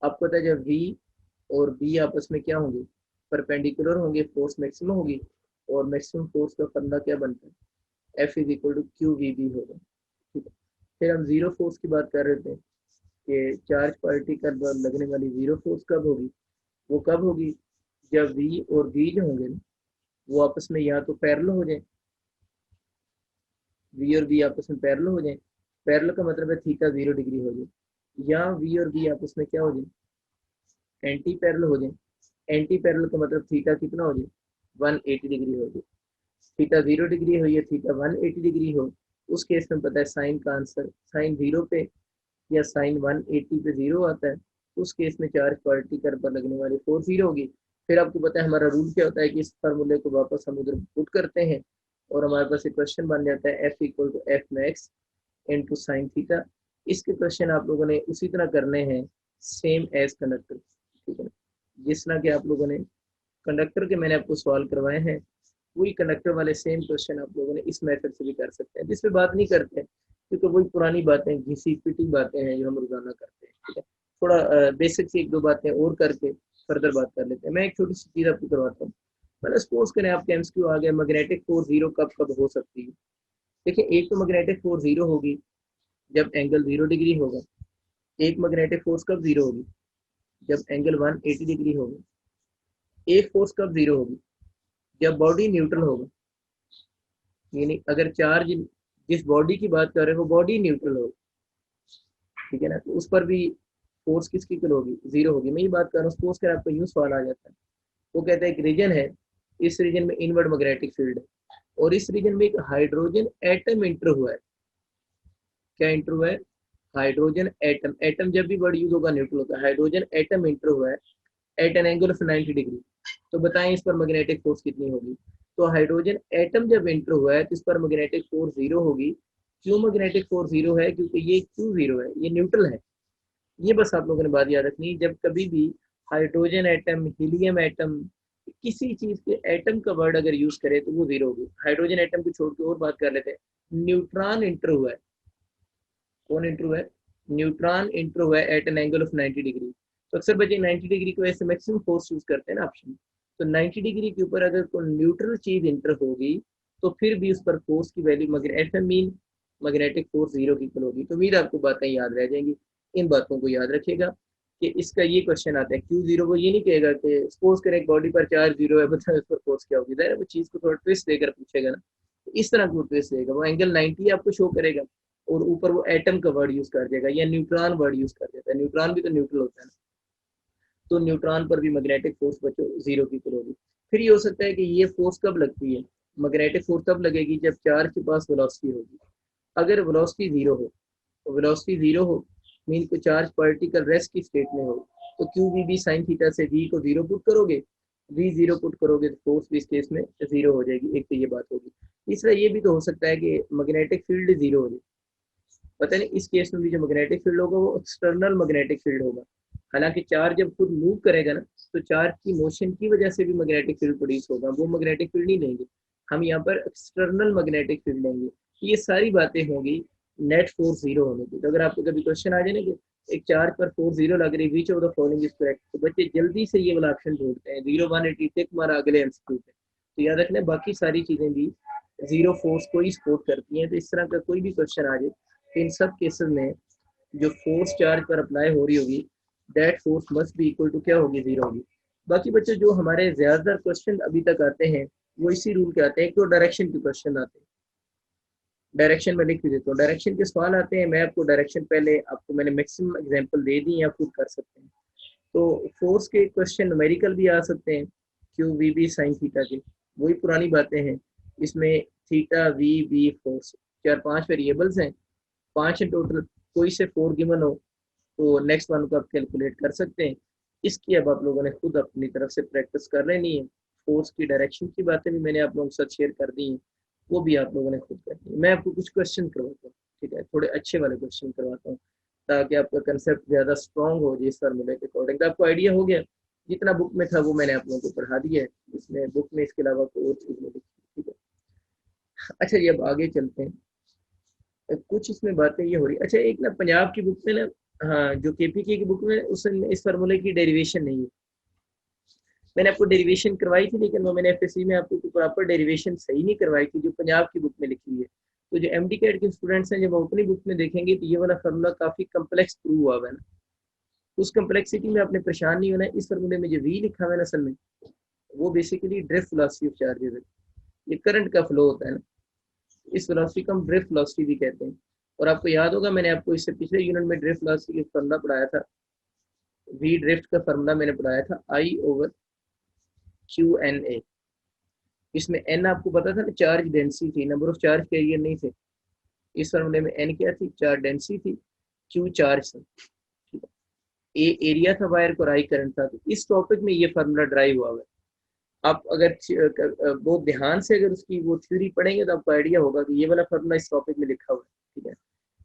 आपको पता है जब वी और बी आपस में क्या होंगे, परपेंडिकुलर होंगे, फोर्स मैक्सिमम होगी। और मैक्सिमम फोर्स का फंडा क्या बनता है, F is equal to Q V B होगा। ठीक है, फिर हम जीरो फोर्स की बात कर रहे थे कि चार्ज पार्टिकल पर लगने वाली जीरो फोर्स कब होगी, वो कब होगी जब वी और बी जो होंगे ना वो आपस में या तो पैरेलल हो जाए, वी और बी आपस में पैरेलल हो जाए, पैरेलल का मतलब है थीटा 0 डिग्री हो जाए, या वी और बी आपस में क्या हो जाए, एंटी पैरेलल हो जाए। एंटी पैरेलल का मतलब थीटा कितना हो जाए, 180 डिग्री हो जाए। थीटा 0 डिग्री हो या थीटा 180 डिग्री हो, उस केस में पता है साइन का आंसर साइन 0 पे या साइन 180 पे 0 आता है। उस केस में चार्ज पार्टिकल पर लगने वाली फोर्स 0 होगी। फिर आपको पता है हमारा रूल क्या होता है कि इस फार्मूले को वापस हम उधर पुट करते हैं और हमारे पास एक क्वेश्चन बन जाता है F equal to F max into sine theta. इसके क्वेश्चन आप लोगों ने उसी तरह करने हैं सेम एज कंडक्टर। ठीक है, जिस तरह के आप लोगों ने कंडक्टर के मैंने आपको सवाल करवाए हैं वही कंडक्टर वाले सेम क्वेश्चन आप लोगों ने इस मेथड से भी कर सकते हैं, जिसपे बात नहीं करते क्योंकि वही पुरानी बातें घिसी पिटी बातें हैं जो हम रोजाना करते हैं। ठीक है, थोड़ा बेसिक से एक दो बातें और करके फर्दर बात कर लेते हैं। मैं एक छोटी सी चीज आपको करवाता हूँ। मतलब सपोज करें आपके एमसीक्यू आ गया मैग्नेटिक फोर्स जीरो कब कब हो सकती है। देखिए एक तो मैग्नेटिक फोर्स जीरो होगी जब एंगल 0 डिग्री होगा। एक मैग्नेटिक फोर्स कब जीरो होगी, जब एंगल 180 डिग्री होगा। एक फोर्स कब जीरो होगी, जब बॉडी न्यूट्रल होगा, यानी अगर चार्ज जिस बॉडी की बात कर रहे हैं वो बॉडी न्यूट्रल होगी। ठीक है ना, तो उस पर भी फोर्स किसकी इक्वल होगी, जीरो होगी। मैं ये बात कर रहा हूँ सपोज कर आपको यूं सवाल आ जाता है, वो कहता है एक रीजन है, इस रीजन में इनवर्ड मैग्नेटिक फील्ड है और इस रीजन में एक हाइड्रोजन एटम इंटर हुआ है। क्या इंटर हुआ है, हाइड्रोजन एटम। एटम जब भी वर्ड यूज होगा न्यूट्रल होता है। हाइड्रोजन एटम इंटर हुआ है at an angle of 90 degree. तो बताएं इस पर मैग्नेटिक फोर्स कितनी होगी। तो हाइड्रोजन एटम जब इंटर हुआ है तो इस पर मैग्नेटिक फोर्स जीरो होगी। क्यों मैग्नेटिक फोर्स जीरो है, क्योंकि ये क्यों जीरो है, ये न्यूट्रल है। ये बस आप लोगों ने बात याद रखनी, जब कभी भी हाइड्रोजन एटम, हीलियम एटम, किसी चीज के एटम का वर्ड अगर यूज करे तो वो जीरो होगी। हाइड्रोजन एटम को छोड़ के और बात कर लेते हैं। न्यूट्रॉन इंटर हुआ है, कौन इंटर हुआ है, न्यूट्रॉन इंटर हुआ है at an angle of 90 degree. तो अक्सर बच्चे 90 डिग्री को ऐसे मैक्सिमम फोर्स यूज करते हैं ना ऑप्शन। तो 90 डिग्री के ऊपर अगर कोई न्यूट्रल चीज इंटर होगी तो फिर भी उस पर फोर्स की वैल्यू मगर F M mean magnetic force zero की इक्वल होगी। तो उम्मीद आपको बातें याद रह जाएंगी। इन बातों को याद रखिएगा कि इसका ये क्वेश्चन आता है क्यू जीरो। वो ये नहीं कहेगा कि सपोज करें एक बॉडी पर चार्ज जीरो है, बताए उस पर फोर्स क्या होगी। वो चीज को थोड़ा ट्विस्ट देकर पूछेगा ना, तो इस तरह को ट्विस्ट देगा। वो एंगल 90 आपको शो करेगा और ऊपर वो एटम का वर्ड यूज कर देगा या न्यूट्रॉन वर्ड यूज कर देता है। न्यूट्रॉन भी तो न्यूट्रल होता है ना, तो न्यूट्रॉन पर भी मैग्नेटिक फोर्स बच्चों जीरो की इक्वल होगी। फिर ये हो सकता है कि ये फोर्स कब लगती है, मैग्नेटिक फोर्स तब लगेगी जब चार्ज के पास वेलोसिटी होगी। अगर वेलोसिटी जीरो हो, तो वेलोसिटी जीरो हो मीन को चार्ज पार्टिकल रेस्ट की स्टेट में हो, तो Q V B sine theta से वी को जीरो पुट करोगे, वी जीरो पुट करोगे तो फोर्स भी इस केस में जीरो हो जाएगी। एक तो ये बात होगी। तीसरा ये भी तो हो सकता है कि मैग्नेटिक फील्ड जीरो हो जाए। पता नहीं इस केस में भी जो मैग्नेटिक फील्ड होगा वो एक्सटर्नल मैग्नेटिक फील्ड होगा। हालांकि चार्ज जब खुद मूव करेगा ना तो चार्ज की मोशन की वजह से भी मैग्नेटिक फील्ड प्रोड्यूस होगा, वो मैग्नेटिक फील्ड नहीं लेंगे हम यहाँ पर, एक्सटर्नल मैग्नेटिक फील्ड लेंगे। ये सारी बातें होंगी नेट फोर्स जीरो होने की। तो अगर आपको कभी क्वेश्चन आ जाए ना कि एक चार्ज पर फोर्स जीरो लग रही, which of the following is correct, तो बच्चे जल्दी से ये वाला ऑप्शन ढूंढते हैं 0 1 80 टिक मारा अगले एमसीक्यू पे। तो याद रखना बाकी सारी चीजें भी जीरो फोर्स को ही सपोर्ट करती हैं। तो इस तरह का कोई भी क्वेश्चन आ जाए तो इन सब केसेस में जो फोर्स चार्ज पर अप्लाई हो रही होगी that force must be equal to क्या होगी, 0 होगी। बाकी बच्चों जो हमारे ज्यादातर क्वेश्चन अभी तक आते हैं वो इसी रूल के आते हैं। एक तो डायरेक्शन के क्वेश्चन आते हैं, डायरेक्शन में लिख भी देता हूँ, डायरेक्शन के सवाल आते हैं। मैं आपको डायरेक्शन पहले आपको मैंने मैक्सिमम एग्जांपल दे दी, आप खुद कर सकते हैं। तो फोर्स के क्वेश्चन न्यूमेरिकल भी आ सकते हैं, Q V B sine theta के, वही पुरानी बातें हैं। इसमें theta V B force 4-5 variables हैं, 5 हैं टोटल, कोई से 4 गिवन हो तो नेक्स्ट वन को आप कैलकुलेट कर सकते हैं। इसकी अब आप लोगों ने खुद अपनी तरफ से प्रैक्टिस कर लेनी है। फोर्स की डायरेक्शन की बातें भी मैंने आप लोगों के साथ शेयर कर दी हैं, वो भी आप लोगों ने खुद करनी है। मैं आपको कुछ क्वेश्चन करवाता हूँ, ठीक है, थोड़े अच्छे वाले क्वेश्चन करवाता हूँ ताकि आपका कंसेप्ट ज़्यादा स्ट्रॉन्ग हो जिस फार्मूले के अकॉर्डिंग। तो आपको आइडिया हो गया, जितना बुक में था वो मैंने आप लोगों को पढ़ा दिया है, इसमें बुक में इसके अलावा कोई और चीज़ नहीं लिखी, ठीक है। अच्छा जी, अब आगे चलते हैं। कुछ इसमें बातें ये हो रही, अच्छा एक ना पंजाब की बुक में ना, हाँ जो केपीके की बुक में उसमें इस फार्मूले की डेरिवेशन नहीं है। मैंने आपको डेरिवेशन करवाई थी, लेकिन वो मैंने एफएससी में आपको प्रॉपर डेरिवेशन सही नहीं करवाई थी जो पंजाब की बुक में लिखी हुई है। तो जो एमडी कैट के स्टूडेंट्स हैं जब वो अपनी बुक में देखेंगे तो ये वाला फार्मूला काफी कम्प्लेक्स प्रूव हुआ है ना, उस कम्प्लेक्सिटी में आपने परेशान नहीं होना है। इस फार्मूले में जो वी लिखा हुआ है असल में वो basically drift velocity of charges है, ये करंट का फ्लो होता है ना, इस वेलोसिटी को हम ड्रिफ्ट वेलोसिटी भी कहते हैं। और आपको याद होगा मैंने आपको इससे पिछले यूनिट में ड्रिफ्ट वेलोसिटी का फार्मूला पढ़ाया था, वी ड्रिफ्ट का फार्मूला मैंने पढ़ाया था I over Q N A. इसमें एन आपको पता था ना चार्ज डेंसिटी थी, नंबर ऑफ चार्ज कैरियर नहीं थे। इस फार्मूले में एन क्या थी, चार्ज डेंसिटी थी, क्यू चार्ज था, ठीक है, ए एरिया था वायर को, और आई करंट था। तो इस टॉपिक में ये फार्मूला ड्राइव हुआ है। आप अगर बहुत ध्यान से अगर उसकी वो थ्योरी पढ़ेंगे तो आपको आइडिया होगा कि ये वाला फार्मूला इस टॉपिक में लिखा हुआ है, ठीक है।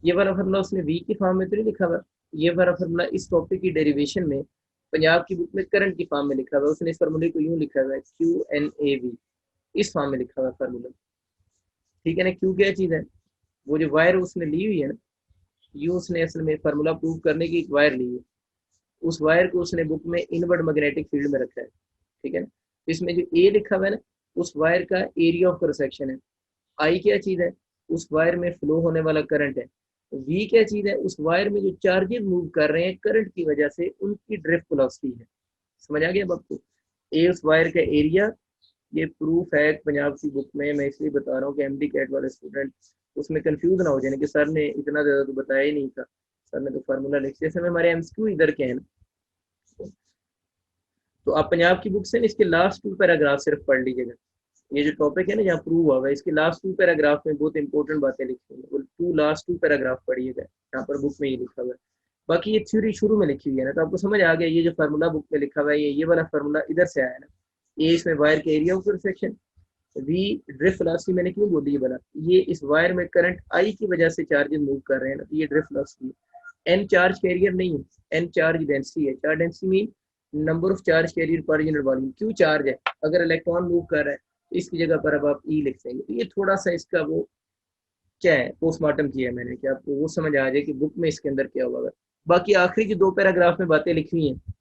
ये वाला फार्मूला उसने वी की फॉर्म में तो नहीं लिखा हुआ, ये वाला फार्मूला इस टॉपिक की डेरिवेशन में पंजाब की बुक में करंट की फॉर्म में लिखा हुआ है। उसने इस फार्मूले को यूं लिखा हुआ है क्यू एन ए वी, इस फॉर्म में लिखा हुआ है फार्मूला, ठीक है ना। क्यू क्या चीज है, वो जो वायर उसने ली हुई है ना, ये उसने असल में फार्मूला प्रूव करने की एक वायर ली है, उस वायर को उसने बुक में इनवर्ड मैग्नेटिक फील्ड में रखा है, ठीक है ना। इसमें जो ए लिखा हुआ है ना, उस वायर का एरिया ऑफ क्रॉस सेक्शन है। आई क्या चीज है, उस वायर में फ्लो होने वाला करंट है। वी क्या चीज है, उस वायर में जो चार्जेस मूव कर रहे हैं करंट की वजह से उनकी ड्रिफ्ट वेलोसिटी है। समझ आ गया अब आपको, ए उस वायर का एरिया, ये प्रूफ है पंजाब की बुक में। मैं इसलिए बता रहा हूँ कि एमडी कैट वाले स्टूडेंट उसमें कंफ्यूज ना हो जाए कि सर ने इतना ज्यादा तो बताया ही नहीं था, सर ने तो फार्मूला लिख, जैसे में हमारे एमसीक्यू इधर के हैं ना। तो आप पंजाब की बुक से ना इसके लास्ट 2 पैराग्राफ सिर्फ पढ़ लीजिएगा। ये जो टॉपिक है ना जहाँ प्रूव हुआ है, इसके लास्ट 2 पैराग्राफ में बहुत इंपॉर्टेंट बातें लिखी हुई है, वो लास्ट 2 पैराग्राफ पढ़िएगा, यहाँ पर बुक में ये लिखा हुआ है। बाकी ये थ्योरी शुरू में लिखी हुई है ना, तो आपको समझ आ गया ये जो फार्मूला बुक में लिखा हुआ है ये वाला फार्मूला इधर से आया है ना। ये इसमें वायर के area of section, V drift velocity मैंने क्यों बोली है बना, ये इस वायर में करंट आई की वजह से चार्जेस मूव कर रहे हैं ना, तो ये ड्रिफ्ट वेलोसिटी है। एन चार्ज कैरियर नहीं है, एन चार्ज डेंसिटी है। Charge density mean number of charge career per unit volume. Q charge है, अगर इलेक्ट्रॉन मूव कर रहा है तो इसकी जगह पर अब आप ई लिख देंगे। तो ये थोड़ा सा इसका वो क्या है, पोस्टमार्टम किया है मैंने कि आपको वो समझ आ जाए कि बुक में इसके अंदर क्या होगा। बाकी आखिरी जो 2 पैराग्राफ में बातें लिखी हुई हैं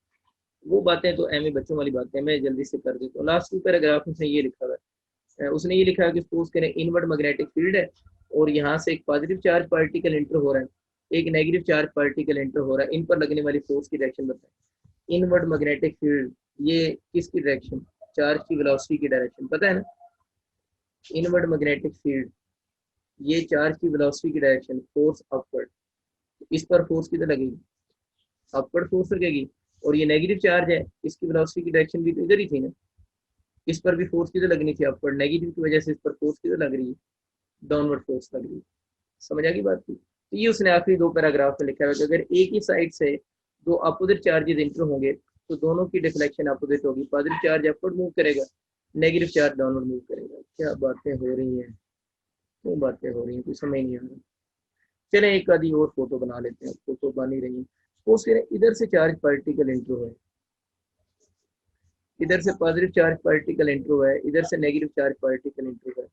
वो बातें तो एम ए बच्चों वाली बातें मैं जल्दी से कर देता हूँ। लास्ट 2 पैराग्राफ में ये लिखा हुआ है, उसने ये लिखा है कि सपोज करें इनवर्ड मैग्नेटिक फील्ड है और यहाँ से एक पॉजिटिव चार्ज पार्टिकल एंटर हो रहा है, एक नेगेटिव चार्ज पार्टिकल एंटर हो रहा है, इन पर लगने वाली फोर्स की डायरेक्शन बताएं। इनवर्ड मैग्नेटिक फील्ड ये किसकी डायरेक्शन, चार्ज की वेलोसिटी की डायरेक्शन पता है ना। इनवर्ड मैग्नेटिक फील्ड ये चार्ज की वेलोसिटी की डायरेक्शन, फोर्स अपवर्ड, इस पर फोर्स किधर लगेगी, अपवर्ड फोर्स लगेगी। और ये नेगेटिव चार्ज है, इसकी वेलोसिटी की डायरेक्शन भी तो इधर ही थी ना, इस पर भी फोर्स किधर लगनी थी, अपवर्ड। नेगेटिव की वजह से इस पर फोर्स किधर लग रही है, डाउनवर्ड फोर्स लग रही है। समझ आ गई बात की। तो ये उसने आखिरी 2 पैराग्राफ में लिखा है कि अगर एक ही साइड से 2 अपोजिट चार्जेस इंटर होंगे तो दोनों की डिफ्लेक्शन अपोजिट होगी, पॉजिटिव चार्ज अपवर्ड मूव करेगा, नेगेटिव चार्ज डाउनवर्ड मूव करेगा। क्या बातें हो रही हैं, क्यों बातें हो रही हैं, कुछ समझ नहीं आ रहा। चले एक आधी और फोटो बना लेते हैं, फोटो बन ही रही है। सपोज करें इधर से चार्ज पार्टिकल इंटर हुए, इधर से पॉजिटिव चार्ज पार्टिकल एंटर हुआ है, इधर से नेगेटिव चार्ज पार्टिकल एंटर हुआ है।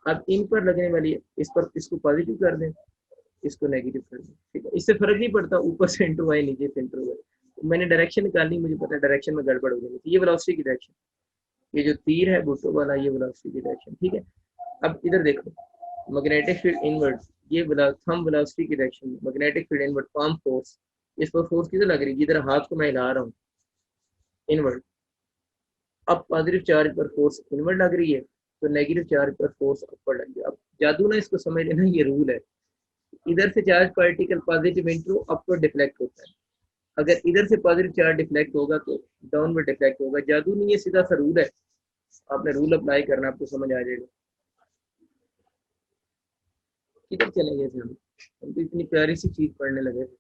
अब इन पर लगने वाली इस पर, इसको पॉजिटिव कर दें, इसको नेगेटिव कर दें, ठीक है, इससे फर्क नहीं पड़ता ऊपर से एंटर हुआ है नीचे से एंटर हुआ है। मैंने डायरेक्शन निकालनी, मुझे पता है डायरेक्शन में गड़बड़ हो जाएगी। तो ये वेलोसिटी की डायरेक्शन, ये जो तीर है बूटो वाला ये वेलोसिटी की डायरेक्शन, ठीक है। अब इधर देखो मैग्नेटिक फील्ड इनवर्ड, ये थंब वेलोसिटी की direction, magnetic field inward palm force, इस पर फोर्स किधर लग रही है, इधर हाथ को मैं हिला रहा हूँ इनवर्ड। अब पॉजिटिव चार्ज पर फोर्स इनवर्ड लग रही है तो नेगेटिव चार्ज पर फोर्स अपवर्ड लग गया। अब जादू ना इसको समझ लेना, ये रूल है। इधर से charge particle positive into upward deflect होता है, अगर इधर से पॉजिटिव चार्ज डिफ्लेक्ट होगा तो डाउनवर्ड डिफ्लेक्ट होगा। जादू नहीं है, सीधा सा रूल है, आपने रूल अप्लाई करना, आपको समझ आ जाएगा। किधर चले गए थे हम तो इतनी प्यारी सी चीज पढ़ने लगे थे।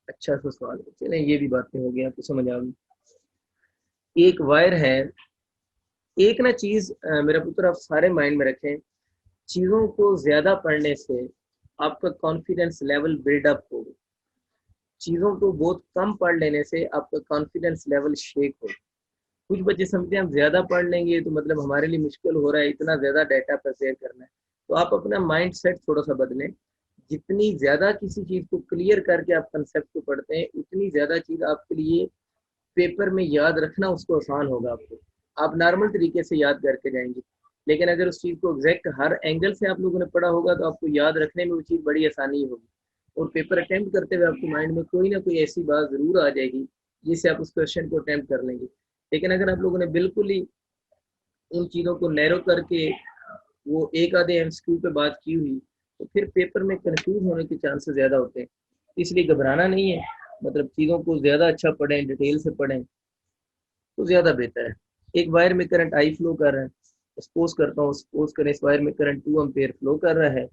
अच्छा सा सवाल है, चले ये भी बातें हो गई, आपको समझ आ गई। एक वायर है, एक ना चीज मेरा पुत्र आप सारे माइंड में रखें, चीजों को ज्यादा पढ़ने से आपका कॉन्फिडेंस लेवल बिल्डअप होगा, चीजों को बहुत कम पढ़ लेने से आपका कॉन्फिडेंस लेवल शेक होगा। कुछ बच्चे समझते हैं हम ज्यादा पढ़ लेंगे तो मतलब हमारे लिए मुश्किल हो रहा है, इतना ज्यादा डाटा प्रिपेयर करना है। तो आप अपना माइंड सेट थोड़ा सा बदलें, जितनी ज्यादा किसी चीज को क्लियर करके आप कंसेप्ट को पढ़ते हैं उतनी ज्यादा चीज आपके लिए पेपर में याद रखना उसको आसान होगा। आपको आप नॉर्मल तरीके से याद करके जाएंगे, लेकिन अगर उस चीज को एग्जैक्ट हर एंगल से आप लोगों ने पढ़ा होगा तो आपको याद रखने में वो चीज बड़ी आसानी होगी, और पेपर अटेम्प्ट करते हुए आपके माइंड में कोई ना कोई ऐसी बात जरूर आ जाएगी जिससे आप उस क्वेश्चन को अटेम्प्ट कर लेंगे। लेकिन अगर आप लोगों ने बिल्कुल ही उन चीज़ों को नैरो करके वो एक आधे एमसीक्यू पे बात की हुई तो फिर पेपर में कंफ्यूज होने के चांसेस ज़्यादा होते हैं। इसलिए घबराना नहीं है, मतलब चीज़ों को ज़्यादा अच्छा पढ़ें, डिटेल से पढ़ें तो ज़्यादा बेहतर है। एक वायर में करंट आई फ्लो कर रहा है, सपोज करता हूँ, सपोज करें इस वायर में करंट 2 एम्पेयर फ्लो कर रहा है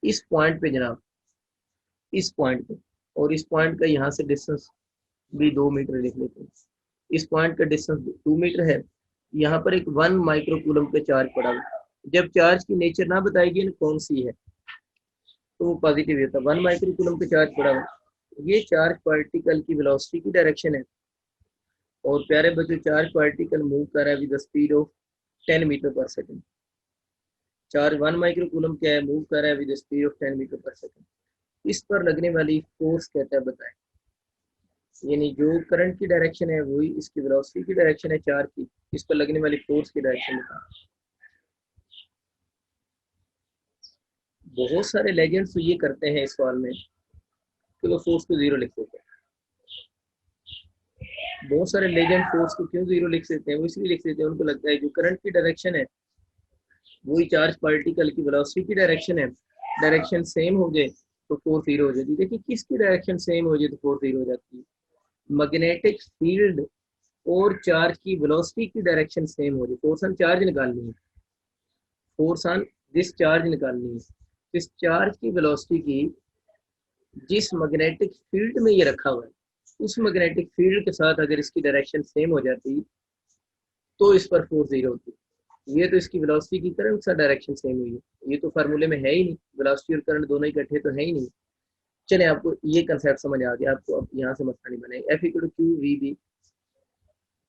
इस पॉइंट पे जनाब, इस पॉइंट पे, और इस पॉइंट का यहाँ से डिस्टेंस भी 2 मीटर लिख लेते हैं। इस पॉइंट का डिस्टेंस 2 मीटर है, यहाँ पर एक 1 माइक्रोकूलम का चार्ज पड़ा हुआ। जब चार्ज की नेचर ना बताएगी ना कौन सी है तो वो पॉजिटिव होता है। 1 माइक्रोकूलम का चार्ज पड़ा हुआ, ये चार्ज पार्टिकल की वेलोसिटी की डायरेक्शन है, और प्यारे बच्चों चार्ज पार्टिकल मूव कर रहा है with the speed of 10 metre per second. Charge 1 microcoulomb क्या है, मूव कर रहा है with the speed of 10 metre per second. इस पर लगने वाली फोर्स कहता है बताएं, यानी जो करंट की डायरेक्शन है वही इसकी वेलोसिटी की डायरेक्शन है चार्ज की, इस पर लगने वाली फोर्स की डायरेक्शन बताएं। बहुत सारे लेजेंड्स तो ये करते हैं इस सवाल में कि वो फोर्स को जीरो लिख देते हैं। बहुत सारे लेजेंड फोर्स को क्यों जीरो लिख देते हैं, वो इसलिए लिख देते हैं उनको लगता है जो करंट की डायरेक्शन है वही चार्ज पार्टिकल की वेलोसिटी की डायरेक्शन है, डायरेक्शन सेम हो जाए तो फोर्स जीरो हो जाती है। देखिए किसकी डायरेक्शन सेम हो जाए तो फोर्स जीरो हो जाती है, मैग्नेटिक फील्ड और चार्ज की वेलोसिटी की डायरेक्शन सेम हो जाए। फोर्स ऑन चार्ज निकालनी है, फोर्स ऑन दिस चार्ज निकालनी है, इस चार्ज की वेलोसिटी की जिस मैग्नेटिक फील्ड में ये रखा हुआ है उस मैग्नेटिक फील्ड के साथ अगर इसकी डायरेक्शन सेम हो जाती तो इस पर फोर्स जीरो होती। ये तो इसकी वेलोसिटी की करंट सा डायरेक्शन सेम हुई है, ये तो फार्मूले में है ही नहीं, वेलोसिटी और करंट दोनों इकट्ठे तो है ही नहीं। चले आपको ये कंसेप्ट समझ आ गया, आपको अब यहाँ से मसला नहीं बनेगा। F equal to Q V B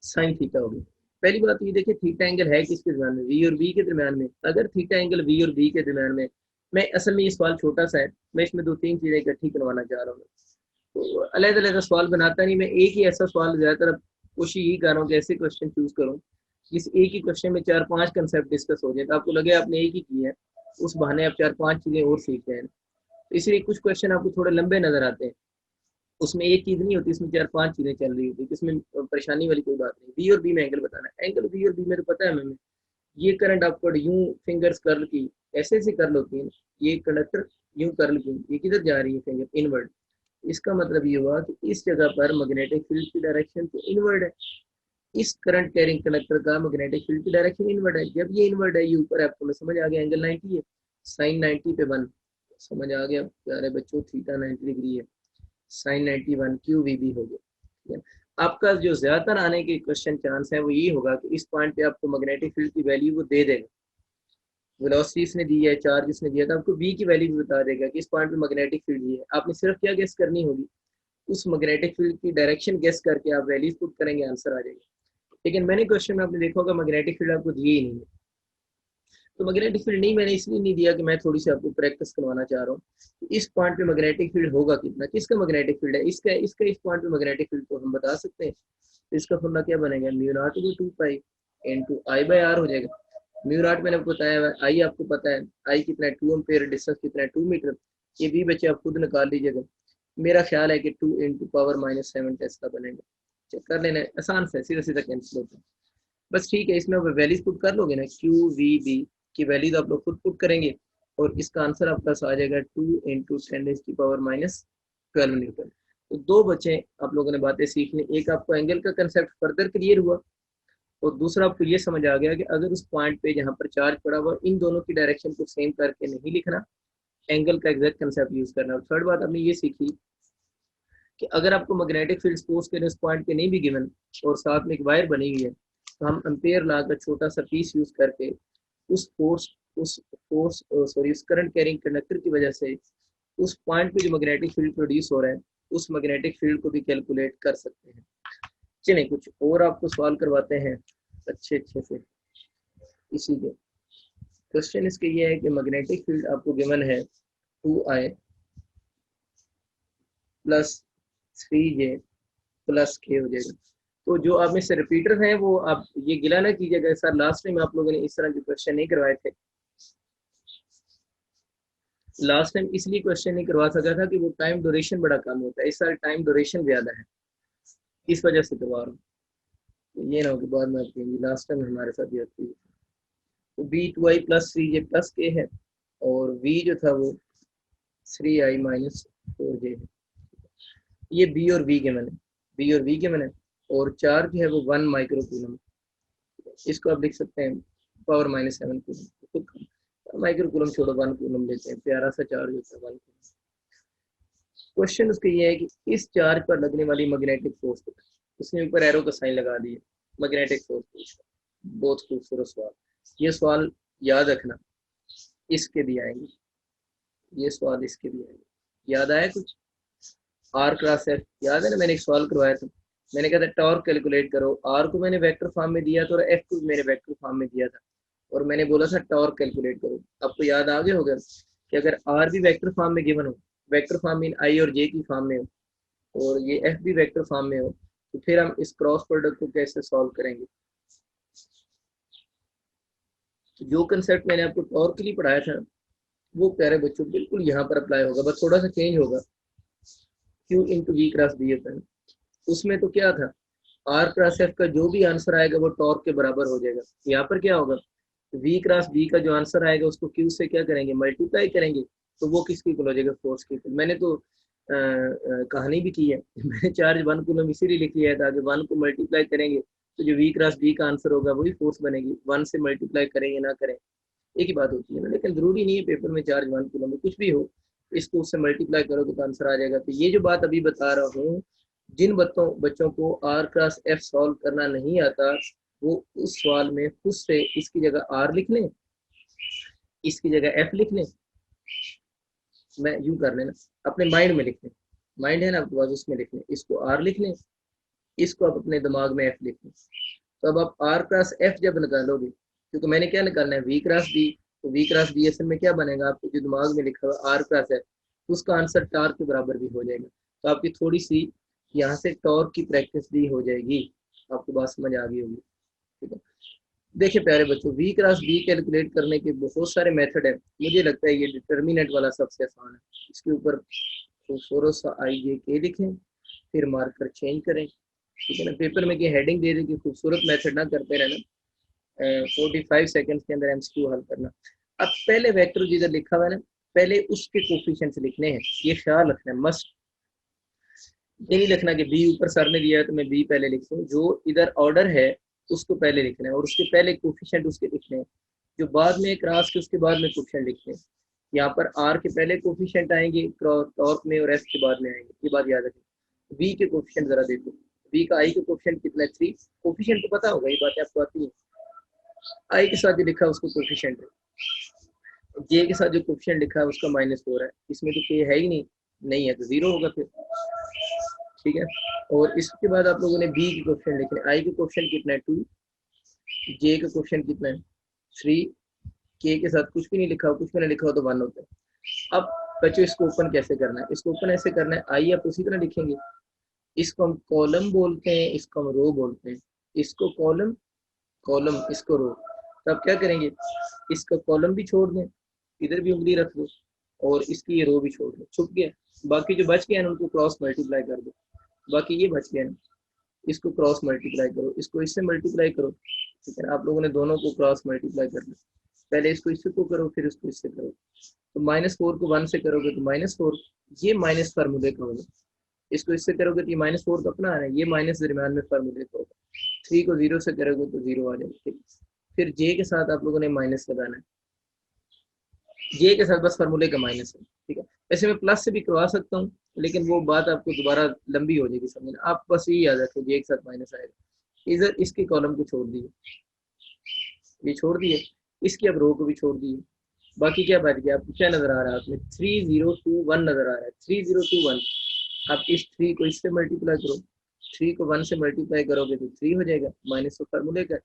sine theta होगी। पहली बात ये देखिए थीटा एंगल है किसके दरमियान में, वी और बी के दरमियान में। अगर थीटा एंगल वी और बी के दरमियान में, मैं असल में ये सवाल छोटा सा है, मैं इसमें दो तीन चीजें इकट्ठी करवाना चाह रहा हूँ, तो अलग अलग सवाल बनाता नहीं, मैं एक ही ऐसा सवाल ज्यादातर कोशिश यही कर रहा हूँ कि ऐसे क्वेश्चन चूज करूँ जिस एक ही क्वेश्चन में 4-5 कंसेप्ट डिस्कस हो जाए, तो आपको लगे आपने एक ही किया है, उस बहाने आप 4-5 चीजें और सीख रहे हैं। तो इसलिए कुछ क्वेश्चन आपको थोड़े लंबे नजर आते हैं, उसमें एक चीज नहीं होती, इसमें 4-5 चीजें चल रही होती, इसमें परेशानी वाली कोई बात नहीं। बी और बी में एंगल बताना है, एंगल बी और बी में तो पता है हमें, ये करंट आपको यूं फिंगर्स कर्ल की ऐसे ऐसे कर्ल होती है, ये कंडक्टर यूं कर्ल की, ये किधर जा रही है फिंगर इनवर्ड, इसका मतलब ये हुआ कि इस जगह पर मैग्नेटिक फील्ड की डायरेक्शन तो इनवर्ड है, इस करंट कैरिंग कंडक्टर का मैग्नेटिक फील्ड की डायरेक्शन इनवर्ड है। जब ये इनवर्ड है, ये ऊपर है, आपको समझ आ गया एंगल 90 है, साइन 90 पे 1, समझ आ गया प्यारे बच्चों, थीटा 90 डिग्री है, साइन 91 क्यू वी बी हो गया। आपका जो ज्यादातर आने के क्वेश्चन चांस है वो ये होगा कि इस पॉइंट पे आपको मैग्नेटिक फील्ड की वैल्यू वो दे देगा, वेलोसिटी इसने दी है, चार्ज इसने दिया था, आपको बी की वैल्यू भी बता देगा कि इस पॉइंट पे मैग्नेटिक फील्ड ये है। आपने सिर्फ क्या गेस करनी होगी, उस मैग्नेटिक फील्ड की डायरेक्शन गेस करके आप वैल्यूज पुट करेंगे, आंसर आ जाएगा। लेकिन मैंने क्वेश्चन में आपने देखा होगा मैग्नेटिक फील्ड आपको दिए ही नहीं है, तो मैग्नेटिक फील्ड नहीं मैंने इसलिए नहीं दिया कि मैं थोड़ी सी आपको प्रैक्टिस करवाना चाह रहा हूँ। इस पॉइंट पे मैग्नेटिक फील्ड होगा कितना, किसका मैग्नेटिक फील्ड है, इसका इसका इस पॉइंट पे मैग्नेटिक फील्ड को हम बता सकते हैं। तो इसका फॉर्मूला क्या बनेगा, mu naught by 2 pi into I by R हो जाएगा। म्यू नॉट मैंने आपको बताया है, आई आपको पता है, आई कितना है 2 एम्पेयर, डिस्टेंस कितना है 2 मीटर, ये भी बच्चे आप खुद निकाल लीजिएगा। मेरा ख्याल है कि 2 × 10⁻⁷ टेस्ला बनेगा। चेक कर लेना, आसान से सीधा सीधा कैंसिल होता है। बस ठीक है, इसमें वैल्यूज पुट कर लोगे ना, क्यू वी बी की वैल्यूज आप लोग खुद पुट करेंगे और इसका आंसर आपके पास आ जाएगा 2 × 10⁻12 न्यूटन। तो दो बच्चे आप लोगों ने बातें सीख ली, एक आपको एंगल का कंसेप्ट फर्दर क्लियर हुआ और दूसरा आपको ये समझ आ गया कि अगर उस पॉइंट पे जहाँ पर चार्ज पड़ा हुआ इन दोनों की डायरेक्शन को सेम करके नहीं लिखना, एंगल का एग्जैक्ट कंसेप्ट यूज करना। और थर्ड बात आपने ये सीखी कि अगर आपको मैग्नेटिक फील्ड सपोज करें उस पॉइंट पे नहीं भी गिवन और साथ में एक वायर बनी हुई है, तो हम एम्पेयर ला का छोटा सा पीस यूज करके उस करंट कैरिंग कंडक्टर की वजह से उस पॉइंट पे जो मैग्नेटिक फील्ड प्रोड्यूस हो रहा है उस मैग्नेटिक फील्ड को भी कैलकुलेट कर सकते हैं। चलिए कुछ और आपको सवाल करवाते हैं अच्छे से। इसी के क्वेश्चन इसके ये है कि मैग्नेटिक फील्ड आपको गिवन है 2I + 3J + K हो जाएगा। तो जो आप में से रिपीटर हैं वो आप ये गिला ना कीजिएगा सर, लास्ट टाइम आप लोगों ने इस तरह के क्वेश्चन नहीं करवाए थे। लास्ट टाइम इसलिए क्वेश्चन नहीं करवा सका था कि वो टाइम ड्यूरेशन बड़ा कम होता है, इस साल टाइम ड्यूरेशन ज्यादा है, इस वजह से करवा रहा हूँ। तो ये ना हो कि बाद में आप कहेंगे लास्ट टाइम हमारे साथ ये होती है। तो B2I + 3J + K है और V जो था वो 3I - 4J है। ये B और V के मैंने और चार्ज है वो 1 माइक्रोकूलम। इसको आप लिख सकते हैं पावर -7 कूलम। माइक्रोकूलम छोड़ो 1 कूलम लेते हैं, प्यारा सा चार्ज होता है 1 कूलम। क्वेश्चन उसका ये है कि इस चार्ज पर लगने वाली मैग्नेटिक फोर्स, उसने ऊपर एरो का साइन लगा दिया, मैग्नेटिक फोर्स। बहुत खूबसूरत सवाल, ये सवाल याद रखना, इसके भी आएंगे, ये सवाल इसके भी आएंगे। याद आया कुछ? R क्रॉस F याद है ना, मैंने एक सवाल करवाया था, मैंने कहा था टॉर्क कैलकुलेट करो, R को मैंने वेक्टर फॉर्म में दिया था और F को मैंने वेक्टर फॉर्म में दिया था और मैंने बोला था टॉर्क कैलकुलेट करो। आपको याद आ गया होगा कि अगर R भी वेक्टर फॉर्म में गिवन हो, वेक्टर फॉर्म मीन I और J की फॉर्म में हो और ये F भी वेक्टर फॉर्म में हो, तो फिर हम इस क्रॉस प्रोडक्ट को कैसे सॉल्व करेंगे। तो जो कंसेप्ट मैंने आपको टॉर्क के लिए पढ़ाया था वो प्यारे बच्चों बिल्कुल यहाँ पर अप्लाई होगा, बस थोड़ा सा चेंज होगा। Q × V क्रॉस B होता है, उसमें तो क्या था, R क्रॉस F का जो भी आंसर आएगा वो टॉर्क के बराबर हो जाएगा। यहाँ पर क्या होगा, V क्रॉस B का जो आंसर आएगा उसको Q से क्या करेंगे, मल्टीप्लाई करेंगे, तो वो किसकी इक्वल हो जाएगा, फोर्स की। मैंने तो कहानी भी की है मैंने चार्ज 1 कूलम इसीलिए लिख लिया था कि 1 को मल्टीप्लाई करेंगे तो जो V क्रॉस B का आंसर होगा वही फोर्स बनेगी, 1 से मल्टीप्लाई करेंगे ना करें एक ही बात होती है ना। लेकिन जरूरी नहीं है पेपर में चार्ज 1 कूलम में कुछ भी हो, इसको उससे मल्टीप्लाई करो तो आंसर आ जाएगा। तो ये जो बात अभी बता रहा हूँ, जिन बच्चों को R क्रॉस F सॉल्व करना नहीं आता वो उस सवाल में खुद से इसकी जगह R लिख लें, इसकी जगह F लिख लें, मैं यूं कर लेना, अपने माइंड में लिख लें, माइंड है ना आपके पास उसमें लिख लें, इसको R लिख लें, इसको आप अपने दिमाग में F लिख लें। तो अब आप R क्रॉस F जब निकालोगे, क्योंकि मैंने क्या निकालना है V क्रॉस B, तो V क्रॉस B असल में क्या बनेगा, आपको जो दिमाग में लिखा हुआ R क्रॉस F उसका आंसर टॉर्क के बराबर भी हो जाएगा। तो आपकी थोड़ी सी यहाँ से टॉर्क की प्रैक्टिस भी हो जाएगी, आपको बात समझ आ गई होगी। ठीक है, देखिए प्यारे बच्चों, V क्रॉस B कैलकुलेट करने के बहुत सारे मेथड है, मुझे लगता है ये डिटर्मिनेंट वाला सबसे आसान है। इसके ऊपर खूबसूरत सा IJK लिखें, फिर मार्कर चेंज करें, ठीक है ना। पेपर में ये हेडिंग दे दें कि खूबसूरत मेथड ना करते रहना, 45 सेकंड्स के अंदर MCQ हल करना। अब पहले वेक्टर जिधर लिखा हुआ है ना, पहले उसके कोफिशिएंट्स लिखने हैं, ये ख्याल रखना है मस्ट। ये नहीं लिखना कि बी ऊपर सर ने दिया है तो मैं बी पहले लिख दूं, जो इधर ऑर्डर है उसको पहले लिखना है और उसके पहले कोफिशिएंट उसके लिखने हैं, जो बाद में क्रॉस के उसके बाद में कोफिशिएंट लिखने हैं। यहाँ पर R के पहले कोफिशिएंट आएंगे टॉर्क में और F के बाद में आएंगे, ये बात याद रखें। V के कोफिशिएंट जरा देखो, V का I के कोफिशिएंट कितना है, 3। कोफिशिएंट तो पता होगा, ये बात आपको आती है। I के साथ जो लिखा है उसको कोफिशिएंट है, J के साथ जो कोफिशिएंट लिखा है उसका -4 है, इसमें तो K है ही नहीं है तो 0 होगा फिर, ठीक है। और इसके बाद आप लोगों ने B के कोफिशिएंट लिखने, I के कोफिशिएंट कितना है 2, J का कोफिशिएंट कितना है 3, K के साथ कुछ भी नहीं लिखा हो, कुछ भी नहीं लिखा हो तो 1 होता है। अब बच्चों इसको ओपन कैसे करना है, इसको ओपन ऐसे करना है, आई आप उसी तरह लिखेंगे, इसको हम कॉलम बोलते हैं, इसको हम रो बोलते हैं, इसको कॉलम इसको रो। तो आप क्या करेंगे, इसका कॉलम भी छोड़ दें, इधर भी उंगली रख दो, और इसकी ये रो भी छोड़ दो, छुप गया। बाकी जो बच गया ना उनको क्रॉस मल्टीप्लाई कर दो। बाकी ये बच गया ना, इसको क्रॉस मल्टीप्लाई करो, इसको इससे मल्टीप्लाई करो, ठीक है। आप लोगों ने दोनों को क्रॉस मल्टीप्लाई कर लिया, पहले इसको इससे को करो फिर इसको इससे करो। तो -4 को 1 से करोगे तो -4, ये माइनस फार्मूले का होगा। इसको इससे करोगे तो ये -4 तो अपना आ रहा है, ये माइनस दरम्यान में फार्मूले का होगा। 3 को 0 से करोगे तो 0 आ जाएगा, ठीक। फिर जे के साथ आप लोगों ने माइनस लगाना है, जे के साथ बस फार्मूले का माइनस है, ठीक है। वैसे मैं प्लस से भी करवा सकता हूँ, लेकिन वो बात आपको दोबारा लंबी हो जाएगी समझना। आप बस यही याद रखो जे के साथ माइनस आएगा। इधर इसके कॉलम को छोड़ दिए, ये छोड़ दिए, इसकी अब रो को भी छोड़ दिए। बाकी क्या बच गया आपको, क्या नजर आ रहा है आपने, 3021 नजर आ रहा है, 3021। आप इस 3 को इससे मल्टीप्लाई करो, 3 को 1 से मल्टीप्लाई करोगे तो 3 हो जाएगा, माइनस तो फार्मूले का।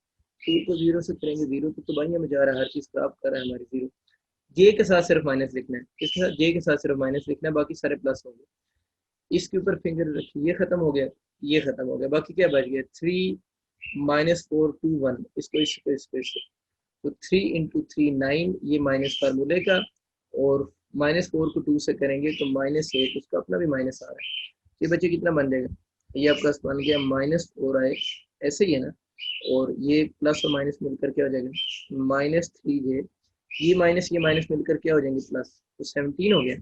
2 को 0 से करेंगे, 0 तो दबाइयों में जा रहा है, हर चीज खराब कर रहा है हमारी 0। जे के साथ सिर्फ माइनस लिखना है, इसके साथ जे के साथ सिर्फ माइनस लिखना है, बाकी सारे प्लस होंगे। इसके ऊपर फिंगर रखिए, ये खत्म हो गया, ये खत्म हो गया, बाकी क्या बच गया, 3 -4 2 1, इसको तो 3 इंटू 3 9, ये माइनस फार्मूले का। और -4 को 2 से करेंगे तो -8, उसका अपना भी माइनस आ रहा है। ये बच्चे कितना बन जाएगा, ये आपका बन गया -4 आए, ऐसे ही है ना। और ये प्लस और माइनस मिलकर क्या हो जाएगा, -3j, ये माइनस मिलकर क्या हो जाएंगे प्लस, तो 17 हो गया,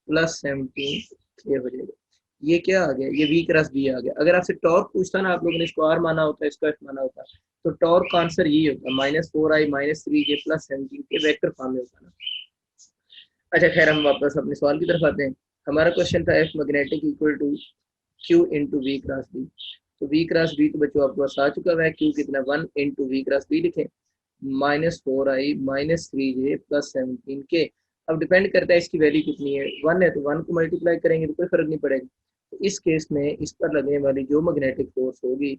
+17 ये हो जाएगा। ये क्या आ गया, ये v क्रॉस b आ गया। अगर आपसे टॉर्क पूछता ना, आप लोगों ने इसको r माना होता है, इसको f माना होता, तो टॉर्क का आंसर यही होता, -4i -3j +17 के वेक्टर फॉर्म में होता ना। अच्छा खैर, हम वापस अपने सवाल की तरफ आते हैं। हमारा क्वेश्चन था F magnetic equal to q into V cross B. तो v क्रॉस b तो बच्चों आपके पास आ चुका है, q कितना 1 इंटू वी क्रॉस बी लिखें, -4i -3j +17 के। अब डिपेंड करता है इसकी वैल्यू कितनी है, 1 है तो 1 को मल्टीप्लाई करेंगे तो कोई फर्क नहीं पड़ेगा। तो इस केस में इस पर लगने वाली जो मैग्नेटिक फोर्स होगी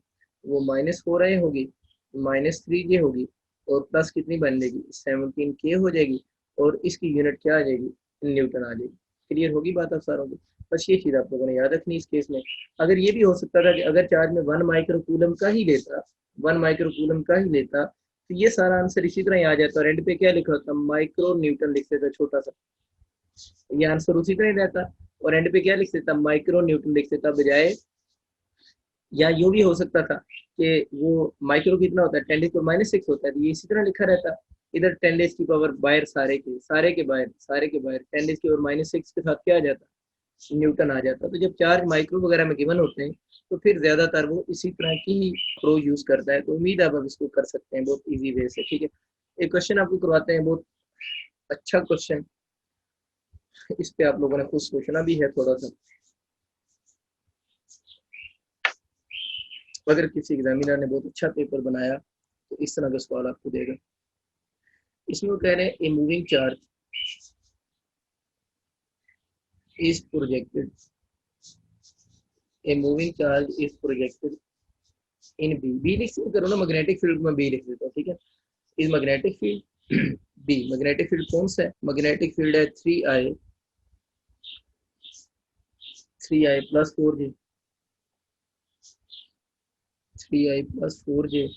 वो -4i होगी, -3j होगी, और प्लस कितनी बन जाएगी, 17k हो जाएगी, और इसकी यूनिट क्या आ जाएगी, न्यूटन आ जाएगी। क्लियर होगी बात आप सारों को। बस ये चीज़ आप लोगों ने याद रखनी इस केस में। अगर ये भी हो सकता था कि अगर चार्ज में 1 माइक्रोकूलम का ही लेता, 1 माइक्रोकूलम का ही लेता, तो ये सारा आंसर इसी तरह ही आ जाता, और एंड पे क्या लिखा होता, माइक्रो न्यूटन लिख देता छोटा सा, ये आंसर उसी तरह ही रहता। और एंड पे क्या लिख देता, माइक्रो न्यूटन लिख देता बजाय। या यूं भी हो सकता था कि वो माइक्रो कितना होता है, 10⁻⁻6 होता है, तो ये इसी तरह लिखा रहता। इधर 10⁻⁻ बाहर, सारे के बाहर 10⁻⁻6 के साथ क्या आ जाता, न्यूटन आ जाता। तो जब चार्ज माइक्रो वगैरह में गिवन होते हैं तो फिर ज्यादातर वो इसी तरह की प्रो यूज करता है। तो उम्मीद है आप इसको कर सकते हैं बहुत इजी वे से, ठीक है। एक क्वेश्चन आपको करवाते हैं, बहुत अच्छा क्वेश्चन, इस पे आप लोगों ने खुद सोचना भी है थोड़ा सा। अगर किसी एग्जामिनर ने बहुत अच्छा पेपर बनाया तो इस तरह का सवाल आपको देगा। इसमें वो कह रहे हैं a moving charge is projected, a moving charge is projected in B लिख करो ना, मैग्नेटिक फील्ड में बी लिख देता हूँ, ठीक है। Is magnetic field B, magnetic field कौन सा है, मैग्नेटिक फील्ड है 3i + 4j, 3i + 4j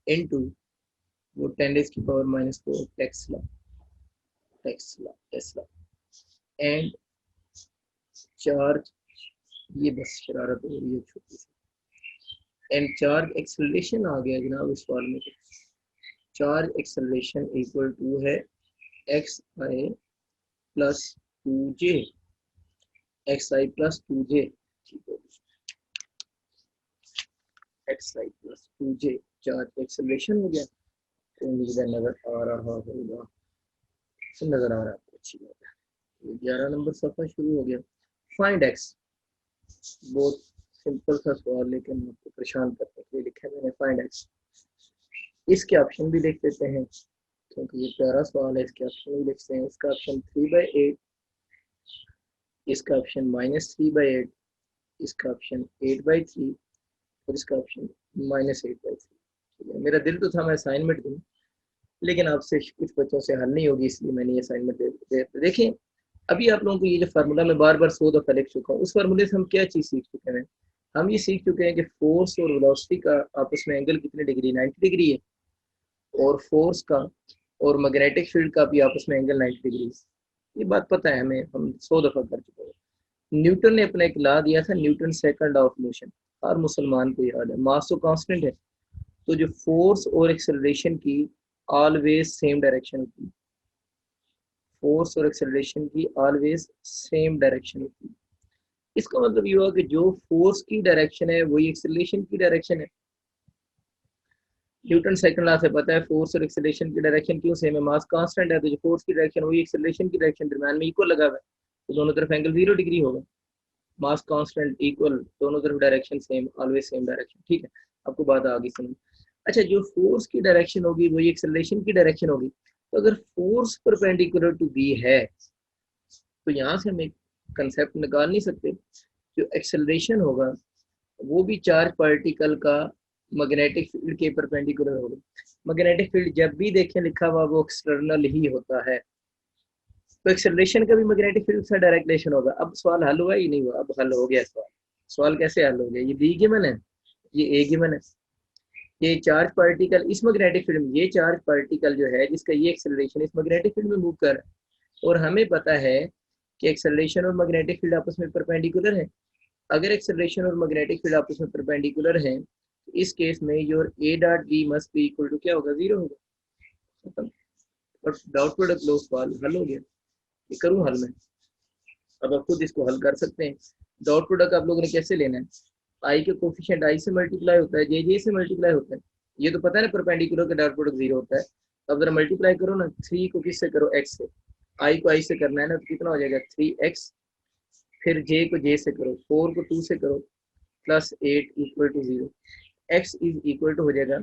into वो 10⁻⁻4 टेस्ला एंड चार्ज, ये बस शरारत हो रही है छोटी सी, एंड चार्ज एक्सेलरेशन आ गया जनाब इस सवाल में। चार्ज एक्सेलरेशन इक्वल टू है xi + 2j, xi + 2j, xi + 2j, charge acceleration हो गया। तो उम्मीद है नजर आ रहा होगा, नजर आ रहा है, अच्छी बात है। 11 नंबर सफा शुरू हो गया। फाइंड x, बहुत सिंपल सा सवाल लेकिन आपको परेशान करने के लिए लिखा है मैंने, फाइंड x। इसके ऑप्शन भी लिख देते हैं क्योंकि ये प्यारा सवाल है, इसके ऑप्शन भी लिखते हैं। इसका ऑप्शन 3/8, इसका ऑप्शन -3/8, इसका ऑप्शन 8/3, और इसका ऑप्शन -8/3। मेरा दिल तो था मैं असाइनमेंट दूँ, लेकिन आपसे कुछ बच्चों से हल नहीं होगी, इसलिए मैंने ये असाइनमेंट देखें। अभी आप लोगों को ये जो फार्मूला मैं बार बार 100 दफा लिख चुका हूँ, उस फार्मूले से हम क्या चीज़ सीख चुके हैं, हम ये सीख चुके हैं कि फोर्स और वेलोसिटी का आपस में एंगल कितने डिग्री, 90 डिग्री है, और फोर्स का और मैग्नेटिक फील्ड का भी आपस में एंगल 90 डिग्री है। ये बात पता है हमें, हम 100 दफा कर चुके हैं। न्यूटन ने अपना एक लॉ दिया था, न्यूटन सेकंड ऑफ मोशन, हर मुसलमान को याद है। मास तो कांस्टेंट है, तो जो फोर्स और एक्सेलरेशन की ऑलवेज सेम डायरेक्शन होती है, फोर्स और एक्सेलरेशन की ऑलवेज सेम डायरेक्शन होती है। इसका मतलब ये हुआ कि जो फोर्स की डायरेक्शन है वही एक्सेलरेशन की डायरेक्शन है। न्यूटन सेकंड लॉ से पता है फोर्स और एक्सेलरेशन की डायरेक्शन क्यों सेम है, मास कांस्टेंट है, तो जो फोर्स की डायरेक्शन वही एक्सेलरेशन की डायरेक्शन, दरम्यान में इक्वल लगा हुआ है, तो दोनों तरफ एंगल 0 डिग्री होगा। मास कांस्टेंट इक्वल, दोनों तरफ direction same, always same direction. ठीक है, आपको बात आ गई समझ। अच्छा, जो फोर्स की डायरेक्शन होगी वही एक्सेलरेशन की डायरेक्शन होगी, तो अगर फोर्स परपेंडिकुलर टू बी है तो यहाँ से हम एक कंसेप्ट निकाल नहीं सकते, जो एक्सेलरेशन होगा वो भी चार्ज पार्टिकल का मैग्नेटिक फील्ड के परपेंडिकुलर होगा। मैग्नेटिक फील्ड जब भी देखें लिखा हुआ वो एक्सटर्नल ही होता है, तो एक्सेलरेशन का भी मैग्नेटिक फील्ड से डायरेक्ट रिलेशन होगा। अब सवाल हल हुआ ही नहीं हुआ, अब हल हो गया सवाल। सवाल कैसे हल हो गया, ये बी गिवन है, ये ए गिवन है। ये चार्ज पार्टिकल इस मैग्नेटिक फील्ड में, ये चार्ज पार्टिकल जो है जिसका ये एक्सेलरेशन इस मैग्नेटिक फील्ड में मूव कर रहा है, और हमें पता है कि एक्सेलरेशन और मैग्नेटिक फील्ड आपस में परपेंडिकुलर है। अगर एक्सेलरेशन और मैग्नेटिक फील्ड आपस में परपेंडिकुलर है तो इस केस में your A dot B must be equal to क्या होगा, 0 होगा। खत्म। और डाउट प्रोडक्ट लो, सवाल हल हो गया। ये करूँ हल में, अब आप खुद इसको हल कर सकते हैं। डॉट प्रोडक्ट आप लोगों ने कैसे लेना है, आई के कोफिशिएंट आई से मल्टीप्लाई होता है, जे जे से मल्टीप्लाई होता है, ये तो पता है ना, परपेंडिकुलर का डॉट प्रोडक्ट 0 होता है। अब जरा मल्टीप्लाई करो ना, 3 को किससे करो, एक्स से, आई को आई से करना है ना, तो कितना हो जाएगा 3x, फिर जे को जे से करो, 4 को 2 से करो, plus 8 equal to 0, X is equal to हो जाएगा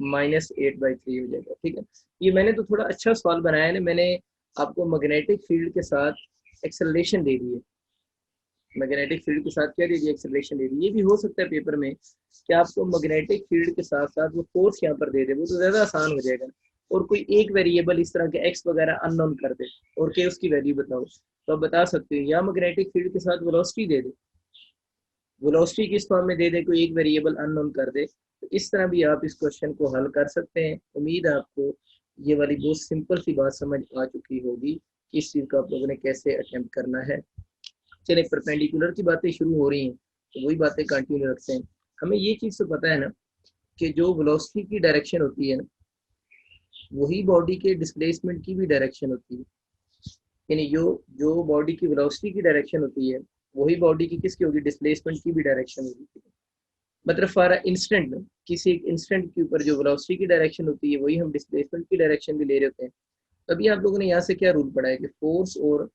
-8/3 हो जाएगा। ठीक है, ये मैंने तो थोड़ा अच्छा सवाल बनाया है ना, मैंने आपको मैग्नेटिक फील्ड के साथ एक्सेलरेशन दे दी है, मैग्नेटिक फील्ड के साथ क्या दे दिया, एक्सेलरेशन दे दी। ये भी हो सकता है पेपर में कि आपको मैग्नेटिक फील्ड के साथ साथ वो फोर्स यहाँ पर दे दे, वो तो ज्यादा आसान हो जाएगा, और कोई एक वेरिएबल इस तरह के एक्स वगैरह अननोन कर दे और के उसकी वैल्यू बताओ, तो आप बता सकते हो, या मैग्नेटिक फील्ड के साथ वेलोसिटी दे दे, वेलोसिटी किस फॉर्म में दे दे, कोई एक वेरिएबल अननोन कर दे, तो इस तरह भी आप इस क्वेश्चन को हल कर सकते हैं। उम्मीद है आपको ये वाली बहुत सिंपल सी बात समझ आ चुकी होगी कि इस चीज़ को आप लोगों ने कैसे अटेम्प्ट करना है। चलिए, परपेंडिकुलर की बातें शुरू हो रही हैं तो वही बातें कंटिन्यू रखते हैं। हमें ये चीज़ तो पता है ना कि जो वेलोसिटी की डायरेक्शन होती है ना, वही बॉडी के डिस्प्लेसमेंट की भी डायरेक्शन होती है, यानी जो जो बॉडी की वेलोसिटी की डायरेक्शन होती है वही बॉडी की किसकी होगी, डिस्प्लेसमेंट की भी डायरेक्शन होगी। मतलब फॉर इंस्टेंट, किसी एक इंस्टेंट के ऊपर जो वेलोसिटी की डायरेक्शन होती है वही हम डिस्प्लेसमेंट की डायरेक्शन भी ले रहे होते हैं। तभी आप लोगों ने यहाँ से क्या रूल पढ़ा है कि फोर्स और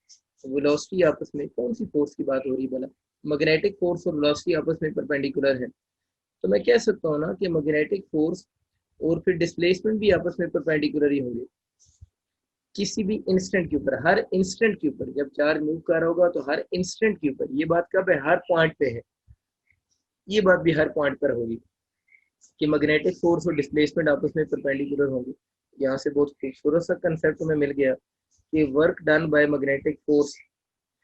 वेलोसिटी आपस में, कौन सी फोर्स की बात हो रही है भला, मैग्नेटिक फोर्स और वेलोसिटी आपस में परपेंडिकुलर है, तो मैं कह सकता हूँ ना कि मैग्नेटिक फोर्स और फिर डिस्प्लेसमेंट भी आपस में परपेंडिकुलर ही होंगे किसी भी इंस्टेंट के ऊपर, हर इंस्टेंट के ऊपर जब चार्ज मूव कर रहा होगा तो हर इंस्टेंट के ऊपर, ये बात कब है, हर पॉइंट पे है, ये बात भी हर पॉइंट पर होगी कि मैग्नेटिक फोर्स और डिस्प्लेसमेंट आपस में परपेंडिकुलर होंगे। यहाँ से बहुत खूबसूरत सा कंसेप्ट हमें मिल गया कि work done by magnetic force,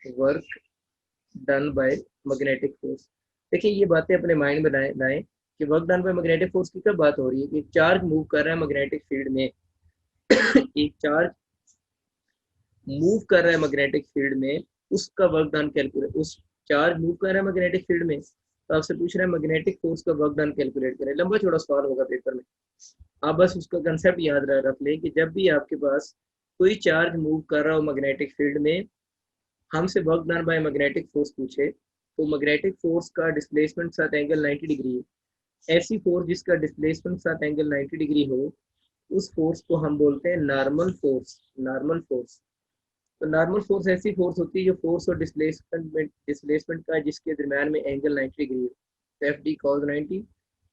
work done by magnetic force. देखिए, ये बातें अपने माइंड में लाएं कि work done by magnetic force की कब बात हो रही है, कि चार्ज मूव कर रहा है मैग्नेटिक फील्ड में एक चार्ज मूव कर रहा है मैग्नेटिक फील्ड में, उसका वर्क डन कैलकुलेट, उस चार्ज मूव कर रहा है मैग्नेटिक फील्ड में, तो आपसे पूछ रहा है मैग्नेटिक फोर्स का वर्क डन कैलकुलेट करें। लंबा चौड़ा सवाल होगा पेपर में, आप बस उसका कंसेप्ट याद रख लें कि जब भी आपके पास कोई चार्ज मूव कर रहा हो मैग्नेटिक फील्ड में, हमसे work done by magnetic force पूछे, तो मैग्नेटिक फोर्स का डिस्प्लेसमेंट साथ एंगल 90 डिग्री है। ऐसी फोर्स जिसका डिस्प्लेसमेंट साथ एंगल 90 डिग्री हो, उस फोर्स को हम बोलते हैं नॉर्मल फोर्स। नॉर्मल फोर्स, तो नॉर्मल फोर्स ऐसी फोर्स होती है जो फोर्स और डिस्प्लेसमेंट का जिसके दरम्यान में एंगल 90 डिग्री है। तो एफ डी कॉज 90,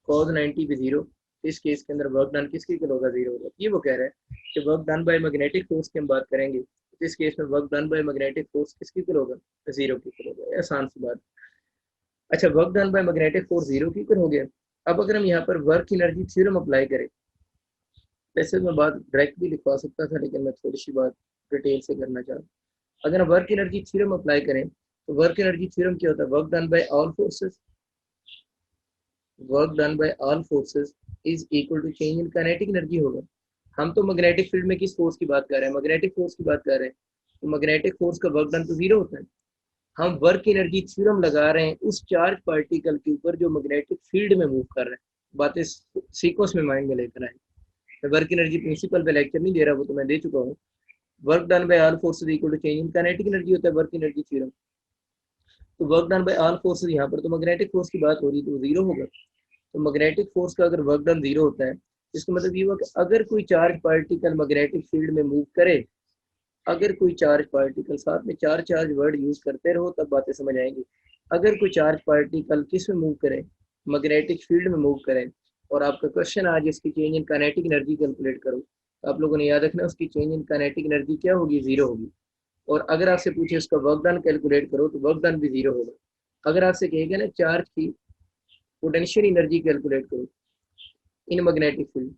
कॉज 90 भी 0, इस केस के अंदर वर्क डन किसकी इक्वल होगा, 0 होगा। ये वो कह रहे हैं कि work done by magnetic force की हम बात करेंगे, तो इस केस में work done by magnetic force किसकी इक्वल होगा, 0 की इक्वल होगा। आसान सी बात। अच्छा, work done by magnetic force 0 की इक्वल हो गया। अब अगर हम यहाँ पर वर्क एनर्जी थ्योरम अप्लाई करें, वैसे मैं बात डायरेक्ट भी लिखवा सकता था लेकिन मैं थोड़ी सी बात डिटेल से करना चाहता हूँ। अगर हम वर्क एनर्जी थ्योरम अप्लाई करें तो वर्क एनर्जी थ्योरम क्या होता है, work done by all forces, work done by all forces is equal to change in kinetic energy होगा। हम तो मैग्नेटिक फील्ड में किस फोर्स की बात कर रहे हैं, मैग्नेटिक फोर्स की बात कर रहे हैं, तो मैग्नेटिक फोर्स का वर्क डन तो जीरो होता है। हम वर्क एनर्जी थ्योरम लगा रहे हैं उस चार्ज पार्टिकल के ऊपर जो मैग्नेटिक फील्ड में मूव कर रहे हैं। बातें सीक्वेंस में माइंड में लेकर आए। मैं वर्क एनर्जी प्रिंसिपल पे लेक्चर नहीं दे रहा, वो तो मैं दे चुका हूँ। Work done by all forces equal to change in kinetic energy होता है वर्क एनर्जी थ्योरम। तो work done by all forces, यहाँ पर तो मैग्नेटिक फोर्स की बात हो रही है, तो जीरो होगा। तो मैग्नेटिक फोर्स का अगर वर्क डन जीरो होता है, इसका मतलब ये हुआ कि अगर कोई चार्ज पार्टिकल मैग्नेटिक फील्ड में मूव करे, अगर कोई चार्ज पार्टिकल, साथ में चार चार्ज वर्ड यूज करते रहो तब बातें समझ आएंगी। अगर कोई चार्ज पार्टिकल किस में मूव करे, मैग्नेटिक फील्ड में मूव करे, और आपका क्वेश्चन आज इसकी change in kinetic energy calculate करो, तो आप लोगों ने याद रखना उसकी चेंज इन काइनेटिक एनर्जी क्या होगी, जीरो होगी। और अगर आपसे पूछे उसका वर्क डन कैलकुलेट करो तो वर्क डन भी जीरो होगा। अगर आपसे कहेगा ना चार्ज की पोटेंशियल एनर्जी कैलकुलेट करो इन मैग्नेटिक फील्ड,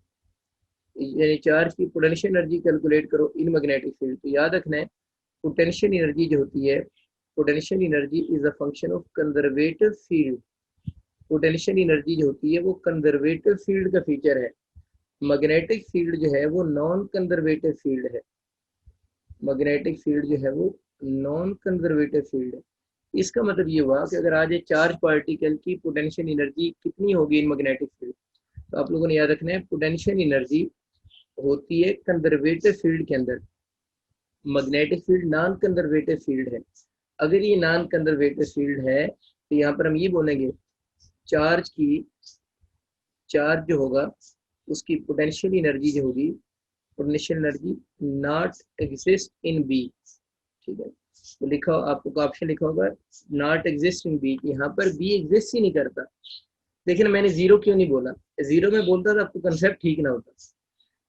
यानी चार्ज की पोटेंशियल एनर्जी कैलकुलेट करो इन मैग्नेटिक फील्ड, तो याद रखना है पोटेंशियल एनर्जी जो होती है, potential energy is a function of conservative field. Potential energy जो होती है वो कंजर्वेटिव फील्ड का फीचर है। मैग्नेटिक फील्ड जो है वो नॉन कंजर्वेटिव फील्ड है। मैग्नेटिक फील्ड जो है वो नॉन कंजर्वेटिव फील्ड है। इसका मतलब ये हुआ कि अगर आज एक चार्ज पार्टिकल की पोटेंशियल एनर्जी कितनी होगी इन मैग्नेटिक फील्ड, तो आप लोगों ने याद रखना है पोटेंशियल एनर्जी होती है कंजर्वेटिव फील्ड के अंदर। Magnetic field non conservative field है। अगर ये नॉन कंजर्वेटिव फील्ड है तो यहाँ पर हम ये बोलेंगे चार्ज जो होगा उसकी पोटेंशियल एनर्जी जो होगी, potential energy not exist in B. ठीक है, तो लिखा आपको ऑप्शन लिखा होगा नॉट एग्जिस्ट इन बी, यहाँ पर बी एग्जिस्ट ही नहीं करता। लेकिन मैंने जीरो क्यों नहीं बोला, जीरो में बोलता था आपको कंसेप्ट ठीक ना होता।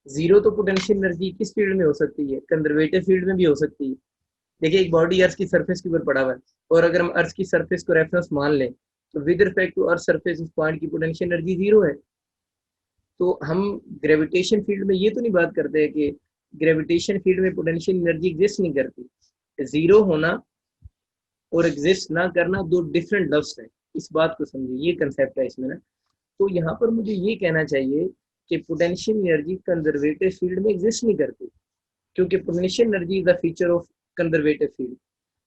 जीरो तो पोटेंशियल एनर्जी किस फील्ड में हो सकती है, कंजर्वेटिव फील्ड में भी हो सकती है। देखिए एक बॉडी अर्थ की सरफेस के ऊपर पड़ा हुआ है, और अगर हम अर्थ की सरफेस को रेफरेंस मान लें तो with respect to earth surface उस पॉइंट की पोटेंशियल एनर्जी जीरो है। तो हम ग्रेविटेशन फील्ड में ये तो नहीं बात करते हैं कि ग्रेविटेशन फील्ड में पोटेंशियल एनर्जी एग्जिस्ट नहीं करती। जीरो होना और एग्जिस्ट ना करना दो डिफरेंट लफ्ज है, इस बात को समझिए, ये कंसेप्ट है इसमें ना। तो यहाँ पर मुझे ये कहना चाहिए कि पोटेंशियल एनर्जी कंजर्वेटिव फील्ड में एग्जिस्ट नहीं करती, क्योंकि potential energy is the feature of conservative field.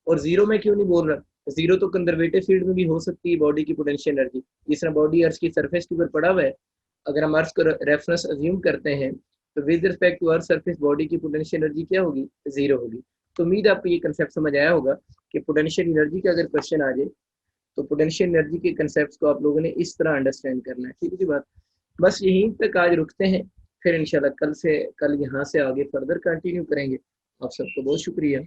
और जीरो में क्यों नहीं बोल रहा, जीरो तो कंजर्वेटिव फील्ड में भी हो सकती है बॉडी की पोटेंशियल एनर्जी। जिस तरह बॉडी अर्थ की सरफेस के ऊपर पड़ा हुआ है, अगर हम अर्थ को रेफरेंस अज्यूम करते हैं तो with respect to earth surface body की पोटेंशियल एनर्जी क्या होगी, जीरो होगी। तो उम्मीद आपको ये कंसेप्ट समझ आया होगा कि पोटेंशियल एनर्जी का अगर क्वेश्चन आ जाए तो पोटेंशियल एनर्जी के कंसेप्ट को आप लोगों ने इस तरह अंडरस्टैंड करना है। ठीक है बात, बस यहीं तक आज रुकते हैं, फिर इंशाल्लाह कल यहाँ से आगे फर्दर कंटिन्यू करेंगे। आप सबको बहुत शुक्रिया।